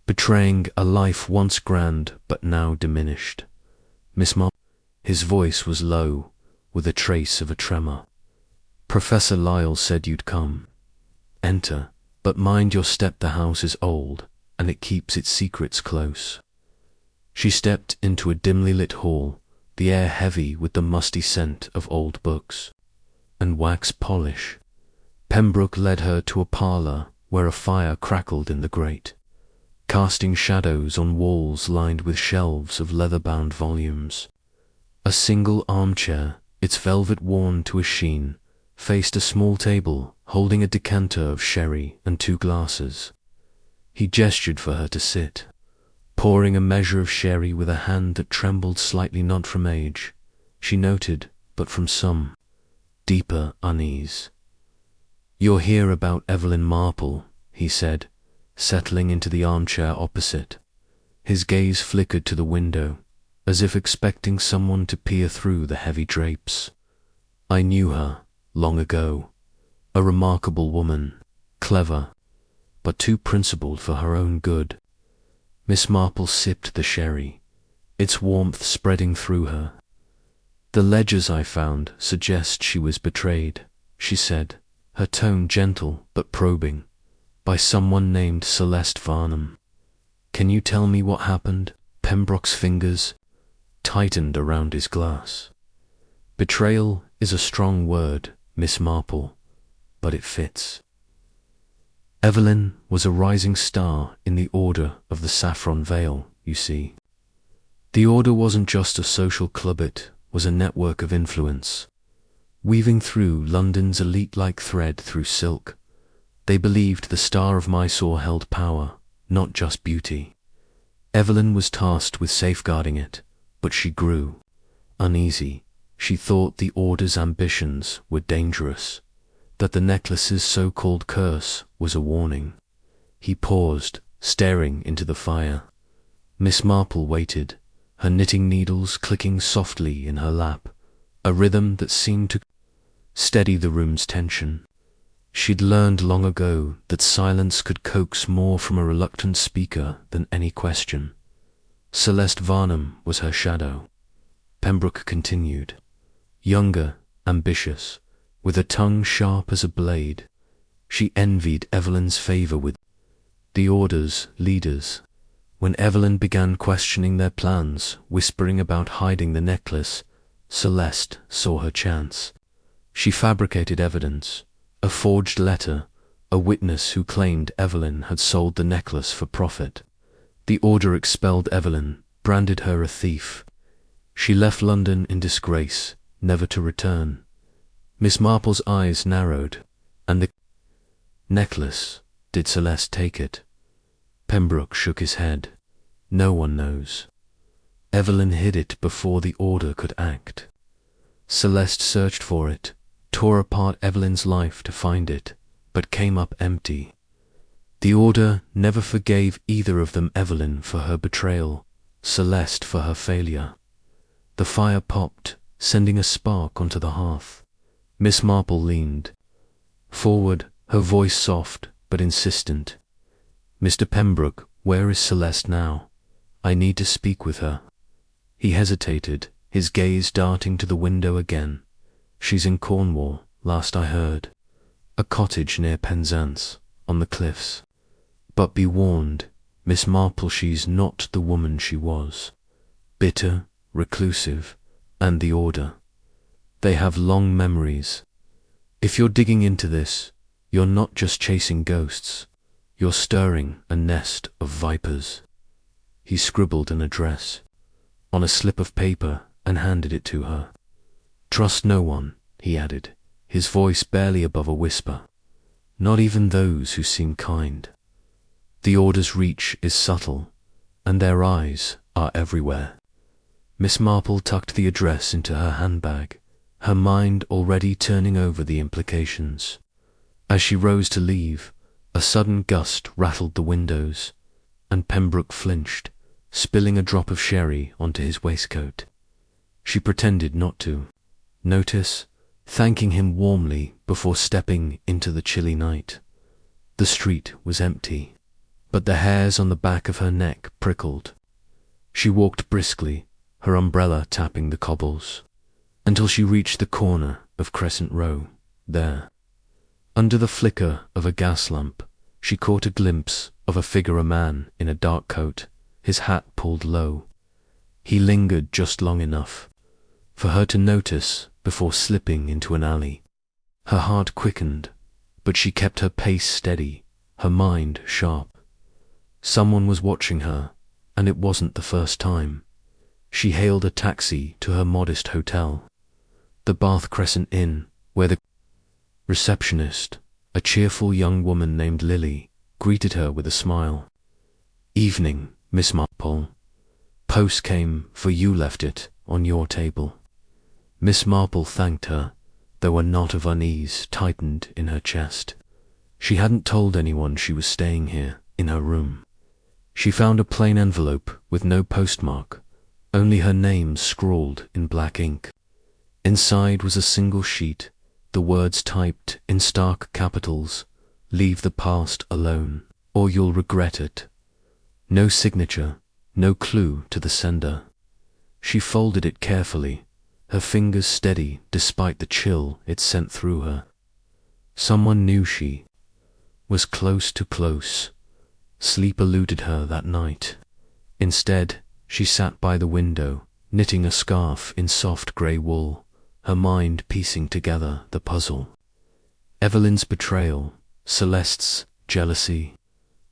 betraying a life once grand but now diminished. Miss Marple. His voice was low, with a trace of a tremor. Professor Lyle said you'd come. Enter, but mind your step, the house is old, and it keeps its secrets close. She stepped into a dimly lit hall, the air heavy with the musty scent of old books and wax polish. Pembroke led her to a parlour where a fire crackled in the grate, casting shadows on walls lined with shelves of leather-bound volumes. A single armchair, its velvet worn to a sheen, faced a small table holding a decanter of sherry and 2 glasses. He gestured for her to sit, pouring a measure of sherry with a hand that trembled slightly, not from age, she noted, but from some deeper unease. "You're here about Evelyn Marple," he said, settling into the armchair opposite. His gaze flickered to the window, as if expecting someone to peer through the heavy drapes. "I knew her, long ago. A remarkable woman, clever, but too principled for her own good." Miss Marple sipped the sherry, its warmth spreading through her. "The ledgers I found suggest she was betrayed," she said, her tone gentle but probing, "by someone named Celeste Varnum. Can you tell me what happened?" Pembroke's fingers tightened around his glass. "Betrayal is a strong word, Miss Marple, but it fits. Evelyn was a rising star in the Order of the Saffron Veil, you see. The Order wasn't just a social club, it was a network of influence, weaving through London's elite like thread through silk. They believed the Star of Mysore held power, not just beauty. Evelyn was tasked with safeguarding it, but she grew uneasy. She thought the Order's ambitions were dangerous, that the necklace's so-called curse was a warning. He paused, staring into the fire. Miss Marple waited, her knitting needles clicking softly in her lap, a rhythm that seemed to steady the room's tension. She'd learned long ago that silence could coax more from a reluctant speaker than any question. Celeste Varnum was her shadow. Pembroke continued. Younger, ambitious, with a tongue sharp as a blade, she envied Evelyn's favour with the Order's leaders. When Evelyn began questioning their plans, whispering about hiding the necklace, Celeste saw her chance. She fabricated evidence, a forged letter, a witness who claimed Evelyn had sold the necklace for profit. The Order expelled Evelyn, branded her a thief. She left London in disgrace, never to return. Miss Marple's eyes narrowed. And the necklace, did Celeste take it? Pembroke shook his head. No one knows. Evelyn hid it before the Order could act. Celeste searched for it, tore apart Evelyn's life to find it, but came up empty. The Order never forgave either of them, Evelyn for her betrayal, Celeste for her failure. The fire popped, sending a spark onto the hearth. Miss Marple leaned forward, her voice soft but insistent. "Mr. Pembroke, where is Celeste now? I need to speak with her." He hesitated, his gaze darting to the window again. "She's in Cornwall, last I heard. A cottage near Penzance, on the cliffs. But be warned, Miss Marple, she's not the woman she was. Bitter, reclusive, and the Order. They have long memories. If you're digging into this, you're not just chasing ghosts. You're stirring a nest of vipers." he scribbled an address on a slip of paper and handed it to her. "Trust no one," he added, his voice barely above a whisper. "Not even those who seem kind. The order's reach is subtle, and their eyes are everywhere." Miss Marple tucked the address into her handbag, her mind already turning over the implications. As she rose to leave, a sudden gust rattled the windows, and Pembroke flinched, spilling a drop of sherry onto his waistcoat. She pretended not to notice, thanking him warmly before stepping into the chilly night. The street was empty, but the hairs on the back of her neck prickled. She walked briskly, her umbrella tapping the cobbles, until she reached the corner of Crescent Row. There, under the flicker of a gas lamp, she caught a glimpse of a man in a dark coat, his hat pulled low. He lingered just long enough for her to notice before slipping into an alley. Her heart quickened, but she kept her pace steady, her mind sharp. Someone was watching her, and it wasn't the first time. She hailed a taxi to her modest hotel, the Bath Crescent Inn, where the receptionist, a cheerful young woman named Lily, greeted her with a smile. "Evening, Miss Marple. Post came, for you left it on your table." Miss Marple thanked her, though a knot of unease tightened in her chest. She hadn't told anyone she was staying here, in her room. She found a plain envelope with no postmark, only her name scrawled in black ink. Inside was a single sheet, the words typed in stark capitals, "Leave the past alone, or you'll regret it." No signature, no clue to the sender. She folded it carefully, her fingers steady despite the chill it sent through her. Someone knew she was close to close. Sleep eluded her that night. Instead, she sat by the window, knitting a scarf in soft grey wool, her mind piecing together the puzzle. Evelyn's betrayal, Celeste's jealousy,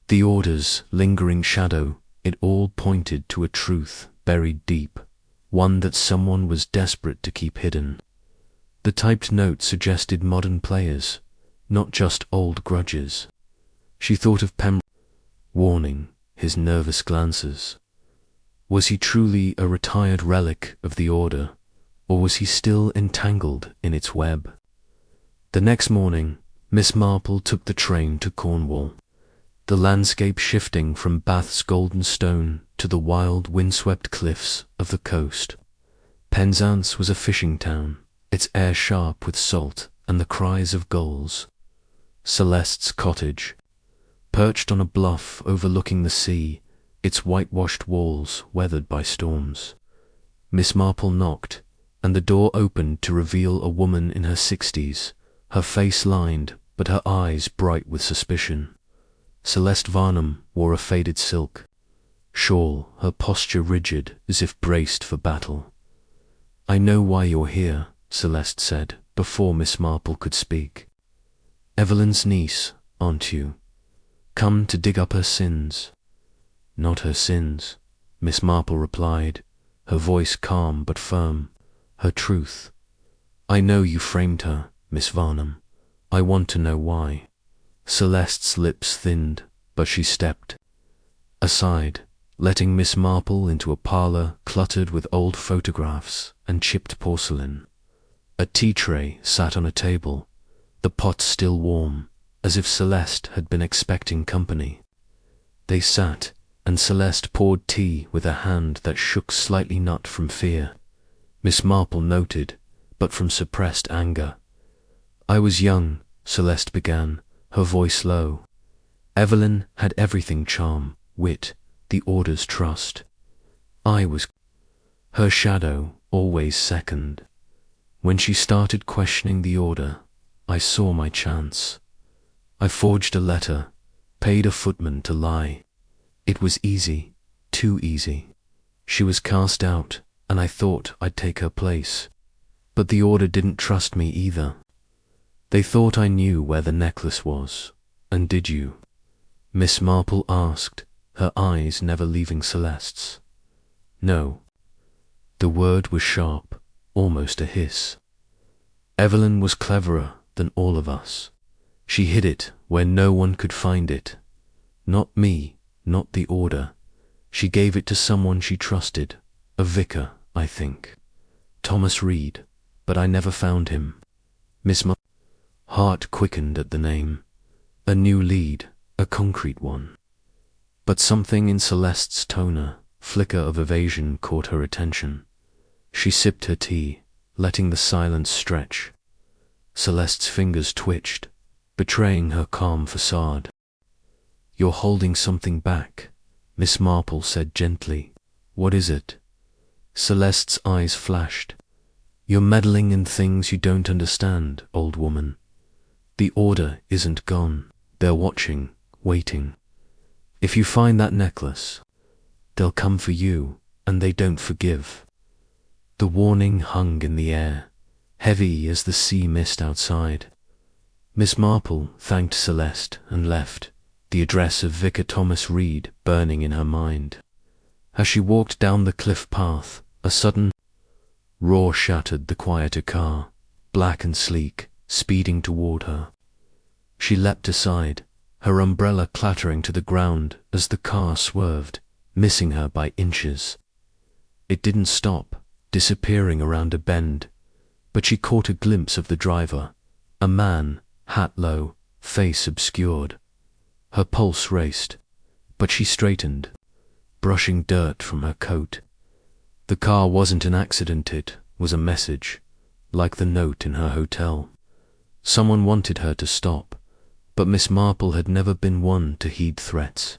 the order's lingering shadow, it all pointed to a truth buried deep, one that someone was desperate to keep hidden. The typed note suggested modern players, not just old grudges. She thought of Pembroke, warning his nervous glances. Was he truly a retired relic of the order, or was he still entangled in its web? The next morning, Miss Marple took the train to Cornwall, the landscape shifting from Bath's golden stone to the wild, windswept cliffs of the coast. Penzance was a fishing town, its air sharp with salt and the cries of gulls. Celeste's cottage, perched on a bluff overlooking the sea, its whitewashed walls weathered by storms. Miss Marple knocked, and the door opened to reveal a woman in her 60s, her face lined but her eyes bright with suspicion. Celeste Varnum wore a faded silk shawl, her posture rigid as if braced for battle. "I know why you're here," Celeste said, before Miss Marple could speak. "Evelyn's niece, aren't you? Come to dig up her sins." "Not her sins," Miss Marple replied, her voice calm but firm. "Her truth. I know you framed her, Miss Varnum. I want to know why." Celeste's lips thinned, but she stepped aside, letting Miss Marple into a parlour cluttered with old photographs and chipped porcelain. A tea tray sat on a table, the pot still warm, as if Celeste had been expecting company. They sat, and Celeste poured tea with a hand that shook slightly, not from fear, Miss Marple noted, but from suppressed anger. "I was young," Celeste began, her voice low. "Evelyn had everything: charm, wit, the order's trust. I was her shadow, always second. When she started questioning the order, I saw my chance. I forged a letter, paid a footman to lie. It was easy, too easy. She was cast out, and I thought I'd take her place. But the order didn't trust me either. They thought I knew where the necklace was. And did you?" Miss Marple asked, her eyes never leaving Celeste's. No. The word was sharp, almost a hiss. Evelyn was cleverer than all of us. She hid it where no one could find it. Not me, not the order. She gave it to someone she trusted, a vicar, I think. Thomas Reed, but I never found him. Miss Marple. Heart quickened at the name. A new lead, a concrete one. But something in Celeste's toner, flicker of evasion, caught her attention. She sipped her tea, letting the silence stretch. Celeste's fingers twitched, betraying her calm facade. "You're holding something back," Miss Marple said gently. "What is it?" Celeste's eyes flashed. "You're meddling in things you don't understand, old woman. The order isn't gone. They're watching, waiting. If you find that necklace, they'll come for you, and they don't forgive." The warning hung in the air, heavy as the sea mist outside. Miss Marple thanked Celeste and left, the address of Vicar Thomas Reed burning in her mind. As she walked down the cliff path, a sudden roar shattered the quieter car, black and sleek, speeding toward her. She leapt aside, her umbrella clattering to the ground as the car swerved, missing her by inches. It didn't stop, disappearing around a bend, but she caught a glimpse of the driver, a man, hat low, face obscured. Her pulse raced, but she straightened, brushing dirt from her coat. The car wasn't an accident, it was a message, like the note in her hotel. Someone wanted her to stop, but Miss Marple had never been one to heed threats.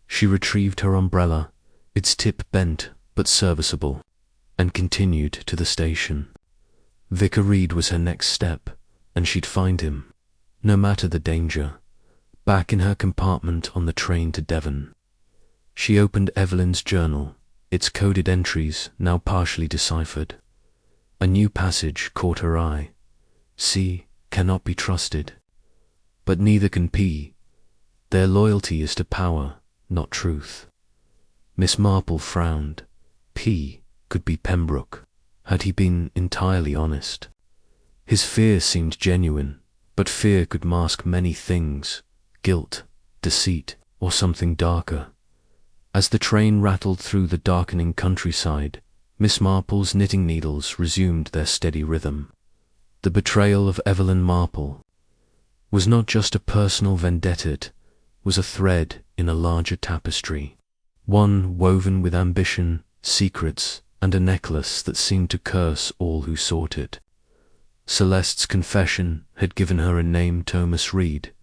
She retrieved her umbrella, its tip bent but serviceable, and continued to the station. Vicar Reed was her next step, and she'd find him, no matter the danger, back in her compartment on the train to Devon. She opened Evelyn's journal, its coded entries now partially deciphered. A new passage caught her eye. C cannot be trusted, but neither can P. Their loyalty is to power, not truth. Miss Marple frowned. P could be Pembroke, had he been entirely honest. His fear seemed genuine, but fear could mask many things: guilt, deceit, or something darker. As the train rattled through the darkening countryside, Miss Marple's knitting needles resumed their steady rhythm. The betrayal of Evelyn Marple was not just a personal vendetta, it was a thread in a larger tapestry, one woven with ambition, secrets, and a necklace that seemed to curse all who sought it. Celeste's confession had given her a name, Thomas Reed,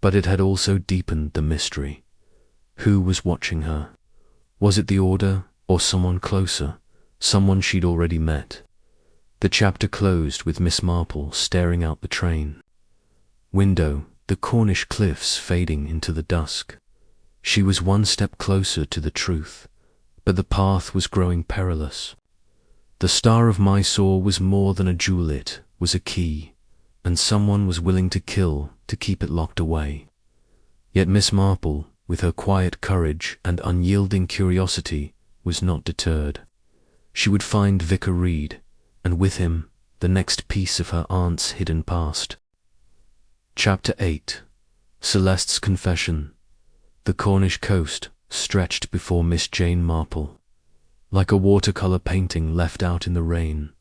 but it had also deepened the mystery. Who was watching her? Was it the order, or someone closer, someone she'd already met? The chapter closed with Miss Marple staring out the train. Window, the Cornish cliffs fading into the dusk. She was one step closer to the truth, but the path was growing perilous. The Star of Mysore was more than a jewel, it was a key, and someone was willing to kill to keep it locked away. Yet Miss Marple, with her quiet courage and unyielding curiosity, was not deterred. She would find Vicar Reed, and with him the next piece of her aunt's hidden past. Chapter 8. Celeste's Confession. The Cornish coast stretched before Miss Jane Marple, like a watercolour painting left out in the rain,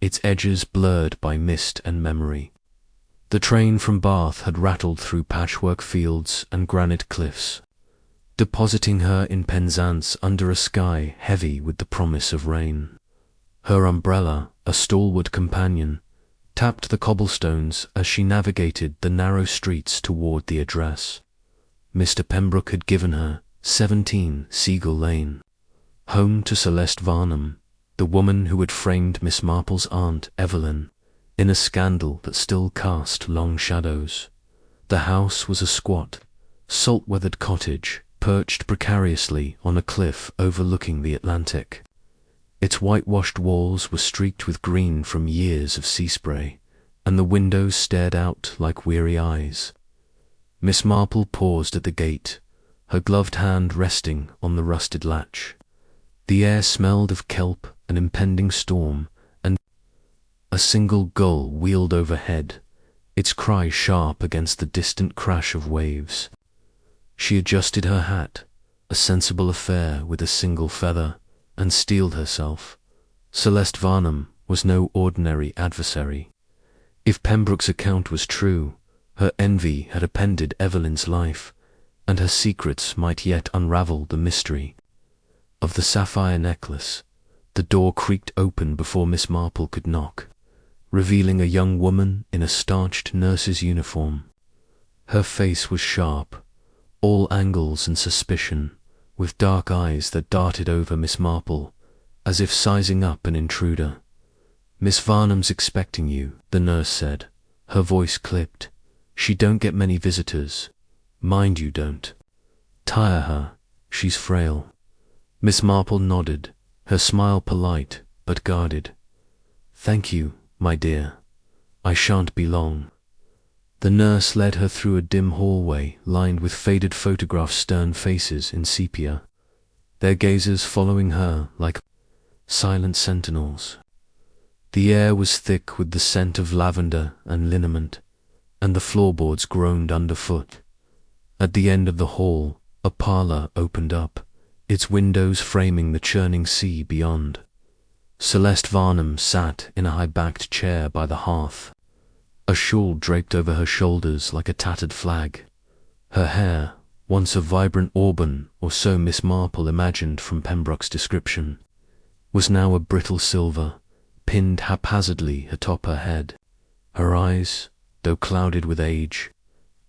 its edges blurred by mist and memory. The train from Bath had rattled through patchwork fields and granite cliffs, depositing her in Penzance under a sky heavy with the promise of rain. Her umbrella, a stalwart companion, tapped the cobblestones as she navigated the narrow streets toward the address. Mr. Pembroke had given her 17 Seagull Lane, home to Celeste Varnum, the woman who had framed Miss Marple's aunt Evelyn in a scandal that still cast long shadows. The house was a squat, salt-weathered cottage perched precariously on a cliff overlooking the Atlantic. Its whitewashed walls were streaked with green from years of sea spray, and the windows stared out like weary eyes. Miss Marple paused at the gate, her gloved hand resting on the rusted latch. The air smelled of kelp, an impending storm, and a single gull wheeled overhead, its cry sharp against the distant crash of waves. She adjusted her hat, a sensible affair with a single feather, and steeled herself. Celeste Varnum was no ordinary adversary. If Pembroke's account was true, her envy had appended Evelyn's life, and her secrets might yet unravel the mystery of the sapphire necklace. The door creaked open before Miss Marple could knock, revealing a young woman in a starched nurse's uniform. Her face was sharp, all angles and suspicion, with dark eyes that darted over Miss Marple, as if sizing up an intruder. "Miss Varnum's expecting you," the nurse said, her voice clipped. "She don't get many visitors. Mind you don't tire her, she's frail." Miss Marple nodded, her smile polite but guarded. "Thank you, my dear. I shan't be long." The nurse led her through a dim hallway lined with faded photographs, stern faces in sepia, their gazes following her like silent sentinels. The air was thick with the scent of lavender and liniment, and the floorboards groaned underfoot. At the end of the hall, a parlour opened up, its windows framing the churning sea beyond. Celeste Varnum sat in a high-backed chair by the hearth, a shawl draped over her shoulders like a tattered flag. Her hair, once a vibrant auburn, or so Miss Marple imagined from Pembroke's description, was now a brittle silver, pinned haphazardly atop her head. Her eyes, though clouded with age,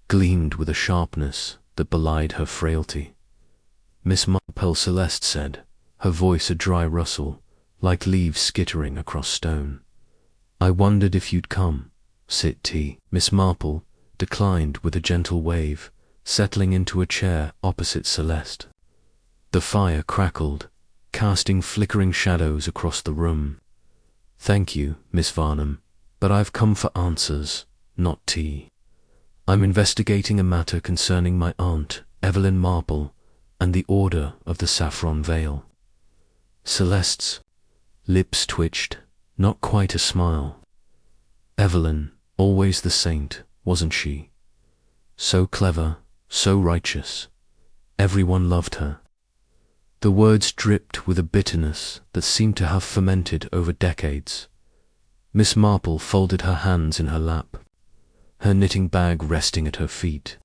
gleamed with a sharpness that belied her frailty. "Miss Marple," Celeste said, her voice a dry rustle, like leaves skittering across stone. "I wondered if you'd come. Sit tea." Miss Marple declined with a gentle wave, settling into a chair opposite Celeste. The fire crackled, casting flickering shadows across the room. "Thank you, Miss Varnum, but I've come for answers, not tea. I'm investigating a matter concerning my aunt, Evelyn Marple, and the Order of the Saffron Veil." Celeste's lips twitched, not quite a smile. Evelyn, always the saint, wasn't she? So clever, so righteous. Everyone loved her. The words dripped with a bitterness that seemed to have fermented over decades. Miss Marple folded her hands in her lap, her knitting bag resting at her feet.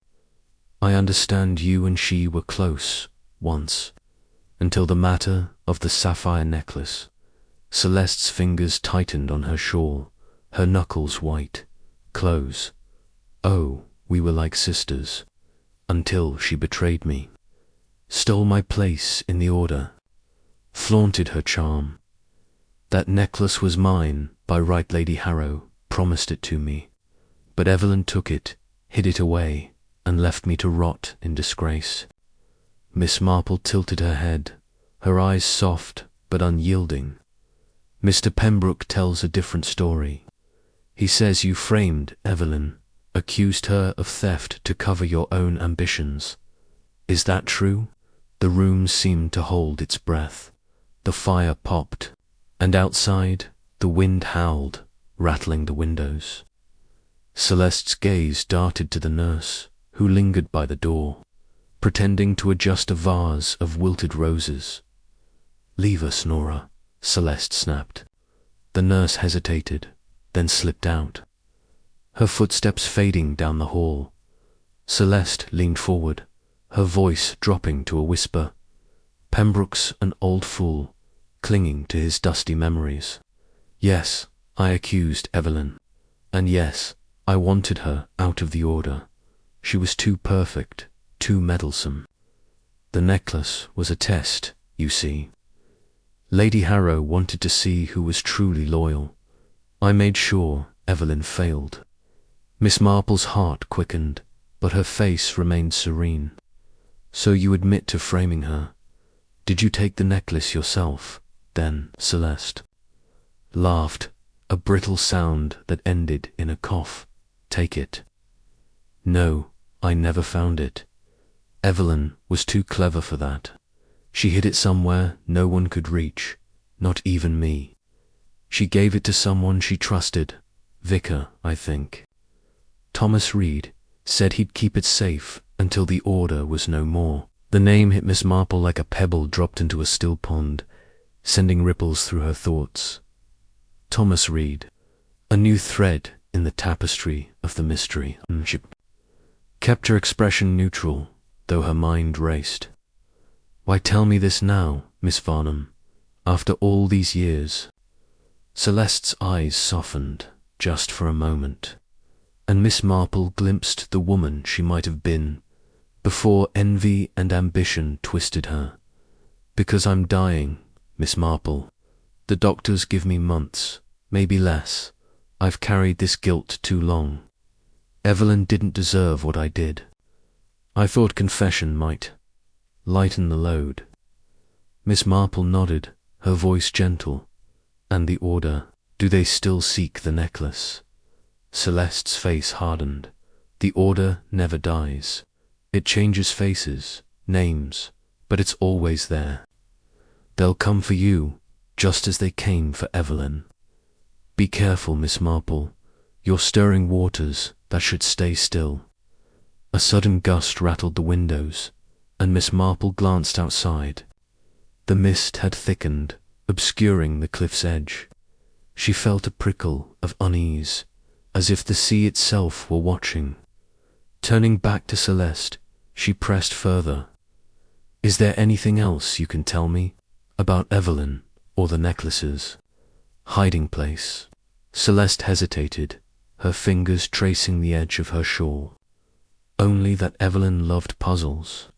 "I understand you and she were close, once, until the matter of the sapphire necklace." Celeste's fingers tightened on her shawl, her knuckles white. "Close. Oh, we were like sisters, until she betrayed me. Stole my place in the order, flaunted her charm. That necklace was mine by right. Lady Harrow promised it to me, but Evelyn took it, hid it away, and left me to rot in disgrace." Miss Marple tilted her head, her eyes soft but unyielding. "Mr. Pembroke tells a different story. He says you framed Evelyn, accused her of theft to cover your own ambitions. Is that true?" The room seemed to hold its breath. The fire popped, and outside the wind howled, rattling the windows. Celeste's gaze darted to the nurse, who lingered by the door, pretending to adjust a vase of wilted roses. "Leave us, Nora," Celeste snapped. The nurse hesitated, then slipped out, her footsteps fading down the hall. Celeste leaned forward, her voice dropping to a whisper. "Pembroke's an old fool, clinging to his dusty memories. Yes, I accused Evelyn, and yes, I wanted her out of the order. She was too perfect, too meddlesome. The necklace was a test, you see. Lady Harrow wanted to see who was truly loyal. I made sure Evelyn failed." Miss Marple's heart quickened, but her face remained serene. "So you admit to framing her. Did you take the necklace yourself, then?" Celeste laughed, a brittle sound that ended in a cough. "Take it." "No, I never found it." Evelyn was too clever for that. She hid it somewhere no one could reach, not even me. She gave it to someone she trusted, Vicar, I think. Thomas Reed said he'd keep it safe until the order was no more. The name hit Miss Marple like a pebble dropped into a still pond, sending ripples through her thoughts. Thomas Reed, a new thread in the tapestry of the mystery. She kept her expression neutral, though her mind raced. Why tell me this now, Miss Varnum, after all these years? Celeste's eyes softened, just for a moment, and Miss Marple glimpsed the woman she might have been, before envy and ambition twisted her. Because I'm dying, Miss Marple. The doctors give me months, maybe less. I've carried this guilt too long. Evelyn didn't deserve what I did. I thought confession might lighten the load. Miss Marple nodded, her voice gentle. And the order, do they still seek the necklace? Celeste's face hardened. The order never dies. It changes faces, names, but it's always there. They'll come for you, just as they came for Evelyn. Be careful, Miss Marple. You're stirring waters that should stay still. A sudden gust rattled the windows, and Miss Marple glanced outside. The mist had thickened, obscuring the cliff's edge. She felt a prickle of unease, as if the sea itself were watching. Turning back to Celeste, she pressed further. Is there anything else you can tell me about Evelyn or the necklaces? Hiding place. Celeste hesitated, her fingers tracing the edge of her shawl. Only that Evelyn loved puzzles.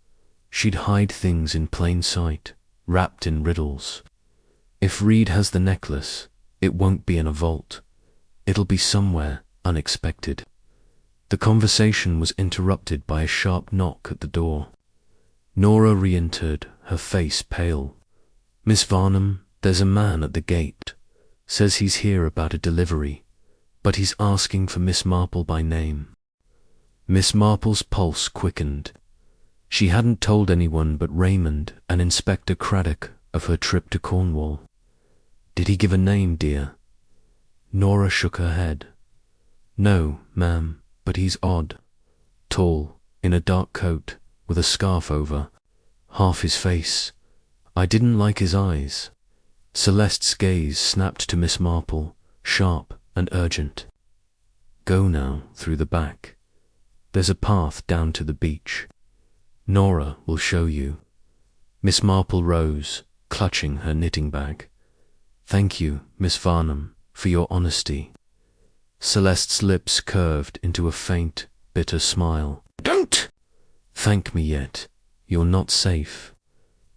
She'd hide things in plain sight, wrapped in riddles. If Reed has the necklace, it won't be in a vault. It'll be somewhere unexpected. The conversation was interrupted by a sharp knock at the door. Nora re-entered, her face pale. Miss Varnum, there's a man at the gate. Says he's here about a delivery, but he's asking for Miss Marple by name. Miss Marple's pulse quickened. She hadn't told anyone but Raymond and Inspector Craddock of her trip to Cornwall. Did he give a name, dear? Nora shook her head. No, ma'am, but he's odd. Tall, in a dark coat, with a scarf over, half his face. I didn't like his eyes. Celeste's gaze snapped to Miss Marple, sharp and urgent. Go now, through the back. There's a path down to the beach. Nora will show you. Miss Marple rose, clutching her knitting bag. Thank you, Miss Varnum, for your honesty. Celeste's lips curved into a faint, bitter smile. Don't thank me yet. You're not safe.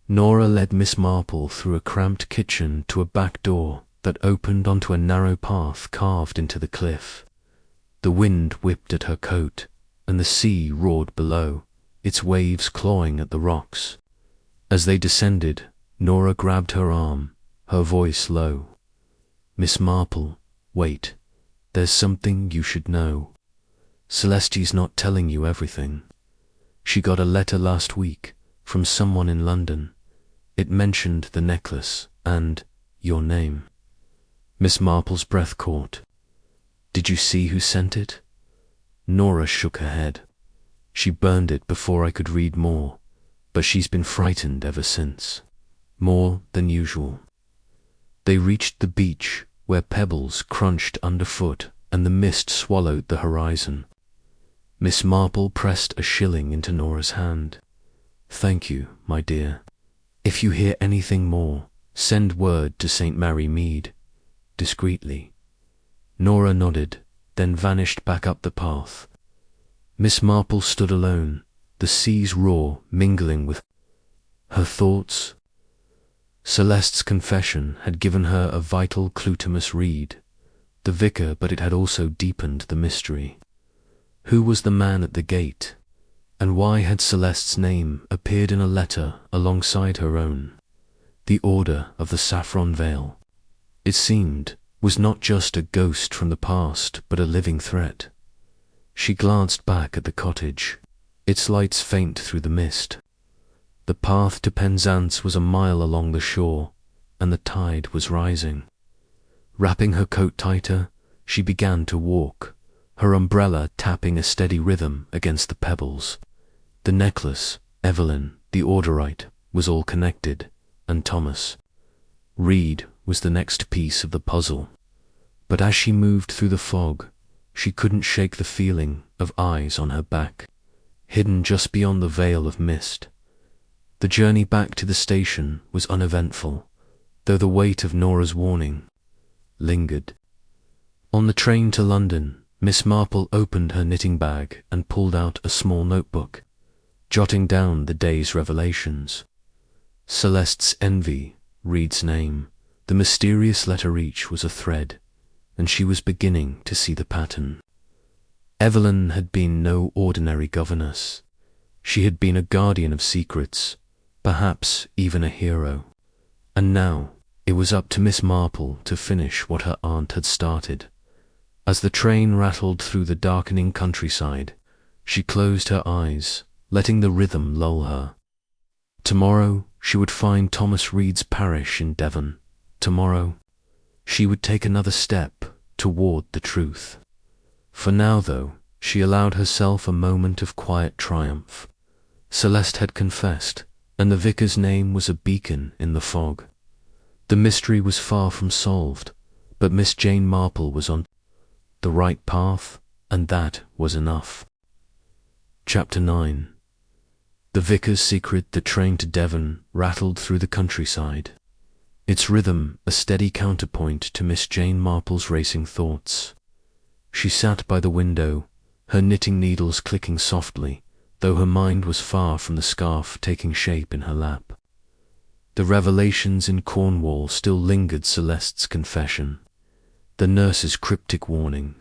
Nora led Miss Marple through a cramped kitchen to a back door that opened onto a narrow path carved into the cliff. The wind whipped at her coat, and the sea roared below, its waves clawing at the rocks. As they descended, Nora grabbed her arm, her voice low. Miss Marple, wait. There's something you should know. Celeste's not telling you everything. She got a letter last week from someone in London. It mentioned the necklace and your name. Miss Marple's breath caught. Did you see who sent it? Nora shook her head. She burned it before I could read more, but she's been frightened ever since. More than usual. They reached the beach, where pebbles crunched underfoot and the mist swallowed the horizon. Miss Marple pressed a shilling into Nora's hand. Thank you, my dear. If you hear anything more, send word to St. Mary Mead, discreetly. Nora nodded, then vanished back up the path. Miss Marple stood alone, the sea's roar mingling with her thoughts. Celeste's confession had given her a vital clue to Miss Reed, the vicar, but it had also deepened the mystery. Who was the man at the gate? And why had Celeste's name appeared in a letter alongside her own? The Order of the Saffron Veil, it seemed, was not just a ghost from the past, but a living threat. She glanced back at the cottage. its lights faint through the mist. The path to Penzance was a mile along the shore, and the tide was rising. Wrapping her coat tighter, she began to walk, her umbrella tapping a steady rhythm against the pebbles. The necklace, Evelyn, the Orderite, was all connected, and Thomas Reed was the next piece of the puzzle. But as she moved through the fog, she couldn't shake the feeling of eyes on her back, hidden just beyond the veil of mist. The journey back to the station was uneventful, though the weight of Nora's warning lingered. On the train to London, Miss Marple opened her knitting bag and pulled out a small notebook, jotting down the day's revelations. Celeste's envy, Reed's name, the mysterious letter each was a thread, and she was beginning to see the pattern. Evelyn had been no ordinary governess. She had been a guardian of secrets, perhaps even a hero. And now it was up to Miss Marple to finish what her aunt had started. As the train rattled through the darkening countryside, she closed her eyes, letting the rhythm lull her. Tomorrow she would find Thomas Reed's parish in Devon. Tomorrow she would take another step toward the truth. For now, though, she allowed herself a moment of quiet triumph. Celeste had confessed, and the vicar's name was a beacon in the fog. The mystery was far from solved, but Miss Jane Marple was on the right path, and that was enough. Chapter 9. The vicar's secret. The train to Devon rattled through the countryside, its rhythm a steady counterpoint to Miss Jane Marple's racing thoughts. She sat by the window, her knitting needles clicking softly, though her mind was far from the scarf taking shape in her lap. The revelations in Cornwall still lingered: Celeste's confession, the nurse's cryptic warning,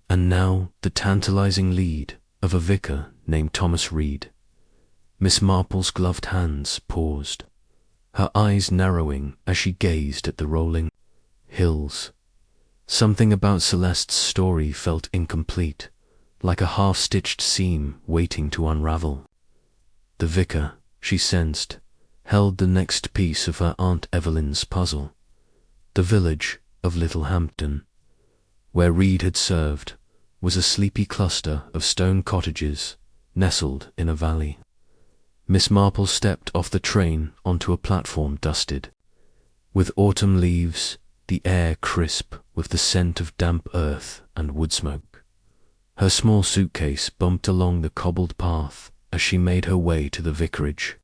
and now the tantalizing lead of a vicar named Thomas Reed. Miss Marple's gloved hands paused, her eyes narrowing as she gazed at the rolling hills. Something about Celeste's story felt incomplete, like a half-stitched seam waiting to unravel. The vicar, she sensed, held the next piece of her Aunt Evelyn's puzzle. The village of Littlehampton, where Reed had served, was a sleepy cluster of stone cottages nestled in a valley. Miss Marple stepped off the train onto a platform dusted with autumn leaves, the air crisp with the scent of damp earth and wood smoke. Her small suitcase bumped along the cobbled path as she made her way to the vicarage,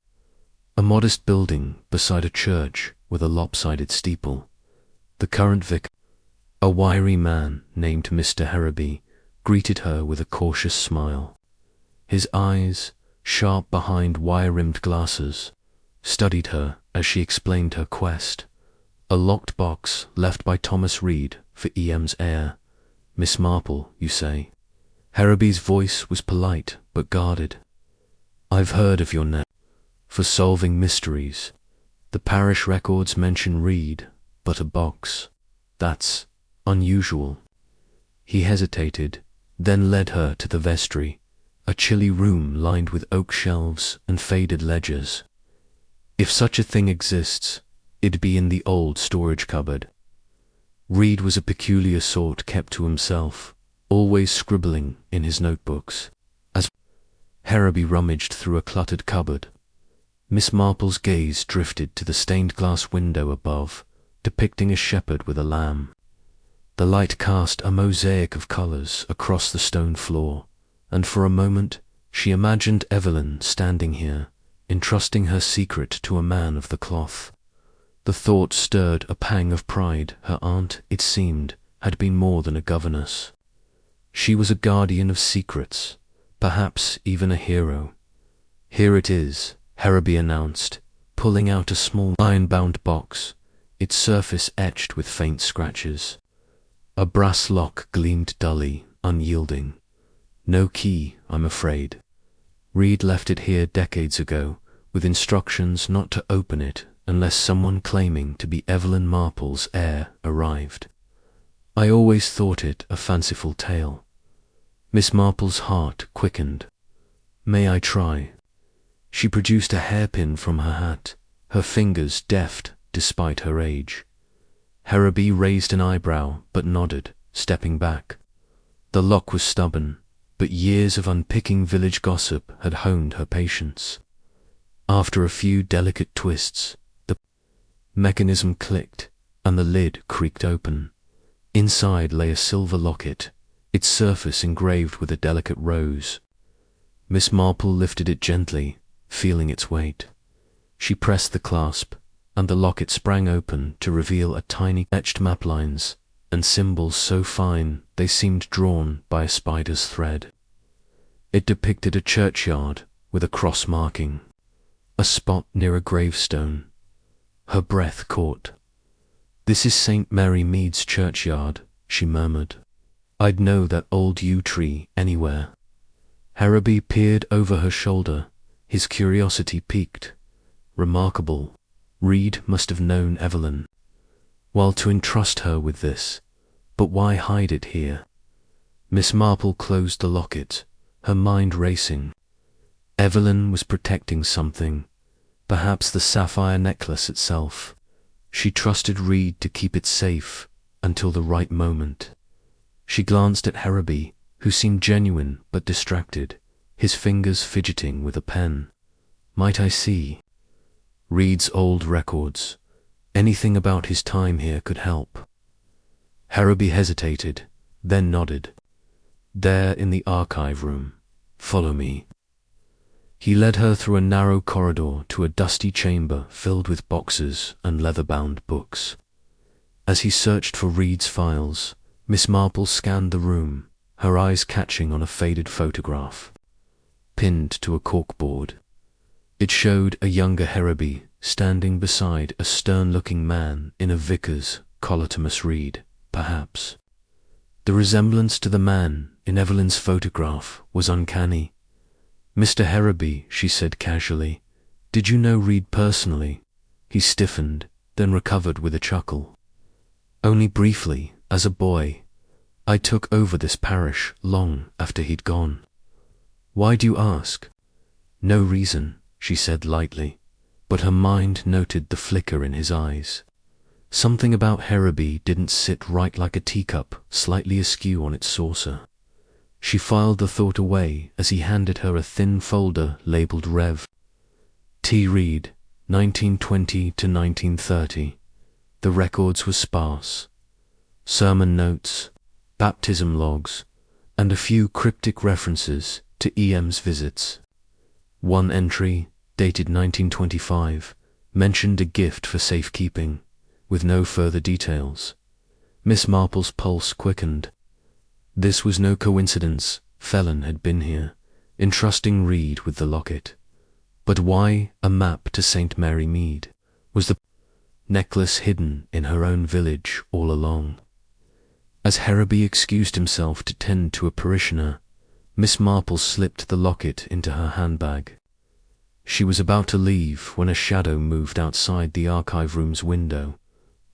a modest building beside a church with a lopsided steeple. The current vicar, a wiry man named Mr. Herreby, greeted her with a cautious smile. His eyes, sharp behind wire-rimmed glasses, studied her as she explained her quest. A locked box left by Thomas Reed for E.M.'s heir. Miss Marple, you say? Herreby's voice was polite but guarded. I've heard of your knack for solving mysteries. The parish records mention Reed, but a box. That's unusual. He hesitated, then led her to the vestry, a chilly room lined with oak shelves and faded ledgers. If such a thing exists, it'd be in the old storage cupboard. Reed was a peculiar sort, kept to himself, always scribbling in his notebooks. As Herreby rummaged through a cluttered cupboard, Miss Marple's gaze drifted to the stained glass window above, depicting a shepherd with a lamb. The light cast a mosaic of colours across the stone floor, and for a moment she imagined Evelyn standing here, entrusting her secret to a man of the cloth. The thought stirred a pang of pride. Her aunt, it seemed, had been more than a governess. She was a guardian of secrets, perhaps even a hero. Here it is, Herreby announced, pulling out a small iron-bound box, its surface etched with faint scratches. A brass lock gleamed dully, unyielding. No key, I'm afraid. Reed left it here decades ago, with instructions not to open it unless someone claiming to be Evelyn Marple's heir arrived. I always thought it a fanciful tale. Miss Marple's heart quickened. May I try? She produced a hairpin from her hat, her fingers deft despite her age. Harrowby raised an eyebrow but nodded, stepping back. The lock was stubborn, but years of unpicking village gossip had honed her patience. After a few delicate twists, the mechanism clicked and the lid creaked open. Inside lay a silver locket, its surface engraved with a delicate rose. Miss Marple lifted it gently, feeling its weight. She pressed the clasp, and the locket sprang open to reveal a tiny etched map lines and symbols so fine they seemed drawn by a spider's thread. It depicted a churchyard with a cross marking, a spot near a gravestone. Her breath caught. "This is St. Mary Mead's churchyard," she murmured. "I'd know that old yew tree anywhere." Harrowby peered over her shoulder, his curiosity piqued. Remarkable. Read must have known Evelyn. Well, to entrust her with this, but why hide it here? Miss Marple closed the locket, her mind racing. Evelyn was protecting something, perhaps the sapphire necklace itself. She trusted Read to keep it safe until the right moment. She glanced at Harrowby, who seemed genuine but distracted, his fingers fidgeting with a pen. "Might I see?" "Read's old records. Anything about his time here could help." Harrowby hesitated, then nodded. "There in the archive room. Follow me." He led her through a narrow corridor to a dusty chamber filled with boxes and leather-bound books. As he searched for Read's files, Miss Marple scanned the room, her eyes catching on a faded photograph, pinned to a corkboard. It showed a younger Harrowby standing beside a stern-looking man in a vicar's collar to Miss Read, perhaps. The resemblance to the man in Evelyn's photograph was uncanny. "Mr. Harrowby," she said casually, "did you know Read personally?" He stiffened, then recovered with a chuckle. "Only briefly, as a boy. I took over this parish long after he'd gone." "Why do you ask?" "No reason," she said lightly, but her mind noted the flicker in his eyes. Something about Harrowby didn't sit right, like a teacup slightly askew on its saucer. She filed the thought away as he handed her a thin folder labeled Rev. T. Read, 1920 to 1930. The records were sparse. Sermon notes, baptism logs, and a few cryptic references to EM's visits. One entry, dated 1925, mentioned a gift for safekeeping, with no further details. Miss Marple's pulse quickened. This was no coincidence. Felon had been here, entrusting Read with the locket. But why a map to St. Mary Mead? Was the necklace hidden in her own village all along? As Harrowby excused himself to tend to a parishioner, Miss Marple slipped the locket into her handbag. She was about to leave when a shadow moved outside the archive room's window.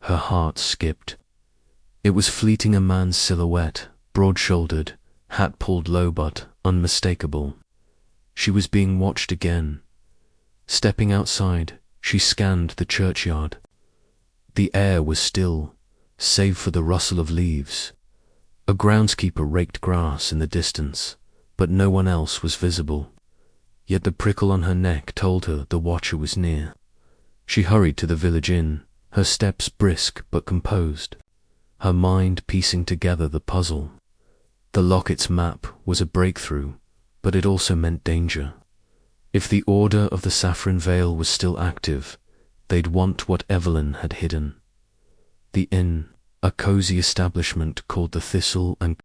Her heart skipped. It was fleeting, a man's silhouette, broad-shouldered, hat pulled low but unmistakable. She was being watched again. Stepping outside, she scanned the churchyard. The air was still, save for the rustle of leaves. A groundskeeper raked grass in the distance, but no one else was visible. Yet the prickle on her neck told her the watcher was near. She hurried to the village inn, her steps brisk but composed, her mind piecing together the puzzle. The locket's map was a breakthrough, but it also meant danger. If the Order of the Saffron Veil was still active, they'd want what Evelyn had hidden. The inn, a cosy establishment called the Thistle and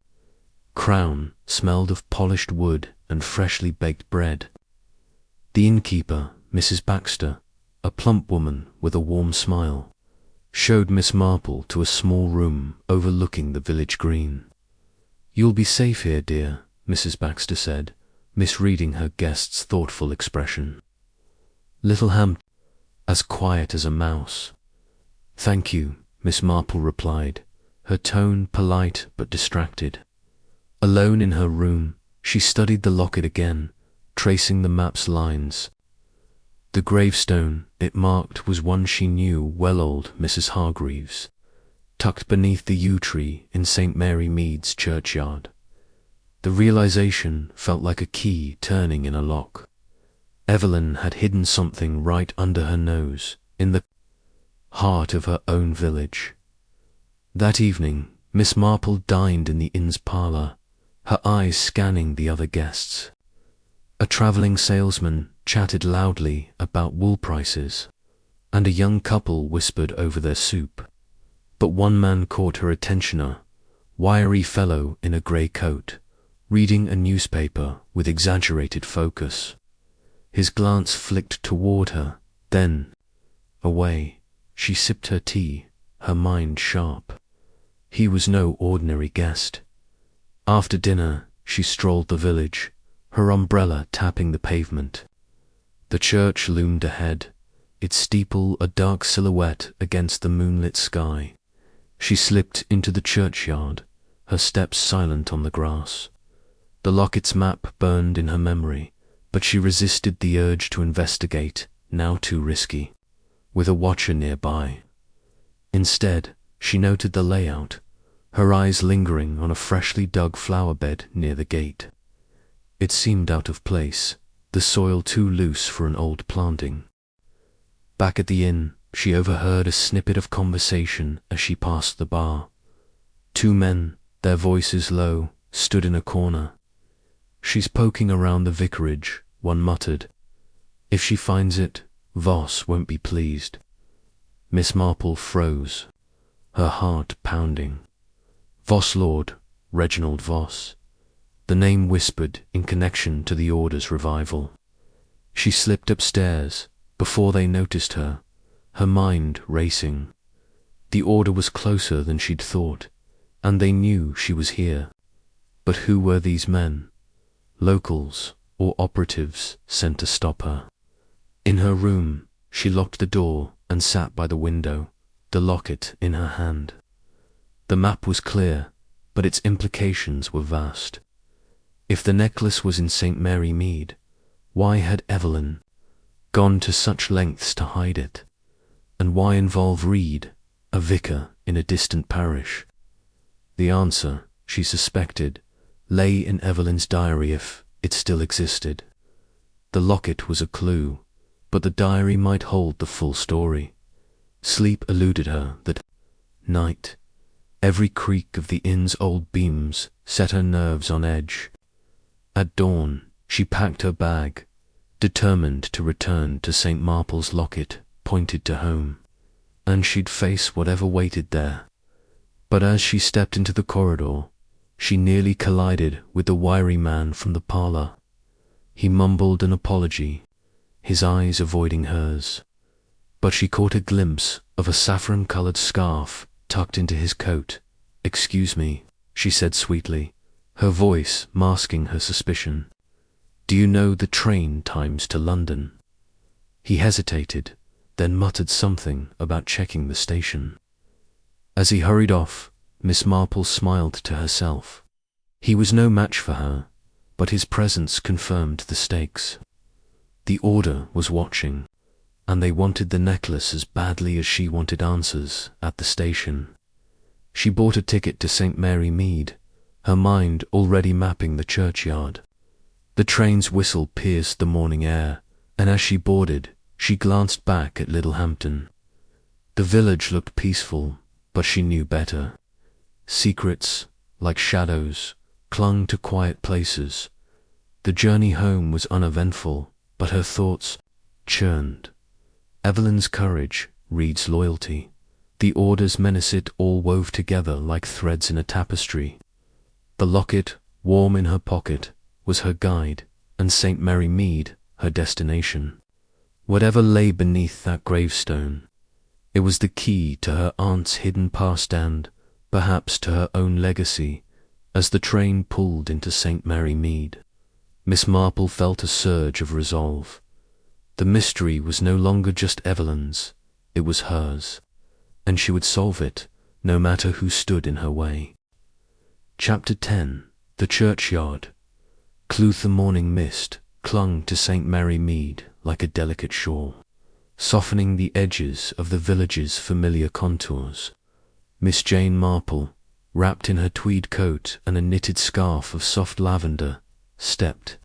Crown, smelled of polished wood and freshly baked bread. The innkeeper, Mrs. Baxter, a plump woman with a warm smile, showed Miss Marple to a small room overlooking the village green. "You'll be safe here, dear," Mrs. Baxter said, misreading her guest's thoughtful expression. Little Ham, as quiet as a mouse. "Thank you," Miss Marple replied, her tone polite but distracted. Alone in her room, she studied the locket again, tracing the map's lines. The gravestone it marked was one she knew well, old Mrs. Hargreaves, tucked beneath the yew tree in St. Mary Mead's churchyard. The realization felt like a key turning in a lock. Evelyn had hidden something right under her nose, in the heart of her own village. That evening, Miss Marple dined in the inn's parlour, her eyes scanning the other guests. A travelling salesman chatted loudly about wool prices, and a young couple whispered over their soup. But one man caught her attention, a wiry fellow in a grey coat, reading a newspaper with exaggerated focus. His glance flicked toward her, then away. She sipped her tea, her mind sharp. He was no ordinary guest. After dinner, she strolled the village, her umbrella tapping the pavement. The church loomed ahead, its steeple a dark silhouette against the moonlit sky. She slipped into the churchyard, her steps silent on the grass. The Locket's map burned in her memory, but she resisted the urge to investigate, now too risky, with a watcher nearby. Instead, she noted the layout, her eyes lingering on a freshly dug flower bed near the gate. It seemed out of place, the soil too loose for an old planting. Back at the inn, she overheard a snippet of conversation as she passed the bar. Two men, their voices low, stood in a corner. "She's poking around the vicarage," one muttered. "If she finds it, Voss won't be pleased." Miss Marple froze, her heart pounding. Voss Lord, Reginald Voss. The name whispered in connection to the order's revival. She slipped upstairs before they noticed her, her mind racing. The order was closer than she'd thought, and they knew she was here. But who were these men? Locals or operatives sent to stop her? In her room, she locked the door and sat by the window, the locket in her hand. The map was clear, but its implications were vast. If the necklace was in St. Mary Mead, why had Evelyn gone to such lengths to hide it? And why involve Reed, a vicar in a distant parish? The answer, she suspected, lay in Evelyn's diary if it still existed. The locket was a clue, but the diary might hold the full story. Sleep eluded her that night. Every creak of the inn's old beams set her nerves on edge. At dawn, she packed her bag, determined to return to St. Marple's locket pointed to home, and she'd face whatever waited there. But as she stepped into the corridor, she nearly collided with the wiry man from the parlour. He mumbled an apology, his eyes avoiding hers, but she caught a glimpse of a saffron-coloured scarf tucked into his coat. "Excuse me," she said sweetly, her voice masking her suspicion. "Do you know the train times to London?" He hesitated, then muttered something about checking the station. As he hurried off, Miss Marple smiled to herself. He was no match for her, but his presence confirmed the stakes. The order was watching, and they wanted the necklace as badly as she wanted answers at the station. She bought a ticket to St. Mary Mead, her mind already mapping the churchyard. The train's whistle pierced the morning air, and as she boarded, she glanced back at Littlehampton. The village looked peaceful, but she knew better. Secrets, like shadows, clung to quiet places. The journey home was uneventful, but her thoughts churned. Evelyn's courage, Reed's loyalty, the order's menace, it all wove together like threads in a tapestry. The locket, warm in her pocket, was her guide, and St. Mary Mead her destination. Whatever lay beneath that gravestone, it was the key to her aunt's hidden past and, perhaps, to her own legacy. As the train pulled into St. Mary Mead, Miss Marple felt a surge of resolve. The mystery was no longer just Evelyn's, it was hers, and she would solve it, no matter who stood in her way. Chapter 10. The Churchyard. Clutha morning mist clung to St. Mary Mead like a delicate shawl, softening the edges of the village's familiar contours. Miss Jane Marple, wrapped in her tweed coat and a knitted scarf of soft lavender, stepped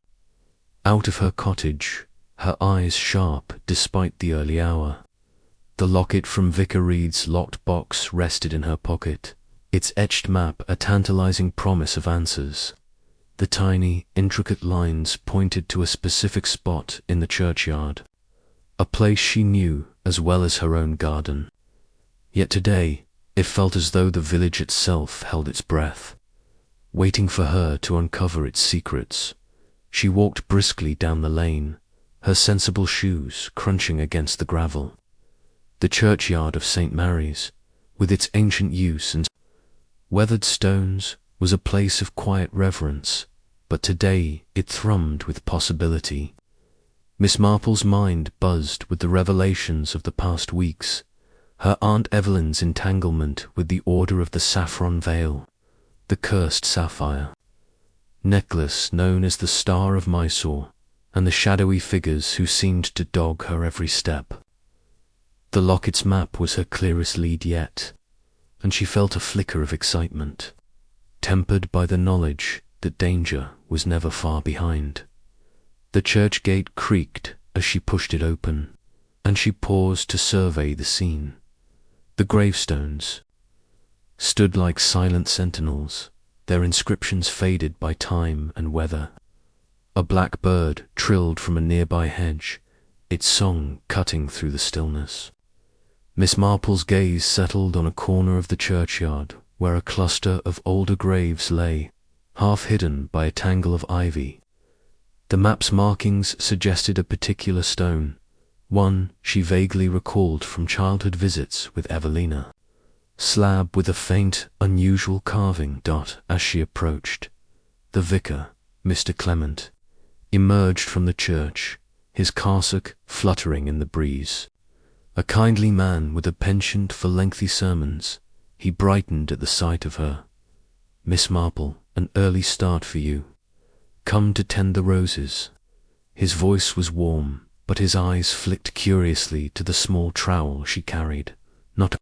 out of her cottage, her eyes sharp despite the early hour. The locket from Vicar Reed's locked box rested in her pocket, its etched map a tantalizing promise of answers. The tiny, intricate lines pointed to a specific spot in the churchyard, a place she knew as well as her own garden. Yet today, it felt as though the village itself held its breath, waiting for her to uncover its secrets. She walked briskly down the lane, her sensible shoes crunching against the gravel. The churchyard of St. Mary's, with its ancient use and weathered stones, was a place of quiet reverence, but today it thrummed with possibility. Miss Marple's mind buzzed with the revelations of the past weeks, her Aunt Evelyn's entanglement with the Order of the Saffron Veil, the cursed sapphire necklace known as the Star of Mysore, and the shadowy figures who seemed to dog her every step. The locket's map was her clearest lead yet, and she felt a flicker of excitement, tempered by the knowledge that danger was never far behind. The church gate creaked as she pushed it open, and she paused to survey the scene. The gravestones stood like silent sentinels, their inscriptions faded by time and weather. A black bird trilled from a nearby hedge, its song cutting through the stillness. Miss Marple's gaze settled on a corner of the churchyard where a cluster of older graves lay, half hidden by a tangle of ivy. The map's markings suggested a particular stone, one she vaguely recalled from childhood visits with Evelina. Slab with a faint, unusual carving dot as she approached. The vicar, Mr. Clement, emerged from the church, his cassock fluttering in the breeze. A kindly man with a penchant for lengthy sermons, he brightened at the sight of her. "Miss Marple, an early start for you. Come to tend the roses." His voice was warm, but his eyes flicked curiously to the small trowel she carried. "Not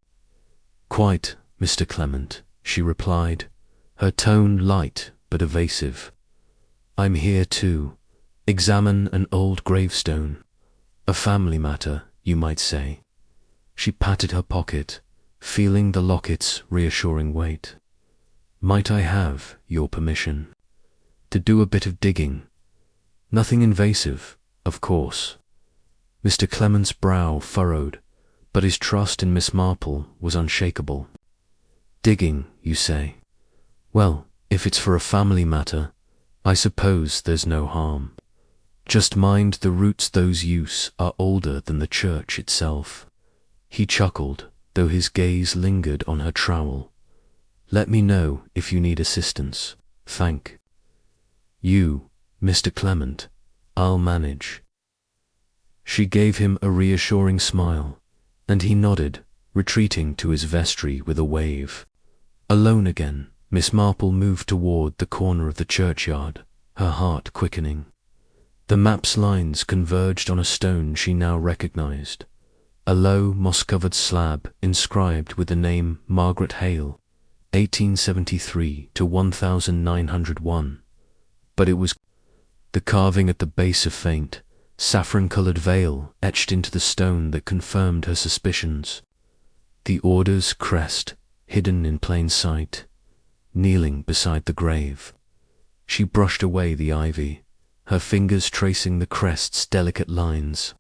quite, Mr. Clement," she replied, her tone light but evasive. "I'm here to examine an old gravestone. A family matter, you might say." She patted her pocket, feeling the locket's reassuring weight. "Might I have your permission to do a bit of digging? Nothing invasive, of course." Mr. Clement's brow furrowed, but his trust in Miss Marple was unshakable. "Digging, you say? Well, if it's for a family matter, I suppose there's no harm. Just mind the roots those use are older than the church itself." He chuckled, though his gaze lingered on her trowel. "Let me know if you need assistance. Thank you, Mr. Clement. I'll manage." She gave him a reassuring smile, and he nodded, retreating to his vestry with a wave. Alone again, Miss Marple moved toward the corner of the churchyard, her heart quickening. The map's lines converged on a stone she now recognized, a low, moss-covered slab inscribed with the name Margaret Hale, 1873 to 1901. But it was the carving at the base, a faint, saffron-coloured veil etched into the stone that confirmed her suspicions. The order's crest, hidden in plain sight, kneeling beside the grave. She brushed away the ivy, her fingers tracing the crest's delicate lines.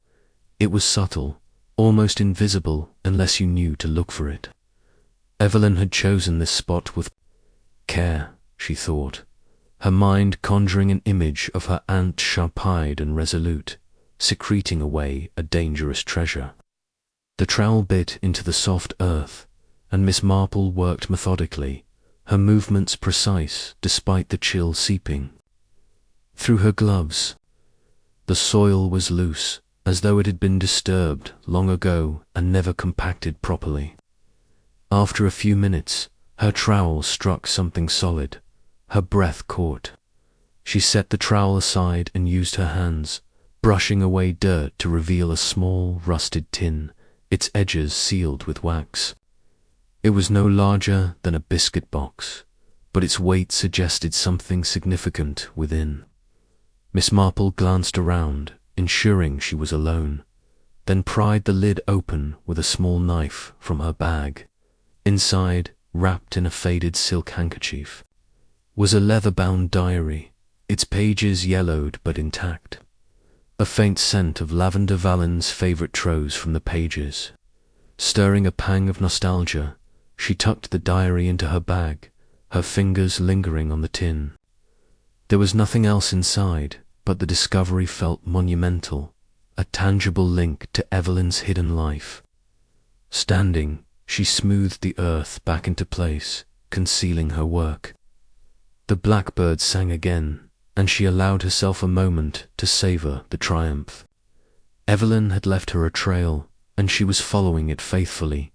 It was subtle, almost invisible unless you knew to look for it. Evelyn had chosen this spot with care, she thought, her mind conjuring an image of her aunt sharp-eyed and resolute, secreting away a dangerous treasure. The trowel bit into the soft earth, and Miss Marple worked methodically, her movements precise despite the chill seeping through her gloves. The soil was loose, as though it had been disturbed long ago and never compacted properly. After a few minutes, her trowel struck something solid, her breath caught. She set the trowel aside and used her hands, brushing away dirt to reveal a small, rusted tin, its edges sealed with wax. It was no larger than a biscuit box, but its weight suggested something significant within. Miss Marple glanced around, ensuring she was alone, then pried the lid open with a small knife from her bag. Inside, wrapped in a faded silk handkerchief, was a leather-bound diary, its pages yellowed but intact. A faint scent of lavender Valen's favourite rose from the pages. Stirring a pang of nostalgia, she tucked the diary into her bag, her fingers lingering on the tin. There was nothing else inside, but the discovery felt monumental, a tangible link to Evelyn's hidden life. Standing, she smoothed the earth back into place, concealing her work. The blackbird sang again, and she allowed herself a moment to savour the triumph. Evelyn had left her a trail, and she was following it faithfully,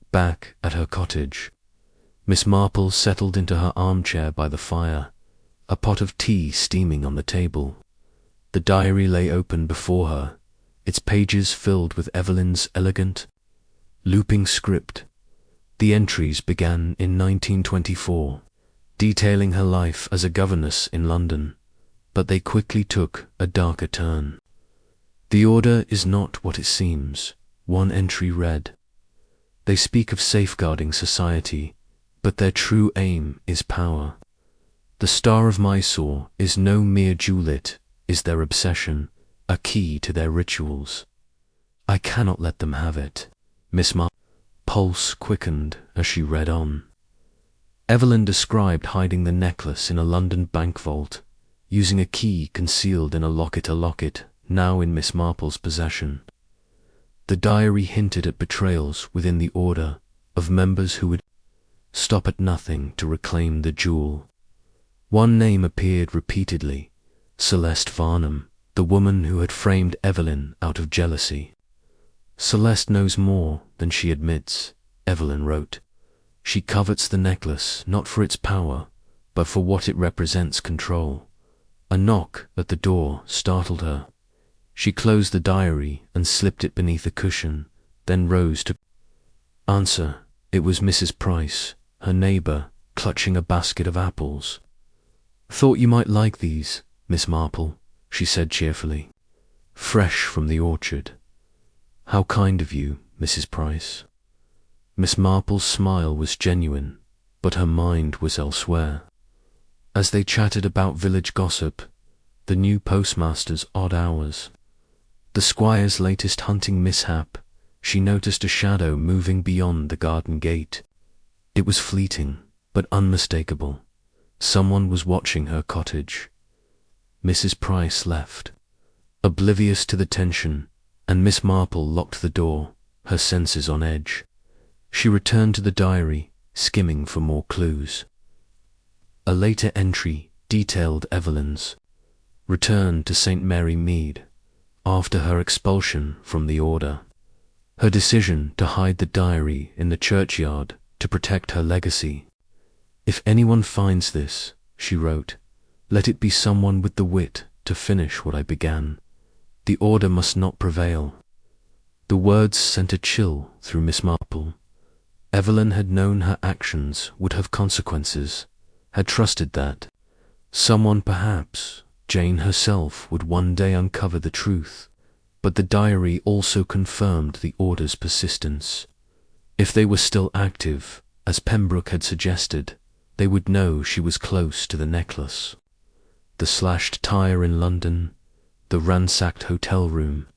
back at her cottage. Miss Marple settled into her armchair by the fire, a pot of tea steaming on the table. The diary lay open before her, its pages filled with Evelyn's elegant, looping script. The entries began in 1924, detailing her life as a governess in London, but they quickly took a darker turn. "The order is not what it seems," one entry read. "They speak of safeguarding society, but their true aim is power. The Star of Mysore is no mere jewlet, is their obsession, a key to their rituals. I cannot let them have it." Miss Marple's pulse quickened as she read on. Evelyn described hiding the necklace in a London bank vault, using a key concealed in a locket now in Miss Marple's possession. The diary hinted at betrayals within the order, of members who would stop at nothing to reclaim the jewel. One name appeared repeatedly: Celeste Varnum, the woman who had framed Evelyn out of jealousy. "Celeste knows more than she admits," Evelyn wrote. "She covets the necklace not for its power, but for what it represents: control." A knock at the door startled her. She closed the diary and slipped it beneath a cushion, then rose to answer. It was Mrs. Price, her neighbour, clutching a basket of apples. "Thought you might like these, Miss Marple," she said cheerfully. "Fresh from the orchard." "How kind of you, Mrs. Price." Miss Marple's smile was genuine, but her mind was elsewhere. As they chatted about village gossip, the new postmaster's odd hours, the squire's latest hunting mishap, she noticed a shadow moving beyond the garden gate. It was fleeting, but unmistakable. Someone was watching her cottage. Mrs. Price left, oblivious to the tension, and Miss Marple locked the door, her senses on edge. She returned to the diary, skimming for more clues. A later entry detailed Evelyn's return to St. Mary Mead after her expulsion from the order. Her decision to hide the diary in the churchyard to protect her legacy. "If anyone finds this," she wrote, "let it be someone with the wit to finish what I began. The order must not prevail." The words sent a chill through Miss Marple. Evelyn had known her actions would have consequences, had trusted that someone, perhaps Jane herself, would one day uncover the truth. But the diary also confirmed the order's persistence. If they were still active, as Pembroke had suggested, they would know she was close to the necklace. The slashed tyre in London, the ransacked hotel room,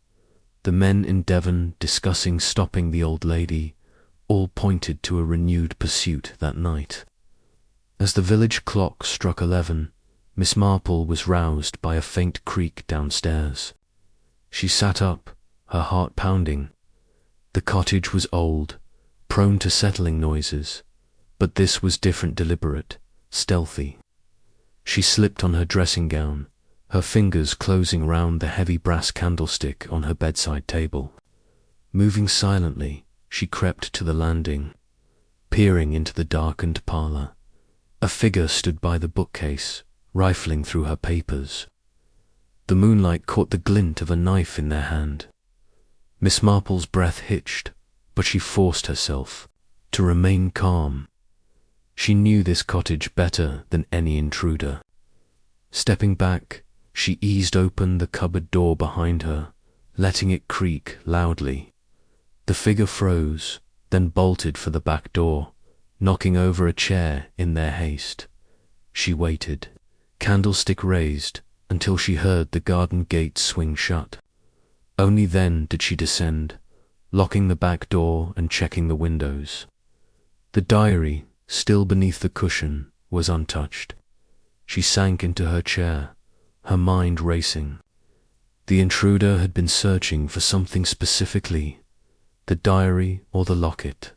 the men in Devon discussing stopping the old lady, all pointed to a renewed pursuit that night. As the village clock struck 11, Miss Marple was roused by a faint creak downstairs. She sat up, her heart pounding. The cottage was old, prone to settling noises, but this was different, deliberate, stealthy. She slipped on her dressing gown, her fingers closing round the heavy brass candlestick on her bedside table. Moving silently, she crept to the landing. Peering into the darkened parlour, a figure stood by the bookcase, rifling through her papers. The moonlight caught the glint of a knife in their hand. Miss Marple's breath hitched, but she forced herself to remain calm. She knew this cottage better than any intruder. Stepping back, she eased open the cupboard door behind her, letting it creak loudly. The figure froze, then bolted for the back door, knocking over a chair in their haste. She waited, candlestick raised, until she heard the garden gate swing shut. Only then did she descend, locking the back door and checking the windows. The diary, still beneath the cushion, was untouched. She sank into her chair, her mind racing. The intruder had been searching for something specifically: the diary or the locket.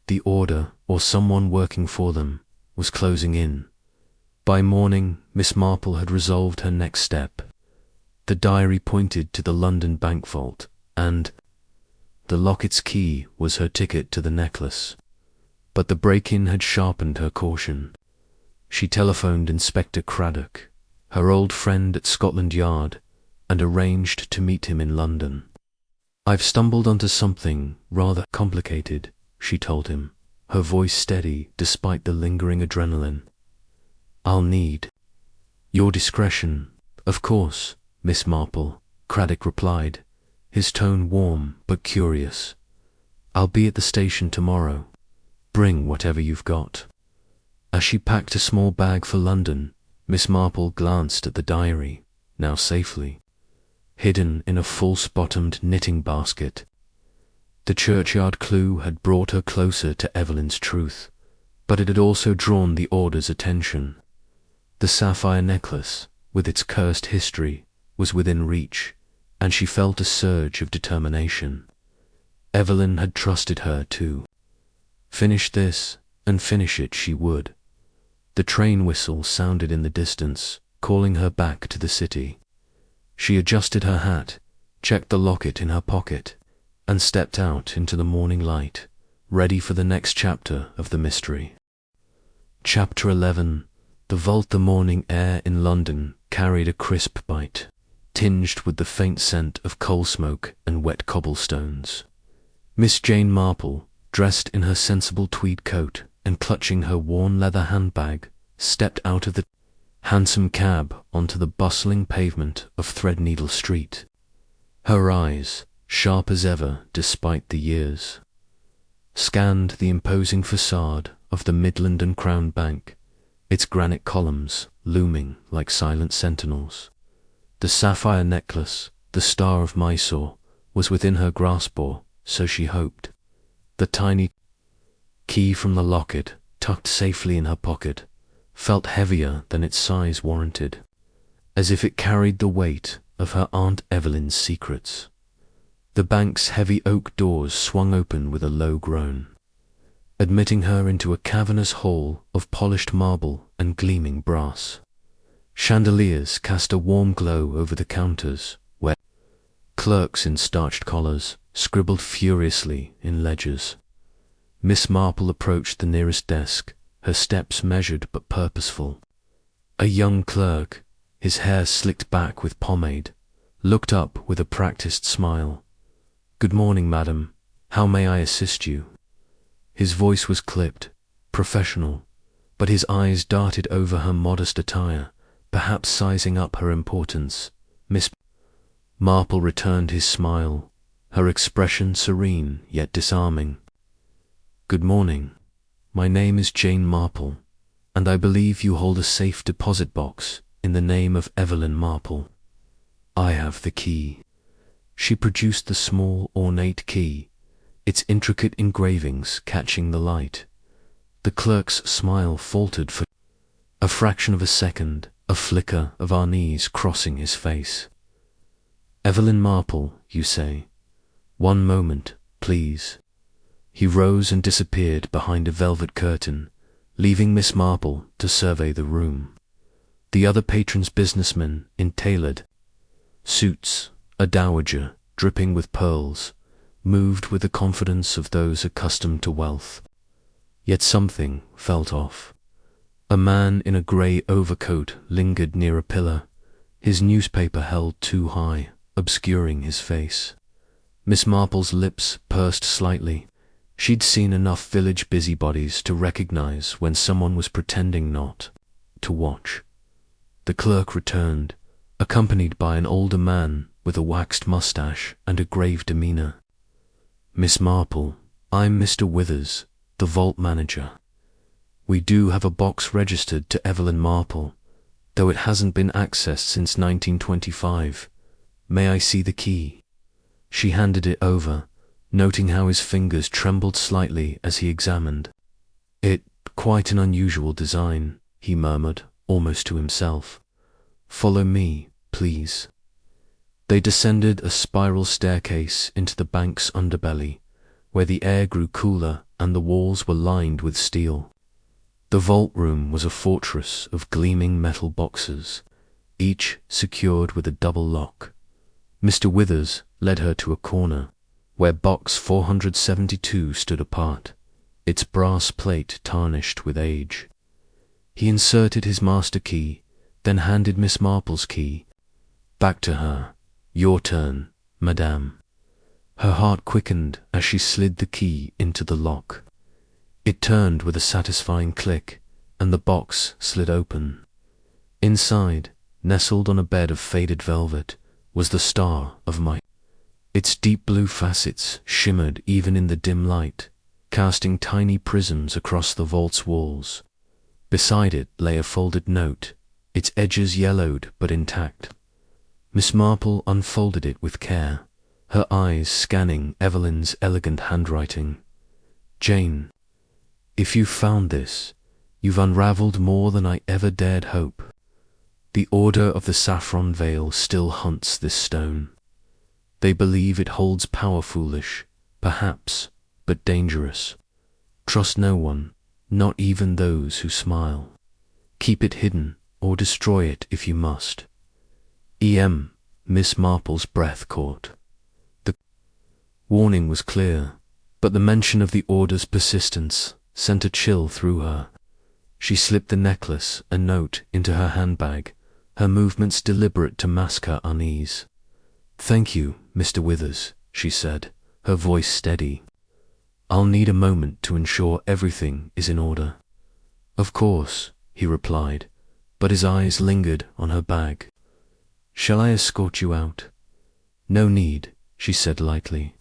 The order, or someone working for them, was closing in. By morning, Miss Marple had resolved her next step. The diary pointed to the London bank vault, and the locket's key was her ticket to the necklace. But the break-in had sharpened her caution. She telephoned Inspector Craddock, her old friend at Scotland Yard, and arranged to meet him in London. "I've stumbled onto something rather complicated," she told him, her voice steady despite the lingering adrenaline. "I'll need your discretion." "Of course, Miss Marple," Craddock replied, his tone warm but curious. "I'll be at the station tomorrow. Bring whatever you've got." As she packed a small bag for London, Miss Marple glanced at the diary, now safely hidden in a false-bottomed knitting basket. The churchyard clue had brought her closer to Evelyn's truth, but it had also drawn the order's attention. The sapphire necklace, with its cursed history, was within reach, and she felt a surge of determination. Evelyn had trusted her too. Finish this, and finish it she would. The train whistle sounded in the distance, calling her back to the city. She adjusted her hat, checked the locket in her pocket, and stepped out into the morning light, ready for the next chapter of the mystery. Chapter 11. The vault. The morning air in London carried a crisp bite, tinged with the faint scent of coal smoke and wet cobblestones. Miss Jane Marple, dressed in her sensible tweed coat and clutching her worn leather handbag, stepped out of the hansom cab onto the bustling pavement of Threadneedle Street. Her eyes, sharp as ever despite the years, scanned the imposing facade of the Midland and Crown Bank, its granite columns looming like silent sentinels. The sapphire necklace, the Star of Mysore, was within her grasp, or so she hoped. The tiny key from the locket, tucked safely in her pocket, felt heavier than its size warranted, as if it carried the weight of her Aunt Evelyn's secrets. The bank's heavy oak doors swung open with a low groan, admitting her into a cavernous hall of polished marble and gleaming brass. Chandeliers cast a warm glow over the counters, where clerks in starched collars scribbled furiously in ledgers. Miss Marple approached the nearest desk, her steps measured but purposeful. A young clerk, his hair slicked back with pomade, looked up with a practiced smile. "Good morning, madam. How may I assist you?" His voice was clipped, professional, but his eyes darted over her modest attire, perhaps sizing up her importance. Miss Marple returned his smile, her expression serene yet disarming. "Good morning. My name is Jane Marple, and I believe you hold a safe deposit box in the name of Evelyn Marple. I have the key." She produced the small, ornate key, its intricate engravings catching the light. The clerk's smile faltered for a fraction of a second, a flicker of unease crossing his face. "Evelyn Marple, you say? One moment, please." He rose and disappeared behind a velvet curtain, leaving Miss Marple to survey the room. The other patrons, businessmen in tailored suits, a dowager dripping with pearls, moved with the confidence of those accustomed to wealth. Yet something felt off. A man in a grey overcoat lingered near a pillar, his newspaper held too high, obscuring his face. Miss Marple's lips pursed slightly. She'd seen enough village busybodies to recognize when someone was pretending not to watch. The clerk returned, accompanied by an older man with a waxed mustache and a grave demeanour. "Miss Marple, I'm Mr. Withers, the vault manager. We do have a box registered to Evelyn Marple, though it hasn't been accessed since 1925. May I see the key?" She handed it over, noting how his fingers trembled slightly as he examined. Quite an unusual design," he murmured, almost to himself. "Follow me, please." They descended a spiral staircase into the bank's underbelly, where the air grew cooler and the walls were lined with steel. The vault room was a fortress of gleaming metal boxes, each secured with a double lock. Mr. Withers led her to a corner, where box 472 stood apart, its brass plate tarnished with age. He inserted his master key, then handed Miss Marple's key back to her. "Your turn, madame." Her heart quickened as she slid the key into the lock. It turned with a satisfying click, and the box slid open. Inside, nestled on a bed of faded velvet, was the star of my. Its deep blue facets shimmered even in the dim light, casting tiny prisms across the vault's walls. Beside it lay a folded note, its edges yellowed but intact. Miss Marple unfolded it with care, her eyes scanning Evelyn's elegant handwriting. "Jane, if you've found this, you've unravelled more than I ever dared hope. The Order of the Saffron Veil still hunts this stone. They believe it holds power, foolish, perhaps, but dangerous. Trust no one, not even those who smile. Keep it hidden, or destroy it if you must." Miss Marple's breath caught. The warning was clear, but the mention of the Order's persistence sent a chill through her. She slipped the necklace and note into her handbag, her movements deliberate to mask her unease. "Thank you, Mr. Withers," she said, her voice steady. "I'll need a moment to ensure everything is in order." "Of course," he replied, but his eyes lingered on her bag. "Shall I escort you out?" "No need," she said lightly.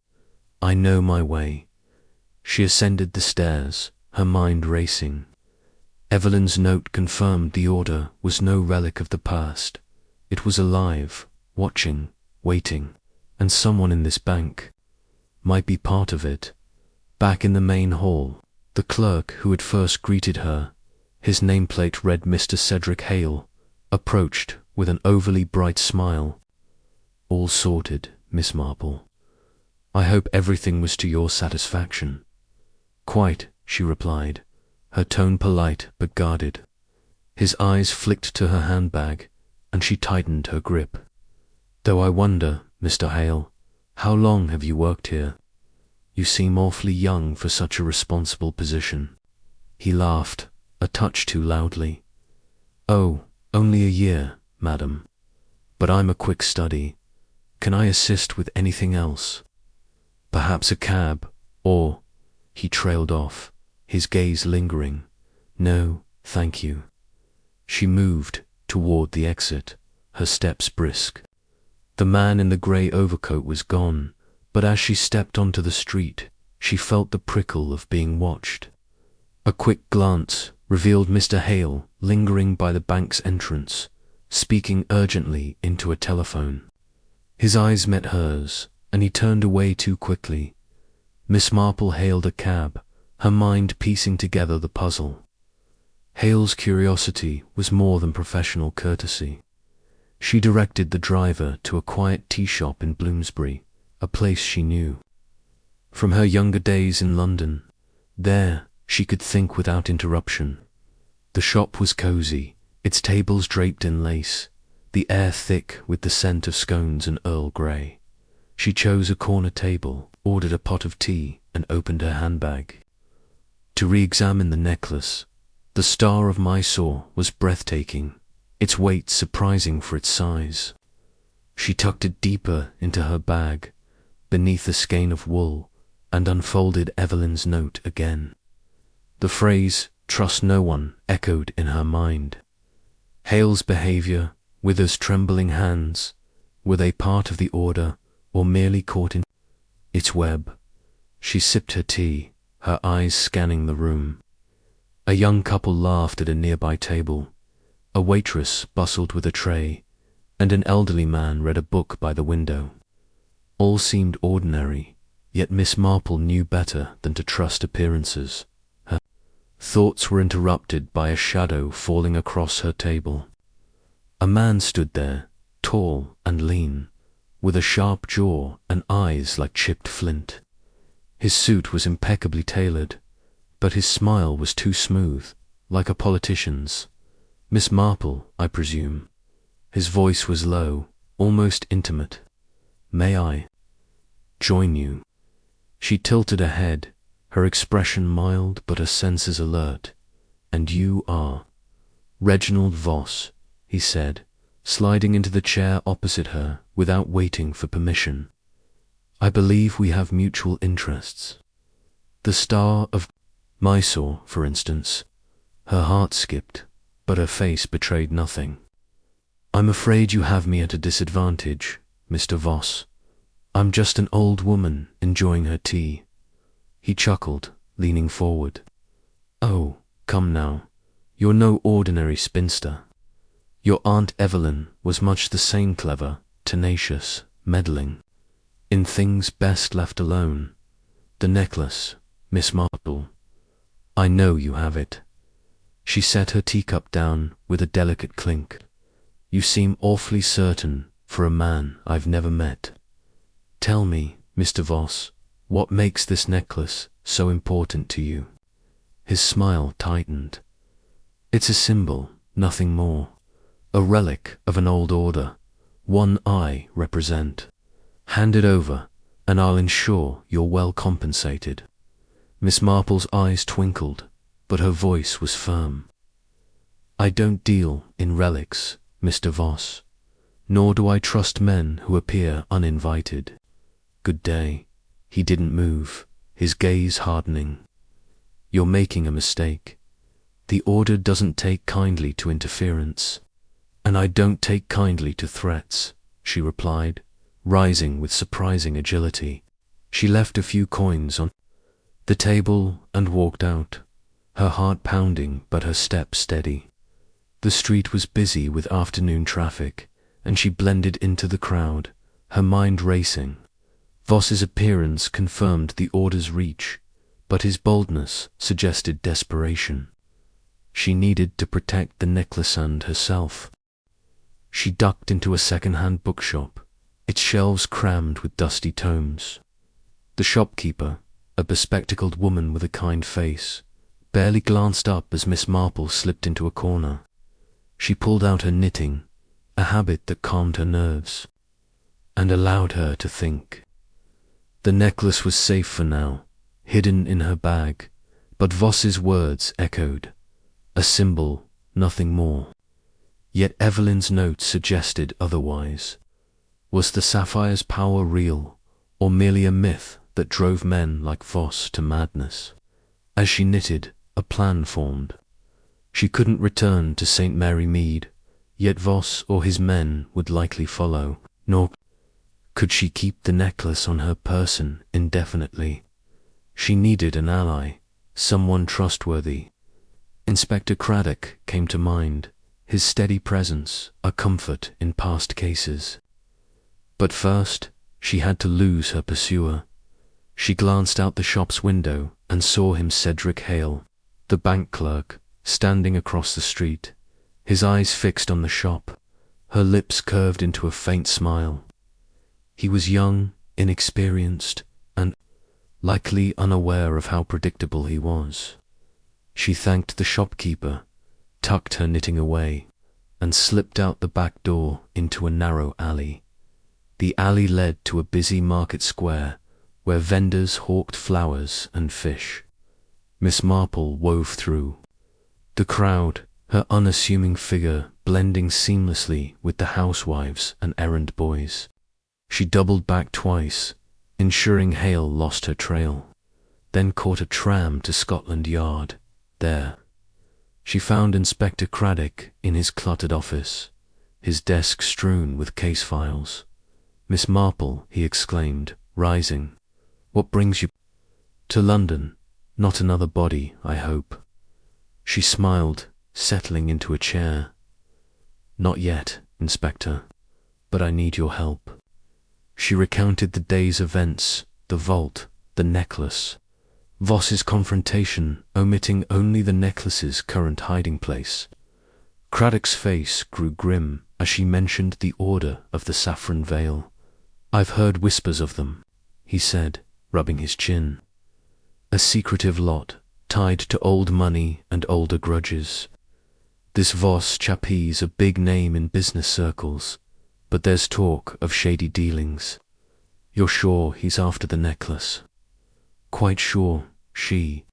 "I know my way." She ascended the stairs, her mind racing. Evelyn's note confirmed the Order was no relic of the past. It was alive, watching, waiting, and someone in this bank might be part of it. Back in the main hall, the clerk who had first greeted her, his nameplate read Mr. Cedric Hale, approached with an overly bright smile. "All sorted, Miss Marple. I hope everything was to your satisfaction." "Quite," she replied, her tone polite but guarded. His eyes flicked to her handbag, and she tightened her grip. "Though I wonder, Mr. Hale, how long have you worked here? You seem awfully young for such a responsible position." He laughed, a touch too loudly. "Oh, only a year, madam. But I'm a quick study. Can I assist with anything else? Perhaps a cab, or—" He trailed off, his gaze lingering. "No, thank you." She moved toward the exit, her steps brisk. The man in the grey overcoat was gone, but as she stepped onto the street, she felt the prickle of being watched. A quick glance revealed Mr. Hale lingering by the bank's entrance, speaking urgently into a telephone. His eyes met hers, and he turned away too quickly. Miss Marple hailed a cab, her mind piecing together the puzzle. Hale's curiosity was more than professional courtesy. She directed the driver to a quiet tea shop in Bloomsbury, a place she knew from her younger days in London. There she could think without interruption. The shop was cosy, its tables draped in lace, the air thick with the scent of scones and Earl Grey. She chose a corner table, ordered a pot of tea, and opened her handbag. To re-examine the necklace, The star of Mysore was breathtaking, its weight surprising for its size. She tucked it deeper into her bag, beneath a skein of wool, and unfolded Evelyn's note again. The phrase, "Trust no one," echoed in her mind. Hale's behaviour, Wither's trembling hands, were they part of the order, or merely caught in its web? She sipped her tea, her eyes scanning the room. A young couple laughed at a nearby table. A waitress bustled with a tray, and an elderly man read a book by the window. All seemed ordinary, yet Miss Marple knew better than to trust appearances. Her thoughts were interrupted by a shadow falling across her table. A man stood there, tall and lean, with a sharp jaw and eyes like chipped flint. His suit was impeccably tailored, but his smile was too smooth, like a politician's. "Miss Marple, I presume." His voice was low, almost intimate. "May I join you?" She tilted her head, her expression mild but her senses alert. "And you are?" "Reginald Voss," he said, sliding into the chair opposite her without waiting for permission. "I believe we have mutual interests. The star of Mysore, for instance." Her heart skipped, but her face betrayed nothing. "I'm afraid you have me at a disadvantage, Mr. Voss. I'm just an old woman enjoying her tea." He chuckled, leaning forward. "Oh, come now. You're no ordinary spinster. Your Aunt Evelyn was much the same, clever, tenacious, meddling, in things best left alone. The necklace, Miss Marple. I know you have it." She set her teacup down with a delicate clink. "You seem awfully certain for a man I've never met. Tell me, Mr. Voss, what makes this necklace so important to you?" His smile tightened. "It's a symbol, nothing more. A relic of an old order, one I represent. Hand it over, and I'll ensure you're well compensated." Miss Marple's eyes twinkled, but her voice was firm. "I don't deal in relics, Mr. Voss, nor do I trust men who appear uninvited. Good day." He didn't move, his gaze hardening. "You're making a mistake. The order doesn't take kindly to interference." "And I don't take kindly to threats," she replied, rising with surprising agility. She left a few coins on the table and walked out, her heart pounding but her step steady. The street was busy with afternoon traffic, and she blended into the crowd, her mind racing. Voss's appearance confirmed the order's reach, but his boldness suggested desperation. She needed to protect the necklace and herself. She ducked into a second-hand bookshop, its shelves crammed with dusty tomes. The shopkeeper, a bespectacled woman with a kind face, barely glanced up as Miss Marple slipped into a corner. She pulled out her knitting, a habit that calmed her nerves, and allowed her to think. The necklace was safe for now, hidden in her bag, but Voss's words echoed. A symbol, nothing more. Yet Evelyn's note suggested otherwise. Was the sapphire's power real, or merely a myth that drove men like Voss to madness? As she knitted, a plan formed. She couldn't return to St. Mary Mead, yet Voss or his men would likely follow, nor could she keep the necklace on her person indefinitely. She needed an ally, someone trustworthy. Inspector Craddock came to mind, his steady presence a comfort in past cases. But first, she had to lose her pursuer. She glanced out the shop's window and saw him, Cedric Hale, the bank clerk, standing across the street, his eyes fixed on the shop, her lips curved into a faint smile. He was young, inexperienced, and likely unaware of how predictable he was. She thanked the shopkeeper, tucked her knitting away, and slipped out the back door into a narrow alley. The alley led to a busy market square where vendors hawked flowers and fish. Miss Marple wove through. The crowd, her unassuming figure blending seamlessly with the housewives and errand boys. She doubled back twice, ensuring Hale lost her trail, then caught a tram to Scotland Yard. There, she found Inspector Craddock in his cluttered office, his desk strewn with case files. "Miss Marple," he exclaimed, rising, "what brings you to London? Not another body, I hope?" She smiled, settling into a chair. "Not yet, Inspector, but I need your help." She recounted the day's events, the vault, the necklace, Voss's confrontation, omitting only the necklace's current hiding place. Craddock's face grew grim as she mentioned the order of the saffron veil. "I've heard whispers of them," he said, rubbing his chin. "A secretive lot, tied to old money and older grudges. This Voss chappie's a big name in business circles, but there's talk of shady dealings. You're sure he's after the necklace?" "Quite sure," she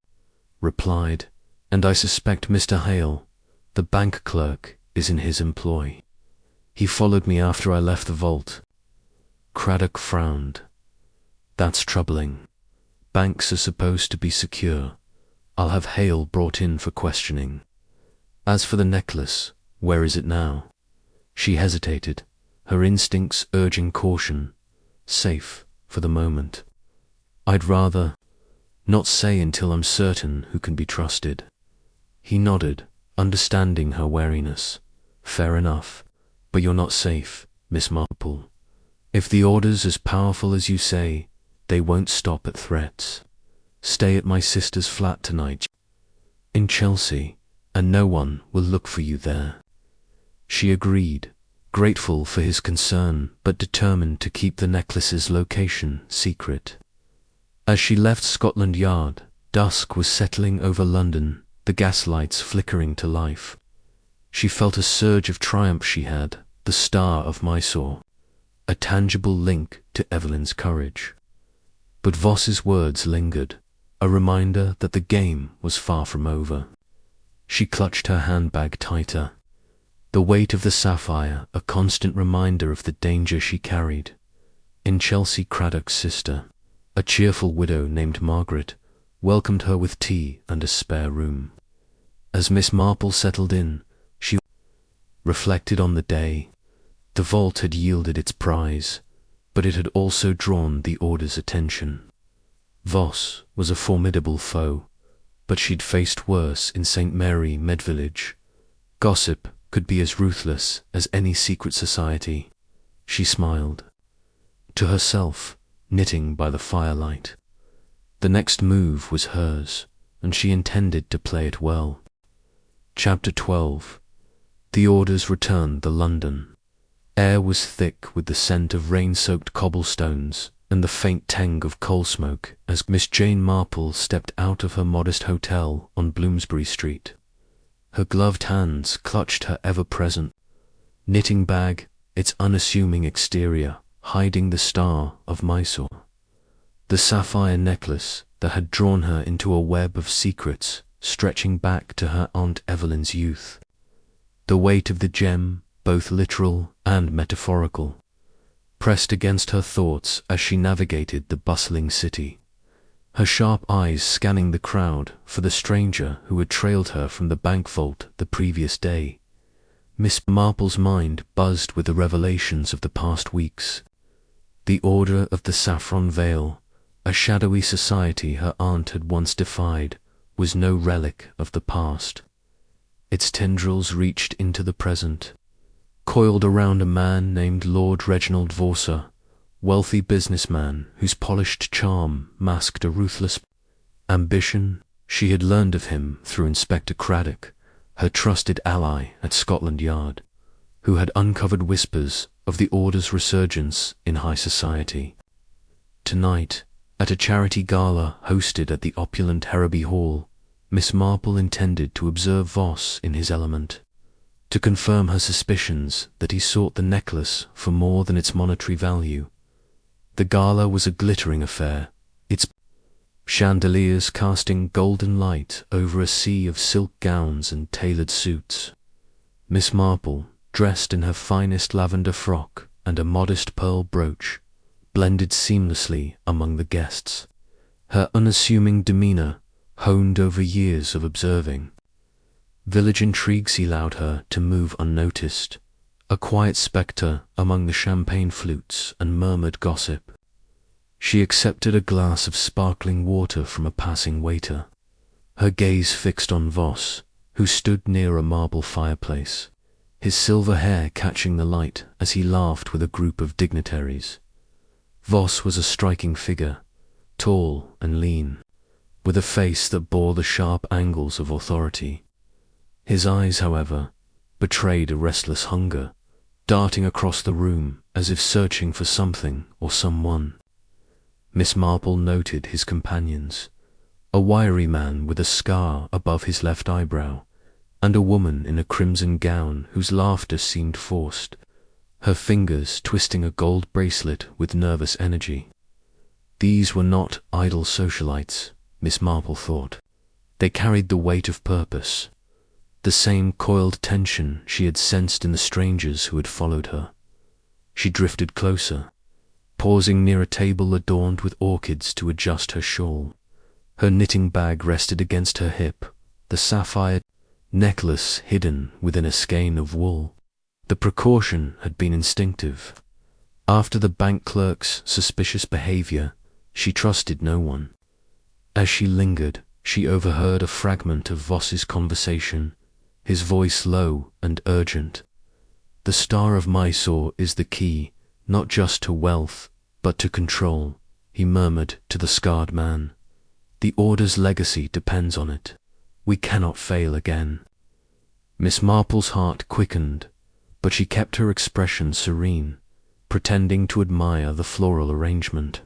replied, "and I suspect Mr. Hale, the bank clerk, is in his employ. He followed me after I left the vault." Craddock frowned. "That's troubling. Banks are supposed to be secure. I'll have Hale brought in for questioning. As for the necklace, where is it now?" She hesitated, her instincts urging caution. "Safe, for the moment. I'd rather not say until I'm certain who can be trusted." He nodded, understanding her wariness. "Fair enough, but you're not safe, Miss Marple. If the order's as powerful as you say, they won't stop at threats. Stay at my sister's flat tonight in Chelsea, and no one will look for you there." She agreed, grateful for his concern, but determined to keep the necklace's location secret. As she left Scotland Yard, dusk was settling over London, the gaslights flickering to life. She felt a surge of triumph. She had the Star of Mysore, a tangible link to Evelyn's courage. But Voss's words lingered, a reminder that the game was far from over. She clutched her handbag tighter, the weight of the sapphire a constant reminder of the danger she carried. In Chelsea, Craddock's sister, a cheerful widow named Margaret, welcomed her with tea and a spare room. As Miss Marple settled in, she reflected on the day. The vault had yielded its prize, but it had also drawn the order's attention. Voss was a formidable foe, but she'd faced worse in St. Mary Medvillage. Gossip could be as ruthless as any secret society. She smiled to herself, knitting by the firelight. The next move was hers, and she intended to play it well. Chapter 12. The orders returned the London. Air was thick with the scent of rain-soaked cobblestones and the faint tang of coal smoke as Miss Jane Marple stepped out of her modest hotel on Bloomsbury Street. Her gloved hands clutched her ever-present knitting bag, its unassuming exterior hiding the Star of Mysore. The sapphire necklace that had drawn her into a web of secrets stretching back to her Aunt Evelyn's youth. The weight of the gem, both literal and metaphorical, pressed against her thoughts as she navigated the bustling city, her sharp eyes scanning the crowd for the stranger who had trailed her from the bank vault the previous day. Miss Marple's mind buzzed with the revelations of the past weeks. The Order of the Saffron Veil, a shadowy society her aunt had once defied, was no relic of the past. Its tendrils reached into the present, coiled around a man named Lord Reginald Vorser, wealthy businessman whose polished charm masked a ruthless ambition. She had learned of him through Inspector Craddock, her trusted ally at Scotland Yard, who had uncovered whispers of the Order's resurgence in high society. Tonight, at a charity gala hosted at the opulent Hereby Hall, Miss Marple intended to observe Voss in his element, to confirm her suspicions that he sought the necklace for more than its monetary value. The gala was a glittering affair, its chandeliers casting golden light over a sea of silk gowns and tailored suits. Miss Marple, dressed in her finest lavender frock and a modest pearl brooch, blended seamlessly among the guests, her unassuming demeanour honed over years of observing. Village intrigues allowed her to move unnoticed, a quiet spectre among the champagne flutes and murmured gossip. She accepted a glass of sparkling water from a passing waiter, her gaze fixed on Voss, who stood near a marble fireplace, his silver hair catching the light as he laughed with a group of dignitaries. Voss was a striking figure, tall and lean, with a face that bore the sharp angles of authority. His eyes, however, betrayed a restless hunger, darting across the room as if searching for something or someone. Miss Marple noted his companions, a wiry man with a scar above his left eyebrow, and a woman in a crimson gown whose laughter seemed forced, her fingers twisting a gold bracelet with nervous energy. These were not idle socialites, Miss Marple thought. They carried the weight of purpose, the same coiled tension she had sensed in the strangers who had followed her. She drifted closer, pausing near a table adorned with orchids to adjust her shawl. Her knitting bag rested against her hip, the sapphire necklace hidden within a skein of wool. The precaution had been instinctive. After the bank clerk's suspicious behaviour, she trusted no one. As she lingered, she overheard a fragment of Voss's conversation, his voice low and urgent. "The star of Mysore is the key, not just to wealth, but to control," he murmured to the scarred man. "The Order's legacy depends on it. We cannot fail again." Miss Marple's heart quickened, but she kept her expression serene, pretending to admire the floral arrangement.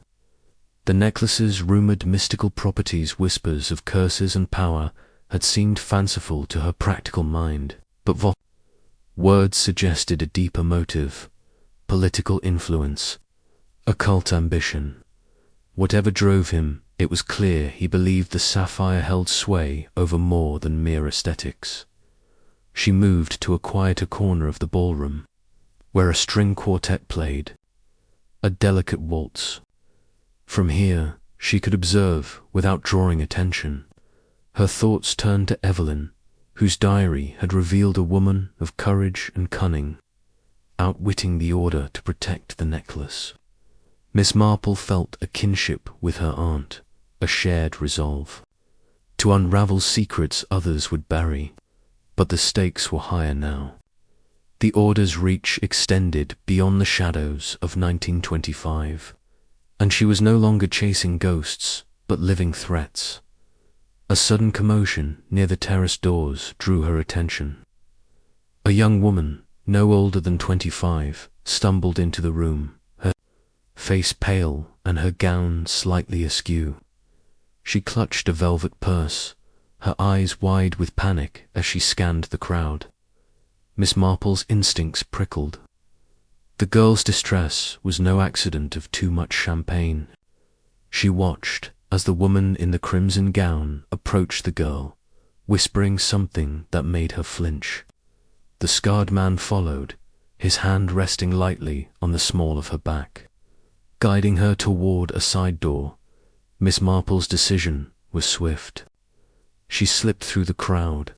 The necklace's rumoured mystical properties, whispers of curses and power, had seemed fanciful to her practical mind, but words suggested a deeper motive, political influence, occult ambition. Whatever drove him, it was clear he believed the sapphire held sway over more than mere aesthetics. She moved to a quieter corner of the ballroom, where a string quartet played, a delicate waltz. From here, she could observe without drawing attention. Her thoughts turned to Evelyn, whose diary had revealed a woman of courage and cunning, outwitting the Order to protect the necklace. Miss Marple felt a kinship with her aunt, a shared resolve to unravel secrets others would bury, but the stakes were higher now. The Order's reach extended beyond the shadows of 1925, and she was no longer chasing ghosts, but living threats. A sudden commotion near the terrace doors drew her attention. A young woman, no older than 25, stumbled into the room, her face pale and her gown slightly askew. She clutched a velvet purse, her eyes wide with panic as she scanned the crowd. Miss Marple's instincts prickled. The girl's distress was no accident of too much champagne. She watched as the woman in the crimson gown approached the girl, whispering something that made her flinch. The scarred man followed, his hand resting lightly on the small of her back, guiding her toward a side door. Miss Marple's decision was swift. She slipped through the crowd,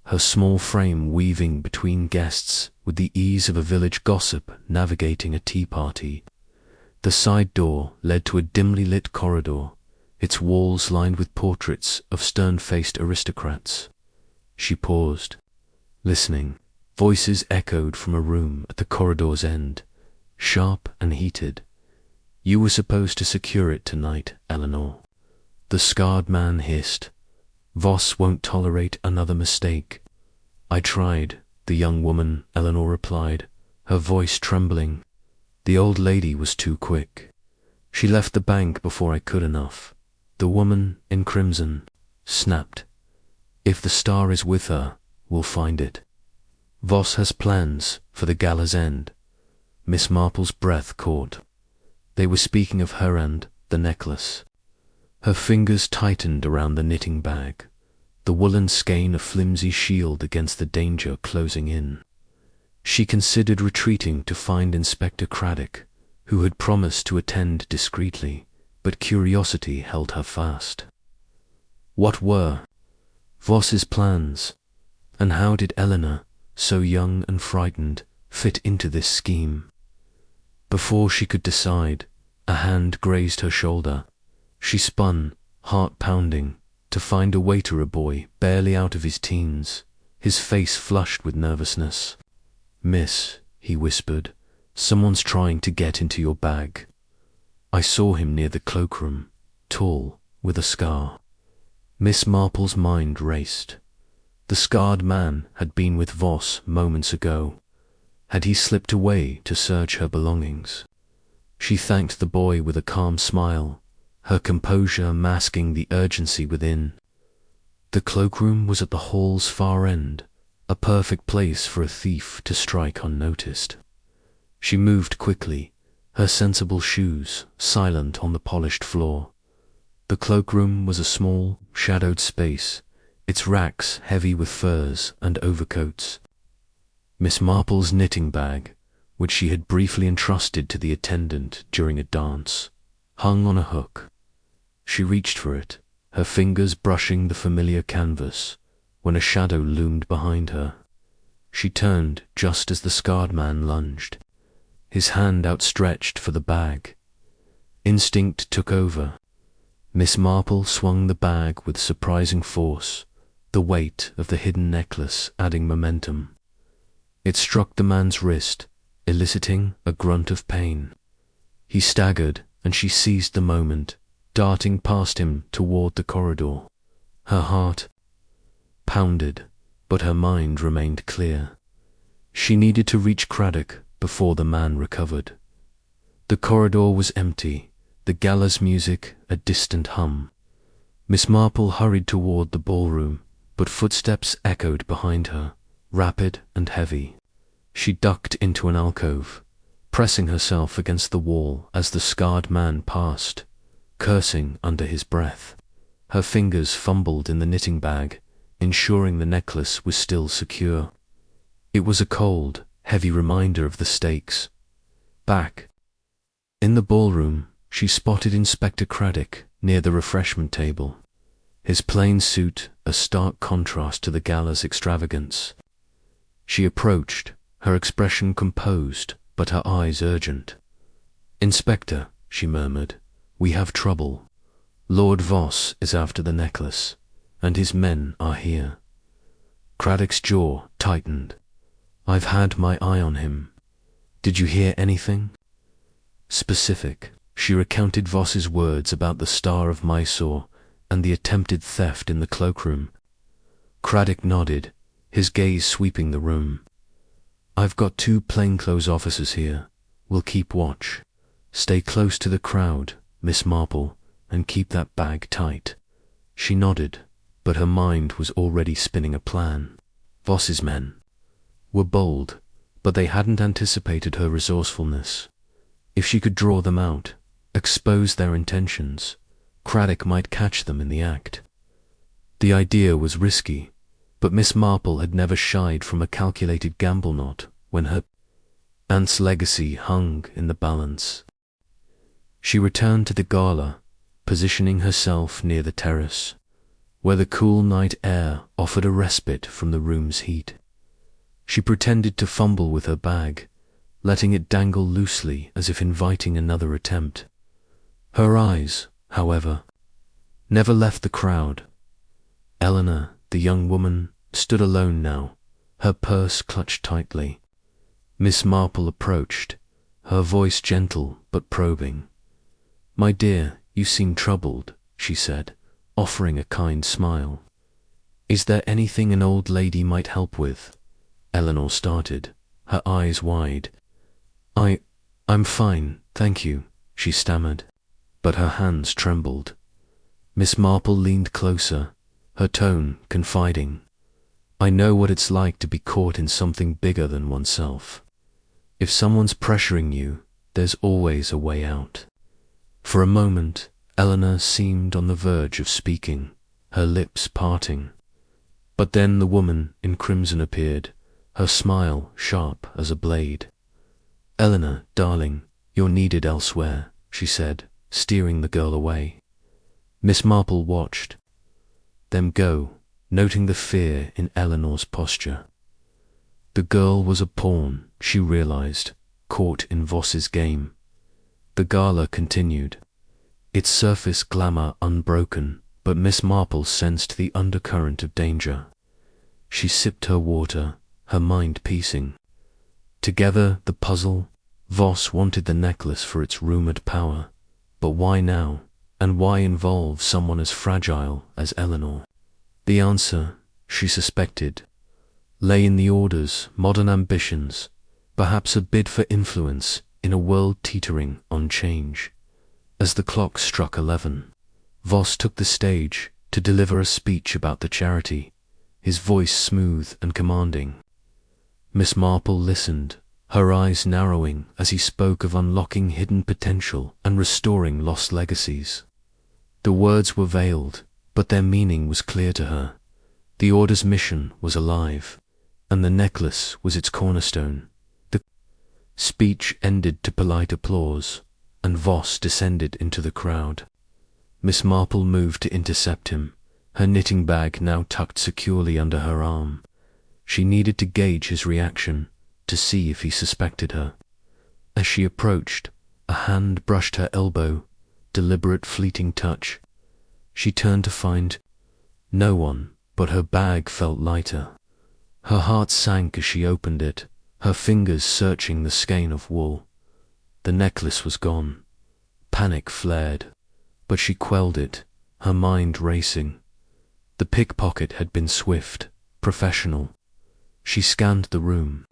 her small frame weaving between guests with the ease of a village gossip navigating a tea party. The side door led to a dimly lit corridor, its walls lined with portraits of stern-faced aristocrats. She paused, listening. Voices echoed from a room at the corridor's end, sharp and heated. "You were supposed to secure it tonight, Eleanor," the scarred man hissed. "Voss won't tolerate another mistake." "I tried," the young woman, Eleanor replied, her voice trembling. "The old lady was too quick. She left the bank before I could enough." The woman in crimson snapped. "If the star is with her, we'll find it. Voss has plans for the gala's end." Miss Marple's breath caught. They were speaking of her and the necklace. Her fingers tightened around the knitting bag, the woolen skein a flimsy shield against the danger closing in. She considered retreating to find Inspector Craddock, who had promised to attend discreetly, but curiosity held her fast. What were Voss's plans, and how did Eleanor, so young and frightened, fit into this scheme? Before she could decide, a hand grazed her shoulder. She spun, heart pounding, to find a waiter, a boy barely out of his teens, his face flushed with nervousness. "Miss," he whispered, "someone's trying to get into your bag." I saw him near the cloakroom, tall, with a scar. Miss Marple's mind raced. The scarred man had been with Voss moments ago. Had he slipped away to search her belongings? She thanked the boy with a calm smile, her composure masking the urgency within. The cloakroom was at the hall's far end, a perfect place for a thief to strike unnoticed. She moved quickly, her sensible shoes silent on the polished floor. The cloakroom was a small, shadowed space, its racks heavy with furs and overcoats. Miss Marple's knitting bag, which she had briefly entrusted to the attendant during a dance, hung on a hook. She reached for it, her fingers brushing the familiar canvas, when a shadow loomed behind her. She turned just as the scarred man lunged, his hand outstretched for the bag. Instinct took over. Miss Marple swung the bag with surprising force, the weight of the hidden necklace adding momentum. It struck the man's wrist, eliciting a grunt of pain. He staggered, and she seized the moment, darting past him toward the corridor. Her heart pounded, but her mind remained clear. She needed to reach Craddock before the man recovered. The corridor was empty, the gallows music a distant hum. Miss Marple hurried toward the ballroom, but footsteps echoed behind her, rapid and heavy. She ducked into an alcove, pressing herself against the wall as the scarred man passed, cursing under his breath. Her fingers fumbled in the knitting bag, ensuring the necklace was still secure. It was a cold, heavy reminder of the stakes. Back in the ballroom, she spotted Inspector Craddock near the refreshment table, his plain suit a stark contrast to the gala's extravagance. She approached, her expression composed, but her eyes urgent. "Inspector," she murmured, "we have trouble. Lord Voss is after the necklace, and his men are here." Craddock's jaw tightened. "I've had my eye on him. Did you hear anything?" Specific. She recounted Voss's words about the Star of Mysore and the attempted theft in the cloakroom. Craddock nodded, his gaze sweeping the room. "I've got 2 plainclothes officers here. We'll keep watch. Stay close to the crowd, Miss Marple, and keep that bag tight." She nodded, but her mind was already spinning a plan. Voss's men were bold, but they hadn't anticipated her resourcefulness. If she could draw them out, expose their intentions, Craddock might catch them in the act. The idea was risky, but Miss Marple had never shied from a calculated gamble, not when her aunt's legacy hung in the balance. She returned to the gala, positioning herself near the terrace, where the cool night air offered a respite from the room's heat. She pretended to fumble with her bag, letting it dangle loosely as if inviting another attempt. Her eyes, however, never left the crowd. Eleanor, the young woman, stood alone now, her purse clutched tightly. Miss Marple approached, her voice gentle but probing. "My dear, you seem troubled," she said, offering a kind smile. "Is there anything an old lady might help with?" Eleanor started, her eyes wide. I'm fine, thank you," she stammered, but her hands trembled. Miss Marple leaned closer, her tone confiding. "I know what it's like to be caught in something bigger than oneself. If someone's pressuring you, there's always a way out." For a moment, Eleanor seemed on the verge of speaking, her lips parting. But then the woman in crimson appeared, her smile sharp as a blade. "Eleanor, darling, you're needed elsewhere," she said, steering the girl away. Miss Marple watched them go, noting the fear in Eleanor's posture. The girl was a pawn, she realized, caught in Voss's game. The gala continued, its surface glamour unbroken, but Miss Marple sensed the undercurrent of danger. She sipped her water, her mind piecing. Together the puzzle. Voss wanted the necklace for its rumored power, but why now, and why involve someone as fragile as Eleanor? The answer, she suspected, lay in the Order's modern ambitions, perhaps a bid for influence in a world teetering on change. As the clock struck 11, Voss took the stage to deliver a speech about the charity, his voice smooth and commanding. Miss Marple listened, her eyes narrowing as he spoke of unlocking hidden potential and restoring lost legacies. The words were veiled, but their meaning was clear to her. The Order's mission was alive, and the necklace was its cornerstone. The speech ended to polite applause, and Voss descended into the crowd. Miss Marple moved to intercept him, her knitting bag now tucked securely under her arm. She needed to gauge his reaction, to see if he suspected her. As she approached, a hand brushed her elbow, deliberate fleeting touch. She turned to find no one, but her bag felt lighter. Her heart sank as she opened it, her fingers searching the skein of wool. The necklace was gone. Panic flared, but she quelled it, her mind racing. The pickpocket had been swift, professional. She scanned the room,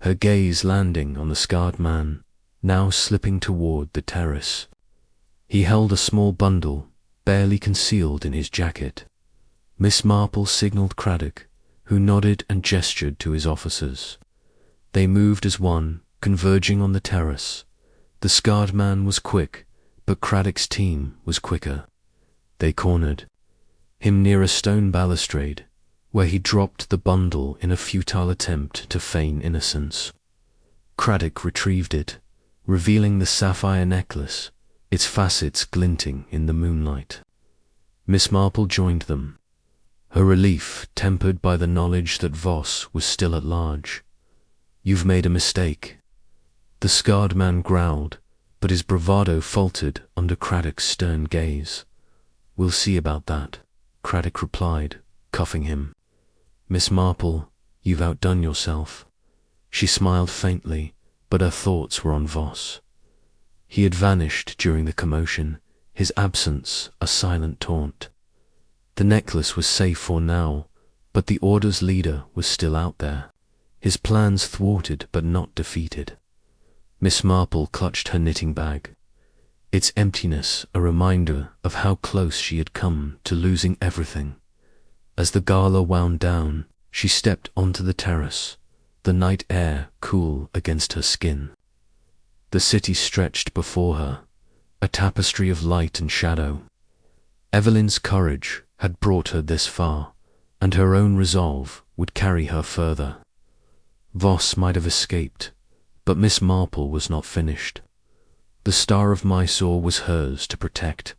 her gaze landing on the scarred man, now slipping toward the terrace. He held a small bundle, barely concealed in his jacket. Miss Marple signalled Craddock, who nodded and gestured to his officers. They moved as one, converging on the terrace. The scarred man was quick, but Craddock's team was quicker. They cornered him near a stone balustrade, where he dropped the bundle in a futile attempt to feign innocence. Craddock retrieved it, revealing the sapphire necklace, its facets glinting in the moonlight. Miss Marple joined them, her relief tempered by the knowledge that Voss was still at large. "You've made a mistake," the scarred man growled, but his bravado faltered under Craddock's stern gaze. "We'll see about that," Craddock replied, cuffing him. "Miss Marple, you've outdone yourself." She smiled faintly, but her thoughts were on Voss. He had vanished during the commotion, his absence a silent taunt. The necklace was safe for now, but the Order's leader was still out there, his plans thwarted but not defeated. Miss Marple clutched her knitting bag, its emptiness a reminder of how close she had come to losing everything. As the gala wound down, she stepped onto the terrace, the night air cool against her skin. The city stretched before her, a tapestry of light and shadow. Evelyn's courage had brought her this far, and her own resolve would carry her further. Voss might have escaped, but Miss Marple was not finished. The Star of Mysore was hers to protect,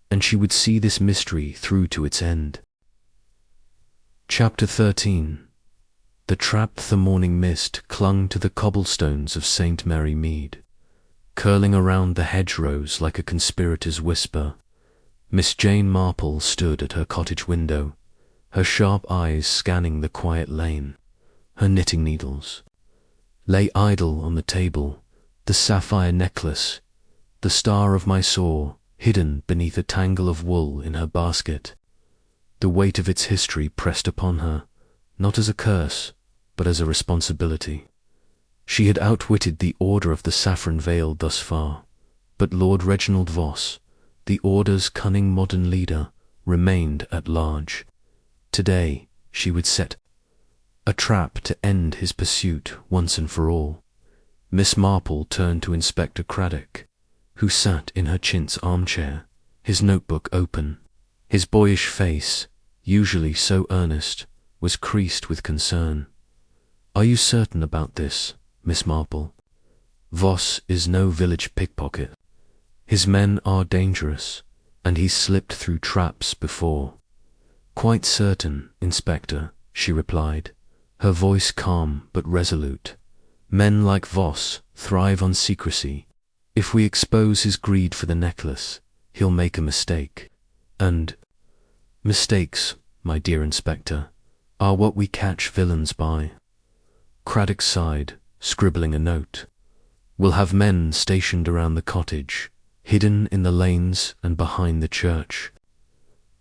and she would see this mystery through to its end. Chapter 13. The trap. The morning mist clung to the cobblestones of St. Mary Mead, curling around the hedgerows like a conspirator's whisper. Miss Jane Marple stood at her cottage window, her sharp eyes scanning the quiet lane. Her knitting needles lay idle on the table, the sapphire necklace, the Star of Mysore, hidden beneath a tangle of wool in her basket. The weight of its history pressed upon her, not as a curse, but as a responsibility. She had outwitted the Order of the Saffron Veil thus far, but Lord Reginald Voss, the Order's cunning modern leader, remained at large. Today she would set a trap to end his pursuit once and for all. Miss Marple turned to Inspector Craddock, who sat in her chintz armchair, his notebook open. His boyish face, usually so earnest, was creased with concern. "Are you certain about this, Miss Marple? Voss is no village pickpocket. His men are dangerous, and he's slipped through traps before." "Quite certain, Inspector," she replied, her voice calm but resolute. "Men like Voss thrive on secrecy. If we expose his greed for the necklace, he'll make a mistake. And mistakes, my dear Inspector, are what we catch villains by." Craddock sighed, scribbling a note. "We'll have men stationed around the cottage, hidden in the lanes and behind the church."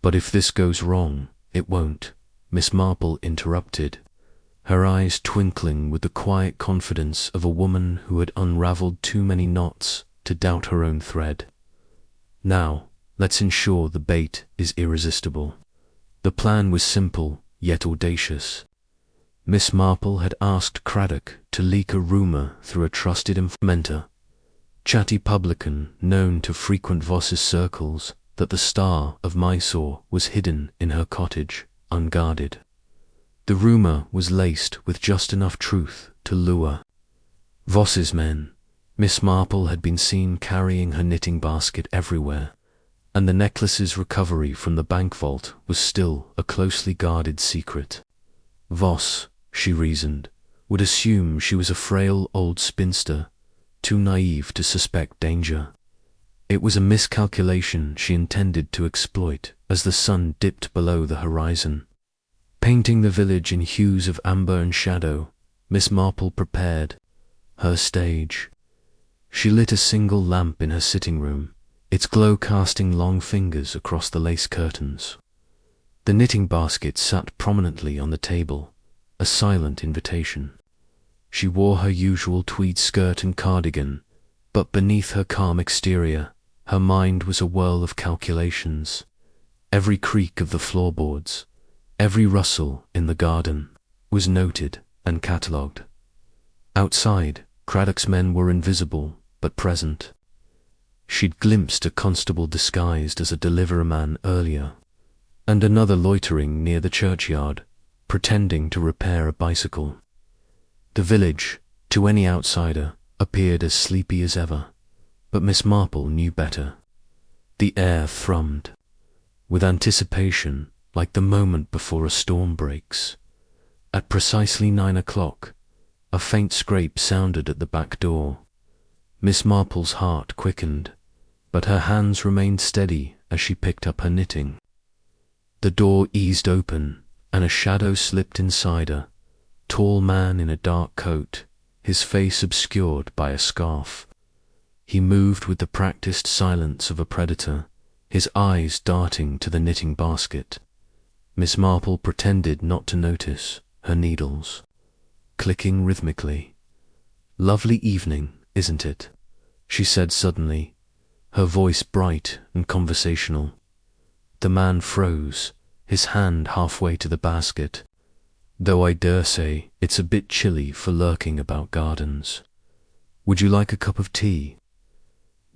"But if this goes wrong, it won't," Miss Marple interrupted, her eyes twinkling with the quiet confidence of a woman who had unravelled too many knots to doubt her own thread. "Now, let's ensure the bait is irresistible." The plan was simple, yet audacious. Miss Marple had asked Craddock to leak a rumour through a trusted informant, chatty publican known to frequent Voss's circles, that the Star of Mysore was hidden in her cottage, unguarded. The rumour was laced with just enough truth to lure Voss's men. Miss Marple had been seen carrying her knitting basket everywhere, and the necklace's recovery from the bank vault was still a closely guarded secret. Voss, she reasoned, would assume she was a frail old spinster, too naive to suspect danger. It was a miscalculation she intended to exploit as the sun dipped below the horizon. Painting the village in hues of amber and shadow, Miss Marple prepared her stage. She lit a single lamp in her sitting room, its glow casting long fingers across the lace curtains. The knitting basket sat prominently on the table, a silent invitation. She wore her usual tweed skirt and cardigan, but beneath her calm exterior, her mind was a whirl of calculations. Every creak of the floorboards, every rustle in the garden, was noted and catalogued. Outside, Craddock's men were invisible but present. She'd glimpsed a constable disguised as a delivery-man earlier, and another loitering near the churchyard, pretending to repair a bicycle. The village, to any outsider, appeared as sleepy as ever, but Miss Marple knew better. The air thrummed with anticipation, like the moment before a storm breaks. At precisely 9 o'clock, a faint scrape sounded at the back door. Miss Marple's heart quickened, but her hands remained steady as she picked up her knitting. The door eased open, and a shadow slipped inside, a tall man in a dark coat, his face obscured by a scarf. He moved with the practiced silence of a predator, his eyes darting to the knitting basket. Miss Marple pretended not to notice her needles clicking rhythmically. "Lovely evening, isn't it?" she said suddenly, her voice bright and conversational. The man froze, his hand halfway to the basket. "Though I dare say it's a bit chilly for lurking about gardens. Would you like a cup of tea?"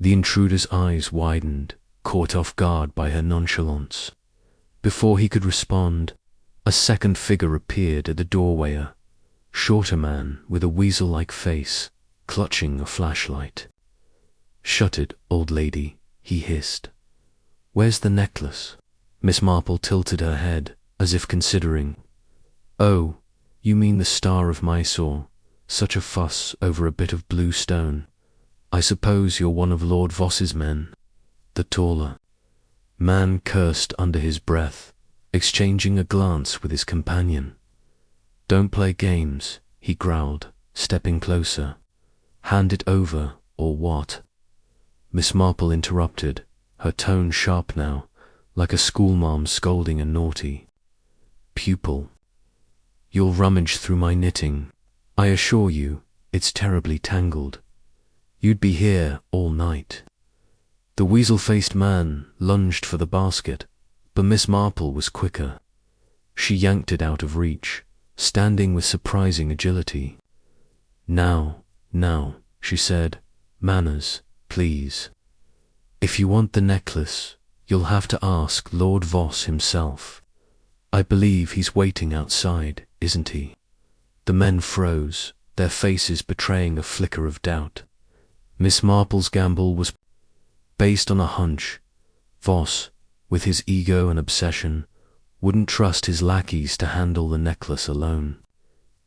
The intruder's eyes widened, caught off guard by her nonchalance. Before he could respond, a second figure appeared at the doorway, a shorter man with a weasel-like face, clutching a flashlight. "Shut it, old lady," he hissed. "Where's the necklace?" Miss Marple tilted her head, as if considering. "Oh, you mean the Star of Mysore. Such a fuss over a bit of blue stone. I suppose you're one of Lord Voss's men." The taller man cursed under his breath, exchanging a glance with his companion. "Don't play games," he growled, stepping closer. "Hand it over, or what?" Miss Marple interrupted, her tone sharp now, like a schoolmarm scolding a naughty pupil. "You'll rummage through my knitting. I assure you, it's terribly tangled. You'd be here all night." The weasel-faced man lunged for the basket, but Miss Marple was quicker. She yanked it out of reach, standing with surprising agility. Now, she said, "manners, please. If you want the necklace, You'll have to ask Lord Voss himself. I believe he's waiting outside, isn't he? The men froze, their faces betraying a flicker of doubt. Miss Marple's gamble was based on a hunch. Voss, with his ego and obsession, wouldn't trust his lackeys to handle the necklace alone.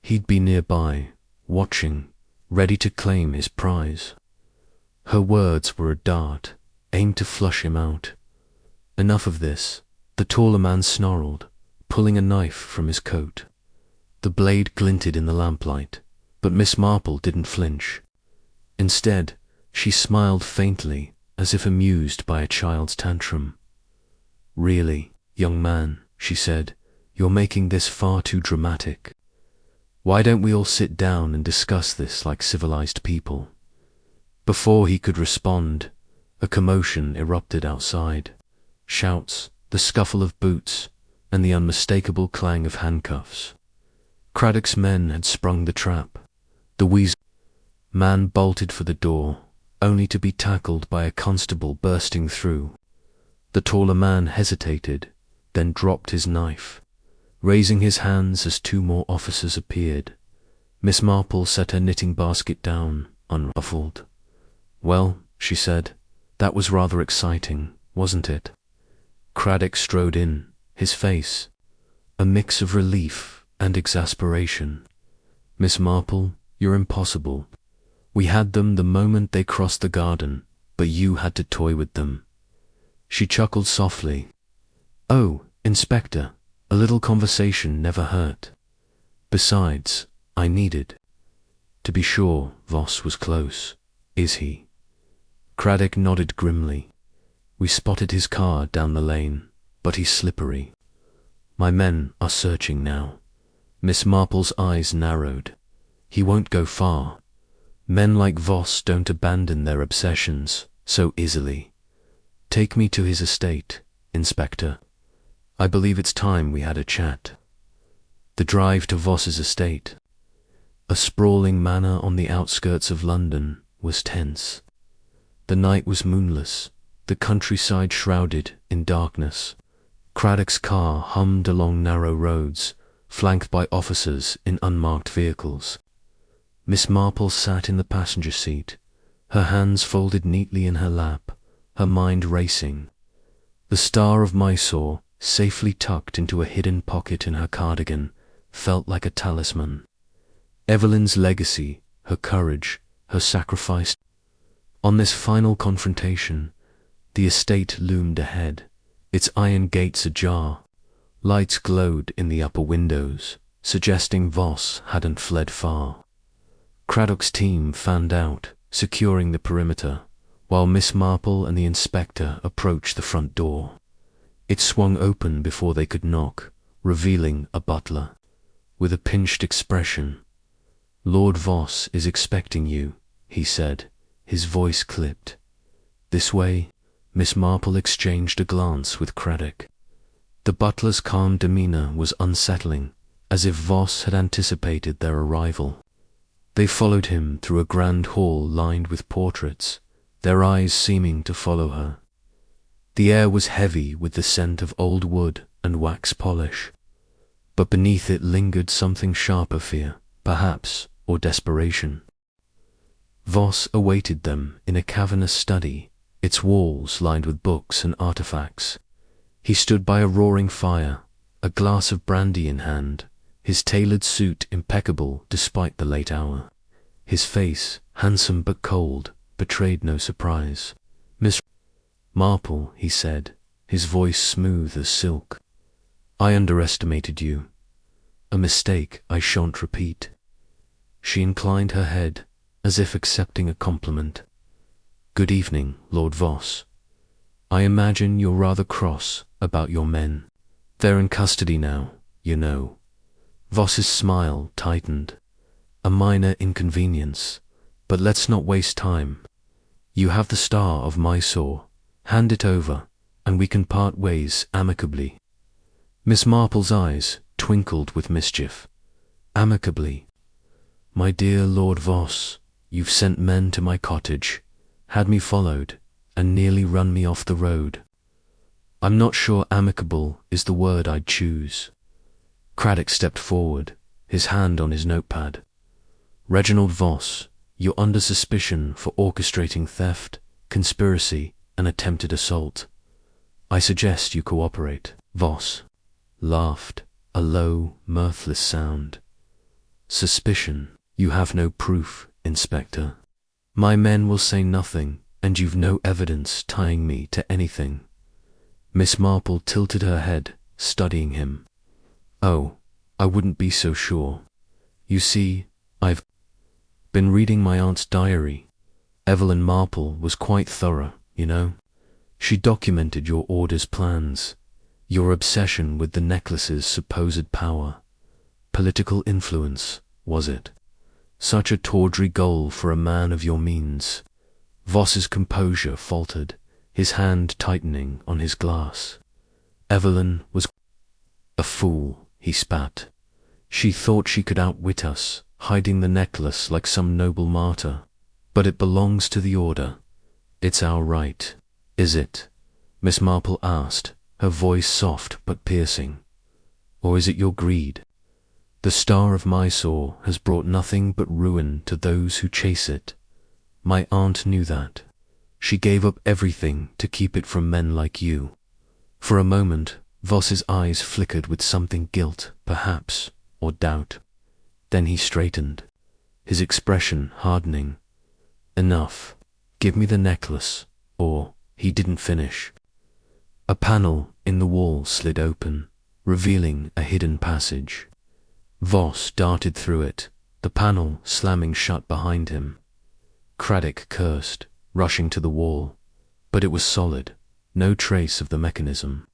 He'd be nearby, watching, ready to claim his prize. Her words were a dart, aimed to flush him out. Enough of this, the taller man snarled, pulling a knife from his coat. The blade glinted in the lamplight, but Miss Marple didn't flinch. Instead, she smiled faintly, as if amused by a child's tantrum. "Really, young man," she said, "you're making this far too dramatic. Why don't we all sit down and discuss this like civilized people?" Before he could respond, a commotion erupted outside. Shouts, the scuffle of boots, and the unmistakable clang of handcuffs. Craddock's men had sprung the trap. The wheezing man bolted for the door, only to be tackled by a constable bursting through. The taller man hesitated, then dropped his knife, raising his hands as two more officers appeared. Miss Marple set her knitting basket down, unruffled. "Well," she said, "that was rather exciting, wasn't it?" Craddock strode in, his face a mix of relief and exasperation. "Miss Marple, you're impossible. We had them the moment they crossed the garden, but you had to toy with them." She chuckled softly. "Oh, Inspector, a little conversation never hurt. Besides, I needed to be sure Voss was close. Is he?" Craddock nodded grimly. "We spotted his car down the lane, but he's slippery. My men are searching now." Miss Marple's eyes narrowed. "He won't go far. Men like Voss don't abandon their obsessions so easily. Take me to his estate, Inspector. I believe it's time we had a chat." The drive to Voss's estate, a sprawling manor on the outskirts of London, was tense. The night was moonless, the countryside shrouded in darkness. Craddock's car hummed along narrow roads, flanked by officers in unmarked vehicles. Miss Marple sat in the passenger seat, her hands folded neatly in her lap, her mind racing. The Star of Mysore, safely tucked into a hidden pocket in her cardigan, felt like a talisman. Evelyn's legacy, her courage, her sacrifice. On this final confrontation, the estate loomed ahead, its iron gates ajar. Lights glowed in the upper windows, suggesting Voss hadn't fled far. Craddock's team fanned out, securing the perimeter, while Miss Marple and the inspector approached the front door. It swung open before they could knock, revealing a butler. With a pinched expression, "Lord Voss is expecting you," he said, his voice clipped. "This way." Miss Marple exchanged a glance with Craddock. The butler's calm demeanor was unsettling, as if Voss had anticipated their arrival. They followed him through a grand hall lined with portraits, their eyes seeming to follow her. The air was heavy with the scent of old wood and wax polish, but beneath it lingered something sharper fear, perhaps, or desperation. Voss awaited them in a cavernous study, its walls lined with books and artifacts. He stood by a roaring fire, a glass of brandy in hand, his tailored suit impeccable despite the late hour. His face, handsome but cold, betrayed no surprise. "Miss Marple," he said, his voice smooth as silk, "I underestimated you. A mistake I shan't repeat." She inclined her head, as if accepting a compliment. "Good evening, Lord Voss. I imagine you're rather cross about your men. They're in custody now, you know." Voss's smile tightened. "A minor inconvenience, but let's not waste time. You have the Star of Mysore. Hand it over, and we can part ways amicably." Miss Marple's eyes twinkled with mischief. "Amicably? My dear Lord Voss, you've sent men to my cottage, had me followed, and nearly run me off the road. I'm not sure amicable is the word I'd choose. Craddock stepped forward, his hand on his notepad. Reginald Voss, you're under suspicion for orchestrating theft, conspiracy, and attempted assault. I suggest you cooperate. Voss laughed, a low, mirthless sound. Suspicion. You have no proof, Inspector. My men will say nothing, and you've no evidence tying me to anything. Miss Marple tilted her head, studying him. Oh, I wouldn't be so sure. You see, I've been reading my aunt's diary. Evelyn Marple was quite thorough, you know. She documented your order's plans, your obsession with the necklace's supposed power. Political influence, was it? Such a tawdry goal for a man of your means. Voss's composure faltered, his hand tightening on his glass. Evelyn was a fool, he spat. She thought she could outwit us, hiding the necklace like some noble martyr. But it belongs to the order. It's our right, is it? Miss Marple asked, her voice soft but piercing. Or is it your greed? The star of Mysore has brought nothing but ruin to those who chase it. My aunt knew that. She gave up everything to keep it from men like you. For a moment, Voss's eyes flickered with something guilt, perhaps, or doubt. Then he straightened, his expression hardening. Enough. Give me the necklace, or... He didn't finish. A panel in the wall slid open, revealing a hidden passage. Voss darted through it, the panel slamming shut behind him. Craddock cursed, rushing to the wall, but it was solid, no trace of the mechanism.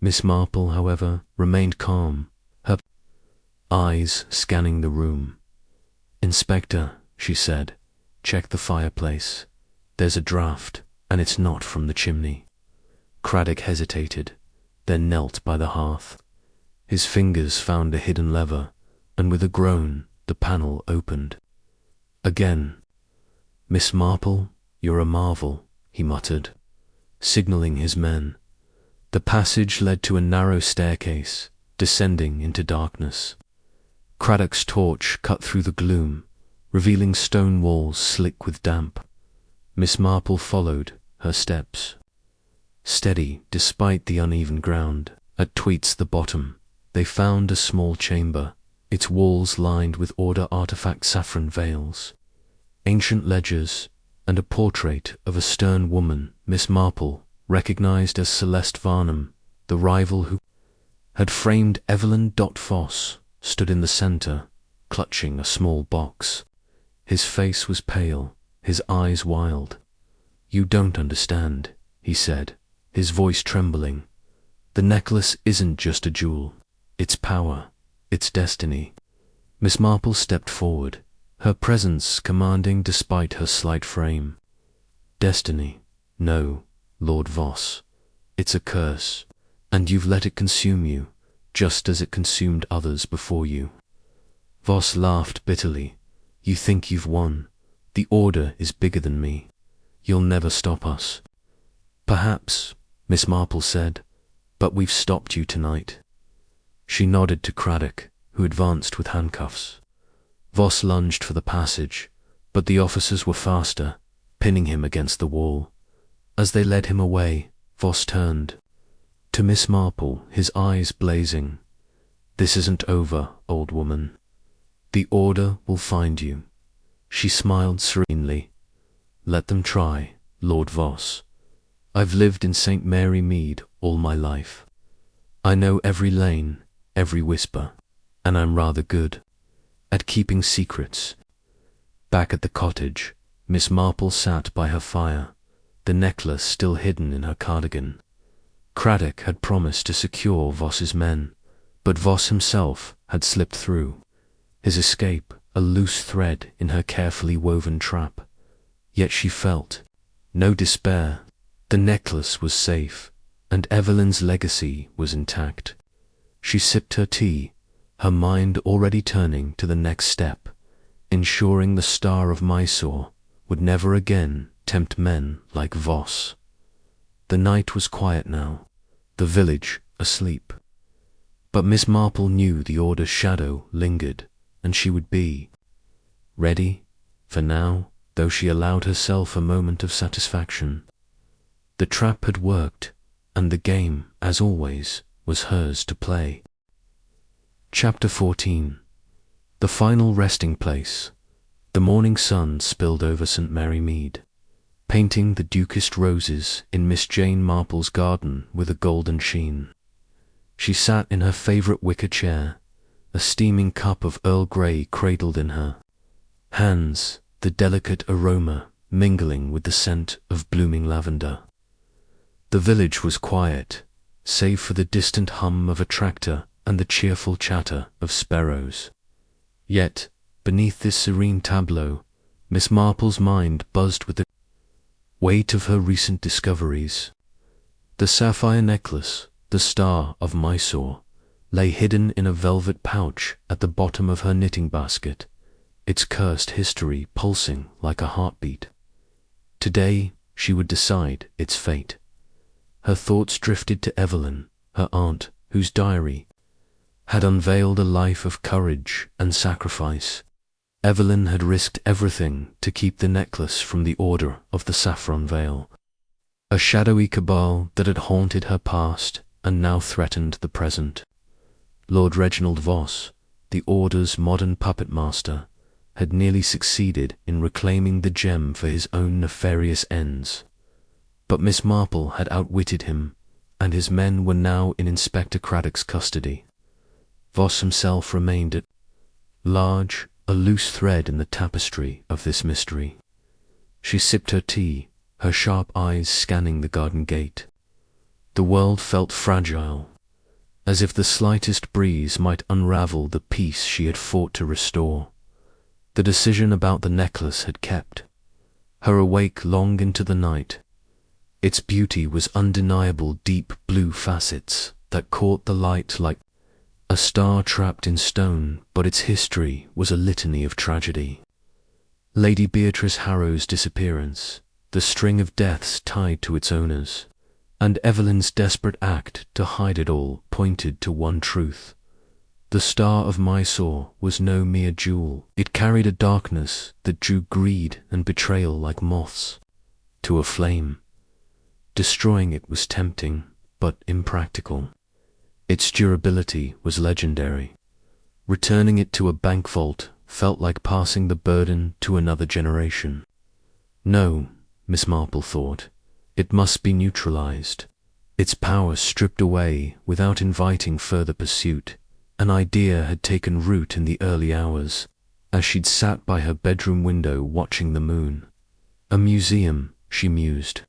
Miss Marple, however, remained calm, her eyes scanning the room. Inspector, she said, check the fireplace. There's a draught, and it's not from the chimney. Craddock hesitated, then knelt by the hearth. His fingers found a hidden lever, and with a groan the panel opened. Again. Miss Marple, you're a marvel, he muttered, signalling his men. The passage led to a narrow staircase, descending into darkness. Craddock's torch cut through the gloom, revealing stone walls slick with damp. Miss Marple followed her steps. Steady despite the uneven ground, at Tweet's the bottom, they found a small chamber, its walls lined with order artifact saffron veils. Ancient ledgers, and a portrait of a stern woman Miss Marple recognized as Celeste Varnum, the rival who had framed Evelyn Voss, stood in the center, clutching a small box. His face was pale, his eyes wild. You don't understand, he said, his voice trembling. The necklace isn't just a jewel. It's power. It's destiny. Miss Marple stepped forward, her presence commanding despite her slight frame. Destiny? No, Lord Voss. It's a curse, and you've let it consume you, just as it consumed others before you. Voss laughed bitterly. You think you've won. The order is bigger than me. You'll never stop us. Perhaps, Miss Marple said, but we've stopped you tonight. She nodded to Craddock, who advanced with handcuffs. Voss lunged for the passage, but the officers were faster, pinning him against the wall. As they led him away, Voss turned. To Miss Marple, his eyes blazing. This isn't over, old woman. The order will find you. She smiled serenely. Let them try, Lord Voss. I've lived in St. Mary Mead all my life. I know every lane, every whisper, and I'm rather good at keeping secrets. Back at the cottage, Miss Marple sat by her fire, the necklace still hidden in her cardigan. Craddock had promised to secure Voss's men, but Voss himself had slipped through, his escape a loose thread in her carefully woven trap. Yet she felt no despair. The necklace was safe, and Evelyn's legacy was intact. She sipped her tea, her mind already turning to the next step, ensuring the star of Mysore would never again tempt men like Voss. The night was quiet now, the village asleep. But Miss Marple knew the order's shadow lingered, and she would be ready for now, though she allowed herself a moment of satisfaction. The trap had worked, and the game, as always, was hers to play. Chapter 14. The final resting place. The morning sun spilled over St. Mary Mead, painting the dukest roses in Miss Jane Marple's garden with a golden sheen. She sat in her favourite wicker chair, a steaming cup of Earl Grey cradled in her hands, the delicate aroma mingling with the scent of blooming lavender. The village was quiet, save for the distant hum of a tractor and the cheerful chatter of sparrows. Yet, beneath this serene tableau, Miss Marple's mind buzzed with the weight of her recent discoveries. The sapphire necklace, the star of Mysore, lay hidden in a velvet pouch at the bottom of her knitting basket, its cursed history pulsing like a heartbeat. Today she would decide its fate. Her thoughts drifted to Evelyn, her aunt, whose diary had unveiled a life of courage and sacrifice. Evelyn had risked everything to keep the necklace from the Order of the Saffron Veil, a shadowy cabal that had haunted her past and now threatened the present. Lord Reginald Voss, the Order's modern puppet master, had nearly succeeded in reclaiming the gem for his own nefarious ends. But Miss Marple had outwitted him, and his men were now in Inspector Craddock's custody. Voss himself remained at large, a loose thread in the tapestry of this mystery. She sipped her tea, her sharp eyes scanning the garden gate. The world felt fragile, as if the slightest breeze might unravel the peace she had fought to restore. The decision about the necklace had kept her awake long into the night. Its beauty was undeniable deep blue facets that caught the light like a star trapped in stone, but its history was a litany of tragedy. Lady Beatrice Harrow's disappearance, the string of deaths tied to its owners, and Evelyn's desperate act to hide it all pointed to one truth. The star of Mysore was no mere jewel. It carried a darkness that drew greed and betrayal like moths to a flame. Destroying it was tempting, but impractical. Its durability was legendary. Returning it to a bank vault felt like passing the burden to another generation. No, Miss Marple thought, it must be neutralized, its power stripped away without inviting further pursuit. An idea had taken root in the early hours, as she'd sat by her bedroom window watching the moon. A museum, she mused,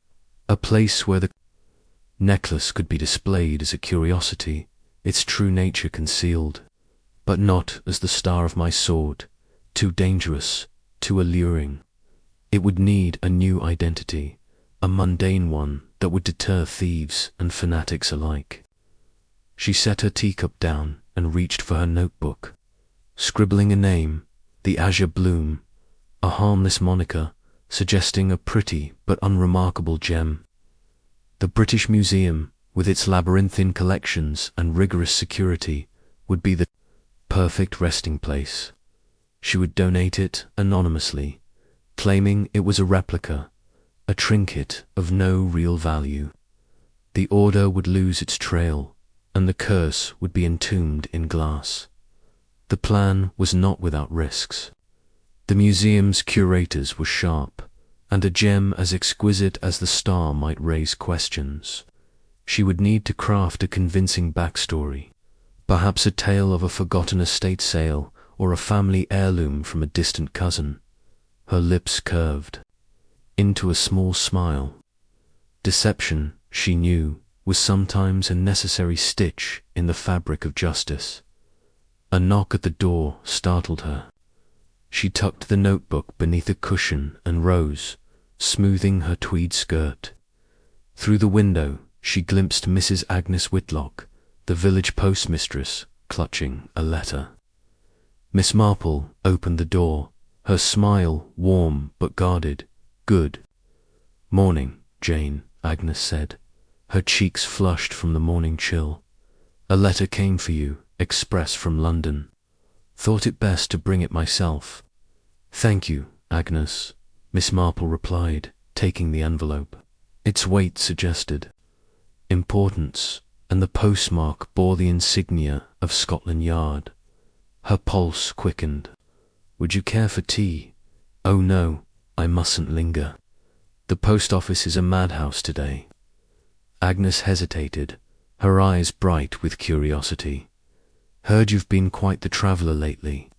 a place where the necklace could be displayed as a curiosity, its true nature concealed, but not as the star of my sword, too dangerous, too alluring. It would need a new identity, a mundane one that would deter thieves and fanatics alike. She set her teacup down and reached for her notebook, scribbling a name, the Azure Bloom, a harmless moniker suggesting a pretty but unremarkable gem. The British Museum, with its labyrinthine collections and rigorous security, would be the perfect resting place. She would donate it anonymously, claiming it was a replica, a trinket of no real value. The Order would lose its trail, and the curse would be entombed in glass. The plan was not without risks. The museum's curators were sharp, and a gem as exquisite as the star might raise questions. She would need to craft a convincing backstory, perhaps a tale of a forgotten estate sale or a family heirloom from a distant cousin. Her lips curved into a small smile. Deception, she knew, was sometimes a necessary stitch in the fabric of justice. A knock at the door startled her. She tucked the notebook beneath a cushion and rose, smoothing her tweed skirt. Through the window she glimpsed Mrs. Agnes Whitlock, the village postmistress, clutching a letter. Miss Marple opened the door, her smile warm but guarded. "Good morning, Jane," Agnes said. her cheeks flushed from the morning chill. "A letter came for you, express from London. Thought it best to bring it myself." "Thank you, Agnes," Miss Marple replied, taking the envelope. Its weight suggested importance, and the postmark bore the insignia of Scotland Yard. Her pulse quickened. "Would you care for tea?" "Oh no, I mustn't linger. The post office is a madhouse today." Agnes hesitated, her eyes bright with curiosity. "Heard you've been quite the traveller lately.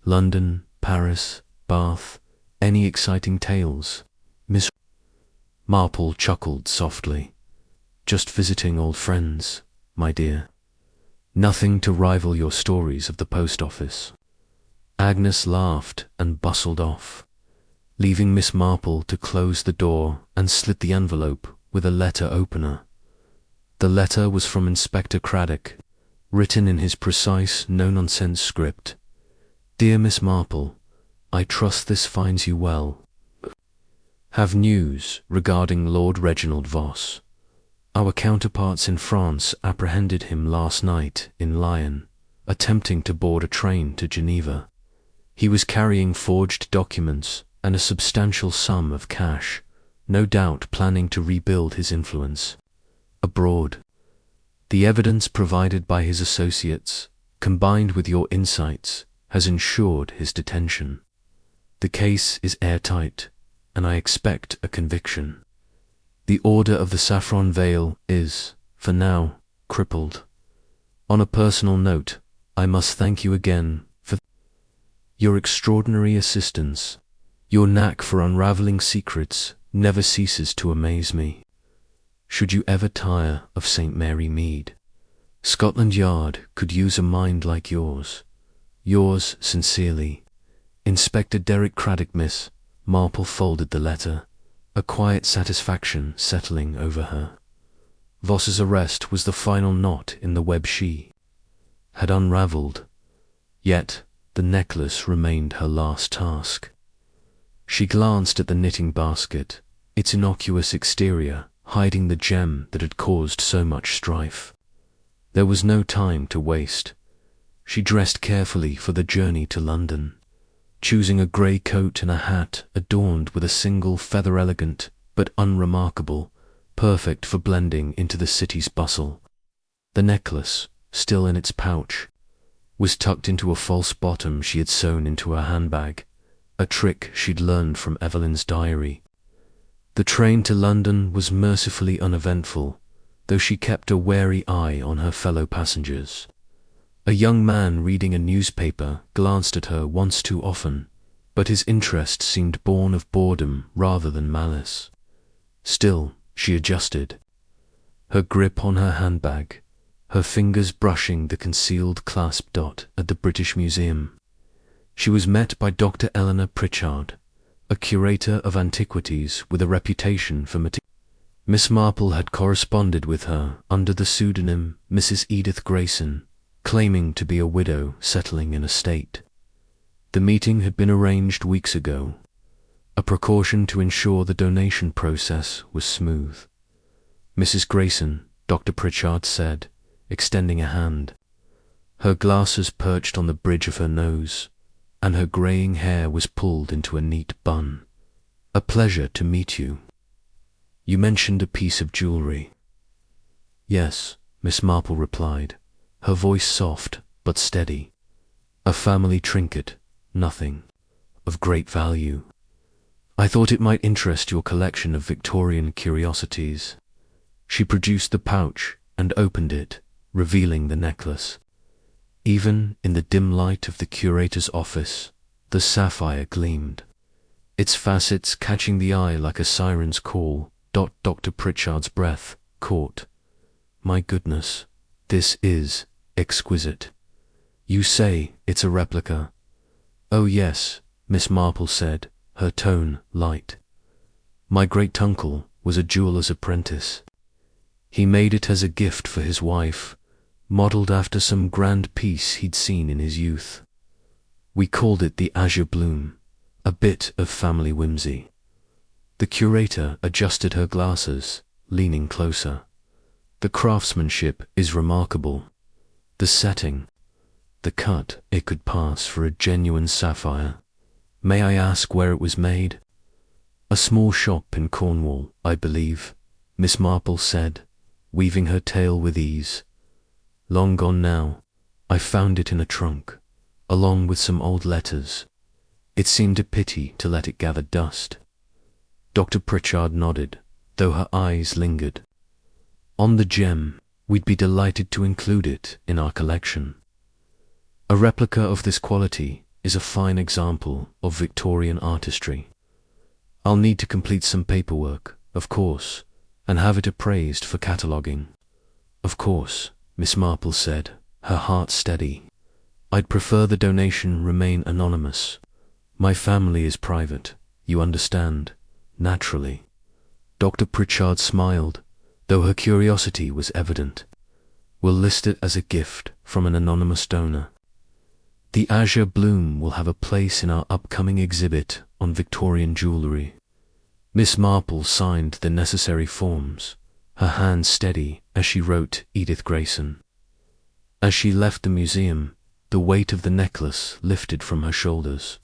London, Paris, Bath, any exciting tales?" Miss Marple chuckled softly. "Just visiting old friends, my dear. Nothing to rival your stories of the post office." Agnes laughed and bustled off, leaving Miss Marple to close the door and slit the envelope with a letter opener. The letter was from Inspector Craddock, written in his precise, no-nonsense script. "Dear Miss Marple, I trust this finds you well. Have news regarding Lord Reginald Voss. Our counterparts in France apprehended him last night in Lyon, attempting to board a train to Geneva. He was carrying forged documents and a substantial sum of cash, no doubt planning to rebuild his influence abroad. The evidence provided by his associates, combined with your insights, has ensured his detention. The case is airtight, and I expect a conviction. The Order of the Saffron Veil is, for now, crippled. On a personal note, I must thank you again for your extraordinary assistance. Your knack for unraveling secrets never ceases to amaze me. Should you ever tire of St. Mary Mead, Scotland Yard could use a mind like yours. Yours sincerely, Inspector Derek Craddock." Miss Marple folded the letter, a quiet satisfaction settling over her. Voss's arrest was the final knot in the web she had unravelled, yet the necklace remained her last task. She glanced at the knitting basket, its innocuous exterior hiding the gem that had caused so much strife. There was no time to waste. She dressed carefully for the journey to London, choosing a grey coat and a hat adorned with a single feather, elegant but unremarkable, perfect for blending into the city's bustle. The necklace, still in its pouch, was tucked into a false bottom she had sewn into her handbag, a trick she'd learned from Evelyn's diary. The train to London was mercifully uneventful, though she kept a wary eye on her fellow passengers. A young man reading a newspaper glanced at her once too often, but his interest seemed born of boredom rather than malice. Still, she adjusted, her grip on her handbag, her fingers brushing the concealed clasp dot at the British Museum. She was met by Dr. Eleanor Pritchard, a curator of antiquities with a reputation for Miss Marple had corresponded with her under the pseudonym Mrs. Edith Grayson, claiming to be a widow settling in a state. The meeting had been arranged weeks ago, a precaution to ensure the donation process was smooth. "Mrs. Grayson," Dr. Pritchard said, extending a hand. Her glasses perched on the bridge of her nose, and her greying hair was pulled into a neat bun. "A pleasure to meet you. You mentioned a piece of jewellery." "Yes," Miss Marple replied, her voice soft but steady. "A family trinket, nothing of great value. I thought it might interest your collection of Victorian curiosities." She produced the pouch and opened it, revealing the necklace. Even in the dim light of the curator's office, the sapphire gleamed, its facets catching the eye like a siren's call. Dr. Pritchard's breath caught. "My goodness, this is exquisite. You say it's a replica?" "Oh yes," Miss Marple said, her tone light. "My great-uncle was a jeweller's apprentice. He made it as a gift for his wife, modelled after some grand piece he'd seen in his youth. We called it the Azure Bloom, a bit of family whimsy." The curator adjusted her glasses, leaning closer. The craftsmanship is remarkable. The setting, the cut, it could pass for a genuine sapphire. May I ask where it was made? A small shop in Cornwall, I believe, Miss Marple said, weaving her tale with ease. Long gone now. I found it in a trunk, along with some old letters. It seemed a pity to let it gather dust. Dr. Pritchard nodded, though her eyes lingered. On the gem, we'd be delighted to include it in our collection. A replica of this quality is a fine example of Victorian artistry. I'll need to complete some paperwork, of course, and have it appraised for cataloguing. Of course, Miss Marple said, her heart steady. I'd prefer the donation remain anonymous. My family is private, you understand, naturally. Dr. Pritchard smiled, though her curiosity was evident. We'll list it as a gift from an anonymous donor. The azure bloom will have a place in our upcoming exhibit on Victorian jewellery. Miss Marple signed the necessary forms, her hand steady as she wrote Edith Grayson. As she left the museum, the weight of the necklace lifted from her shoulders.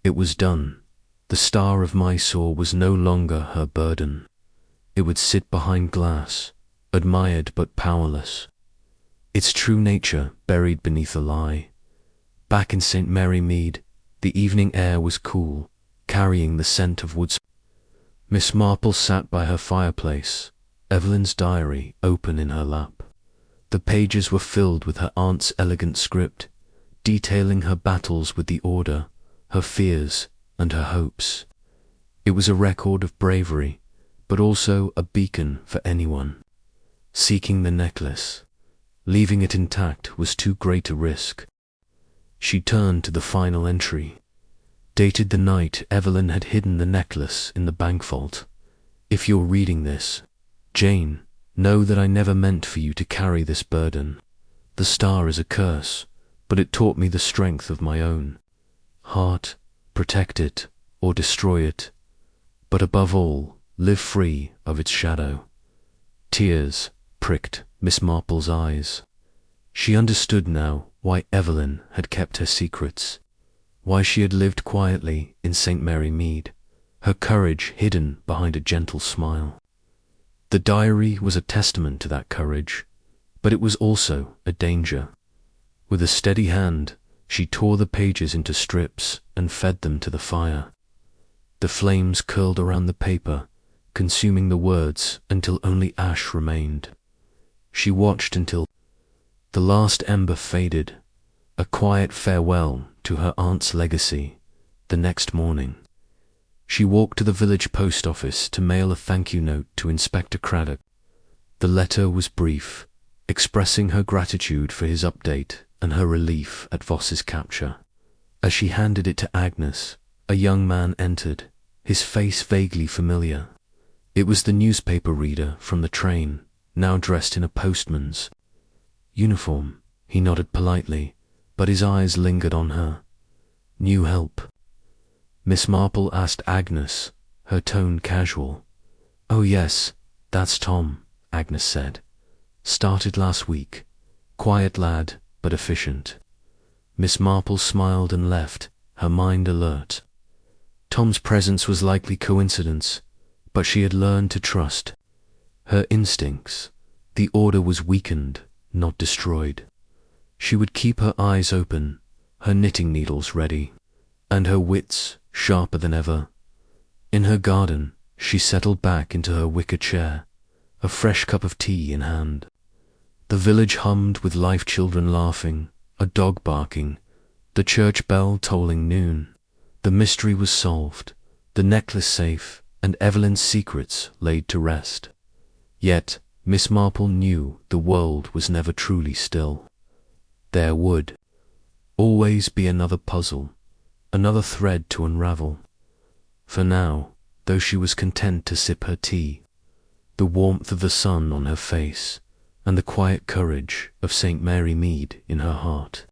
It was done. The Star of Mysore was no longer her burden. It would sit behind glass, admired but powerless. Its true nature buried beneath a lie. Back in St. Mary Mead, the evening air was cool, carrying the scent of woods. Miss Marple sat by her fireplace, Evelyn's diary open in her lap. The pages were filled with her aunt's elegant script, detailing her battles with the order, her fears, and her hopes. It was a record of bravery, but also a beacon for anyone seeking the necklace. Leaving it intact was too great a risk. She turned to the final entry, dated the night Evelyn had hidden the necklace in the bank vault. If you're reading this, Jane, know that I never meant for you to carry this burden. The star is a curse, but it taught me the strength of my own heart. Protect it or destroy it, but above all, live free of its shadow. Tears pricked Miss Marple's eyes. She understood now why Evelyn had kept her secrets, why she had lived quietly in St. Mary Mead, her courage hidden behind a gentle smile. The diary was a testament to that courage, but it was also a danger. With a steady hand, she tore the pages into strips and fed them to the fire. The flames curled around the paper, consuming the words until only ash remained. She watched until the last ember faded, a quiet farewell to her aunt's legacy. The next morning, she walked to the village post office to mail a thank-you note to Inspector Craddock. The letter was brief, expressing her gratitude for his update and her relief at Voss's capture. As she handed it to Agnes, a young man entered, his face vaguely familiar. It was the newspaper reader from the train, now dressed in a postman's uniform. He nodded politely, but his eyes lingered on her. New help? Miss Marple asked Agnes, her tone casual. Oh yes, that's Tom, Agnes said. Started last week. Quiet lad, but efficient. Miss Marple smiled and left, her mind alert. Tom's presence was likely coincidence, but she had learned to trust her instincts. The order was weakened, not destroyed. She would keep her eyes open, her knitting needles ready, and her wits sharper than ever. In her garden, she settled back into her wicker chair, a fresh cup of tea in hand. The village hummed with live children laughing, a dog barking, the church bell tolling noon. The mystery was solved, the necklace safe, and Evelyn's secrets laid to rest. Yet Miss Marple knew the world was never truly still. There would always be another puzzle, another thread to unravel. For now, though she was content to sip her tea, the warmth of the sun on her face, and the quiet courage of St. Mary Mead in her heart,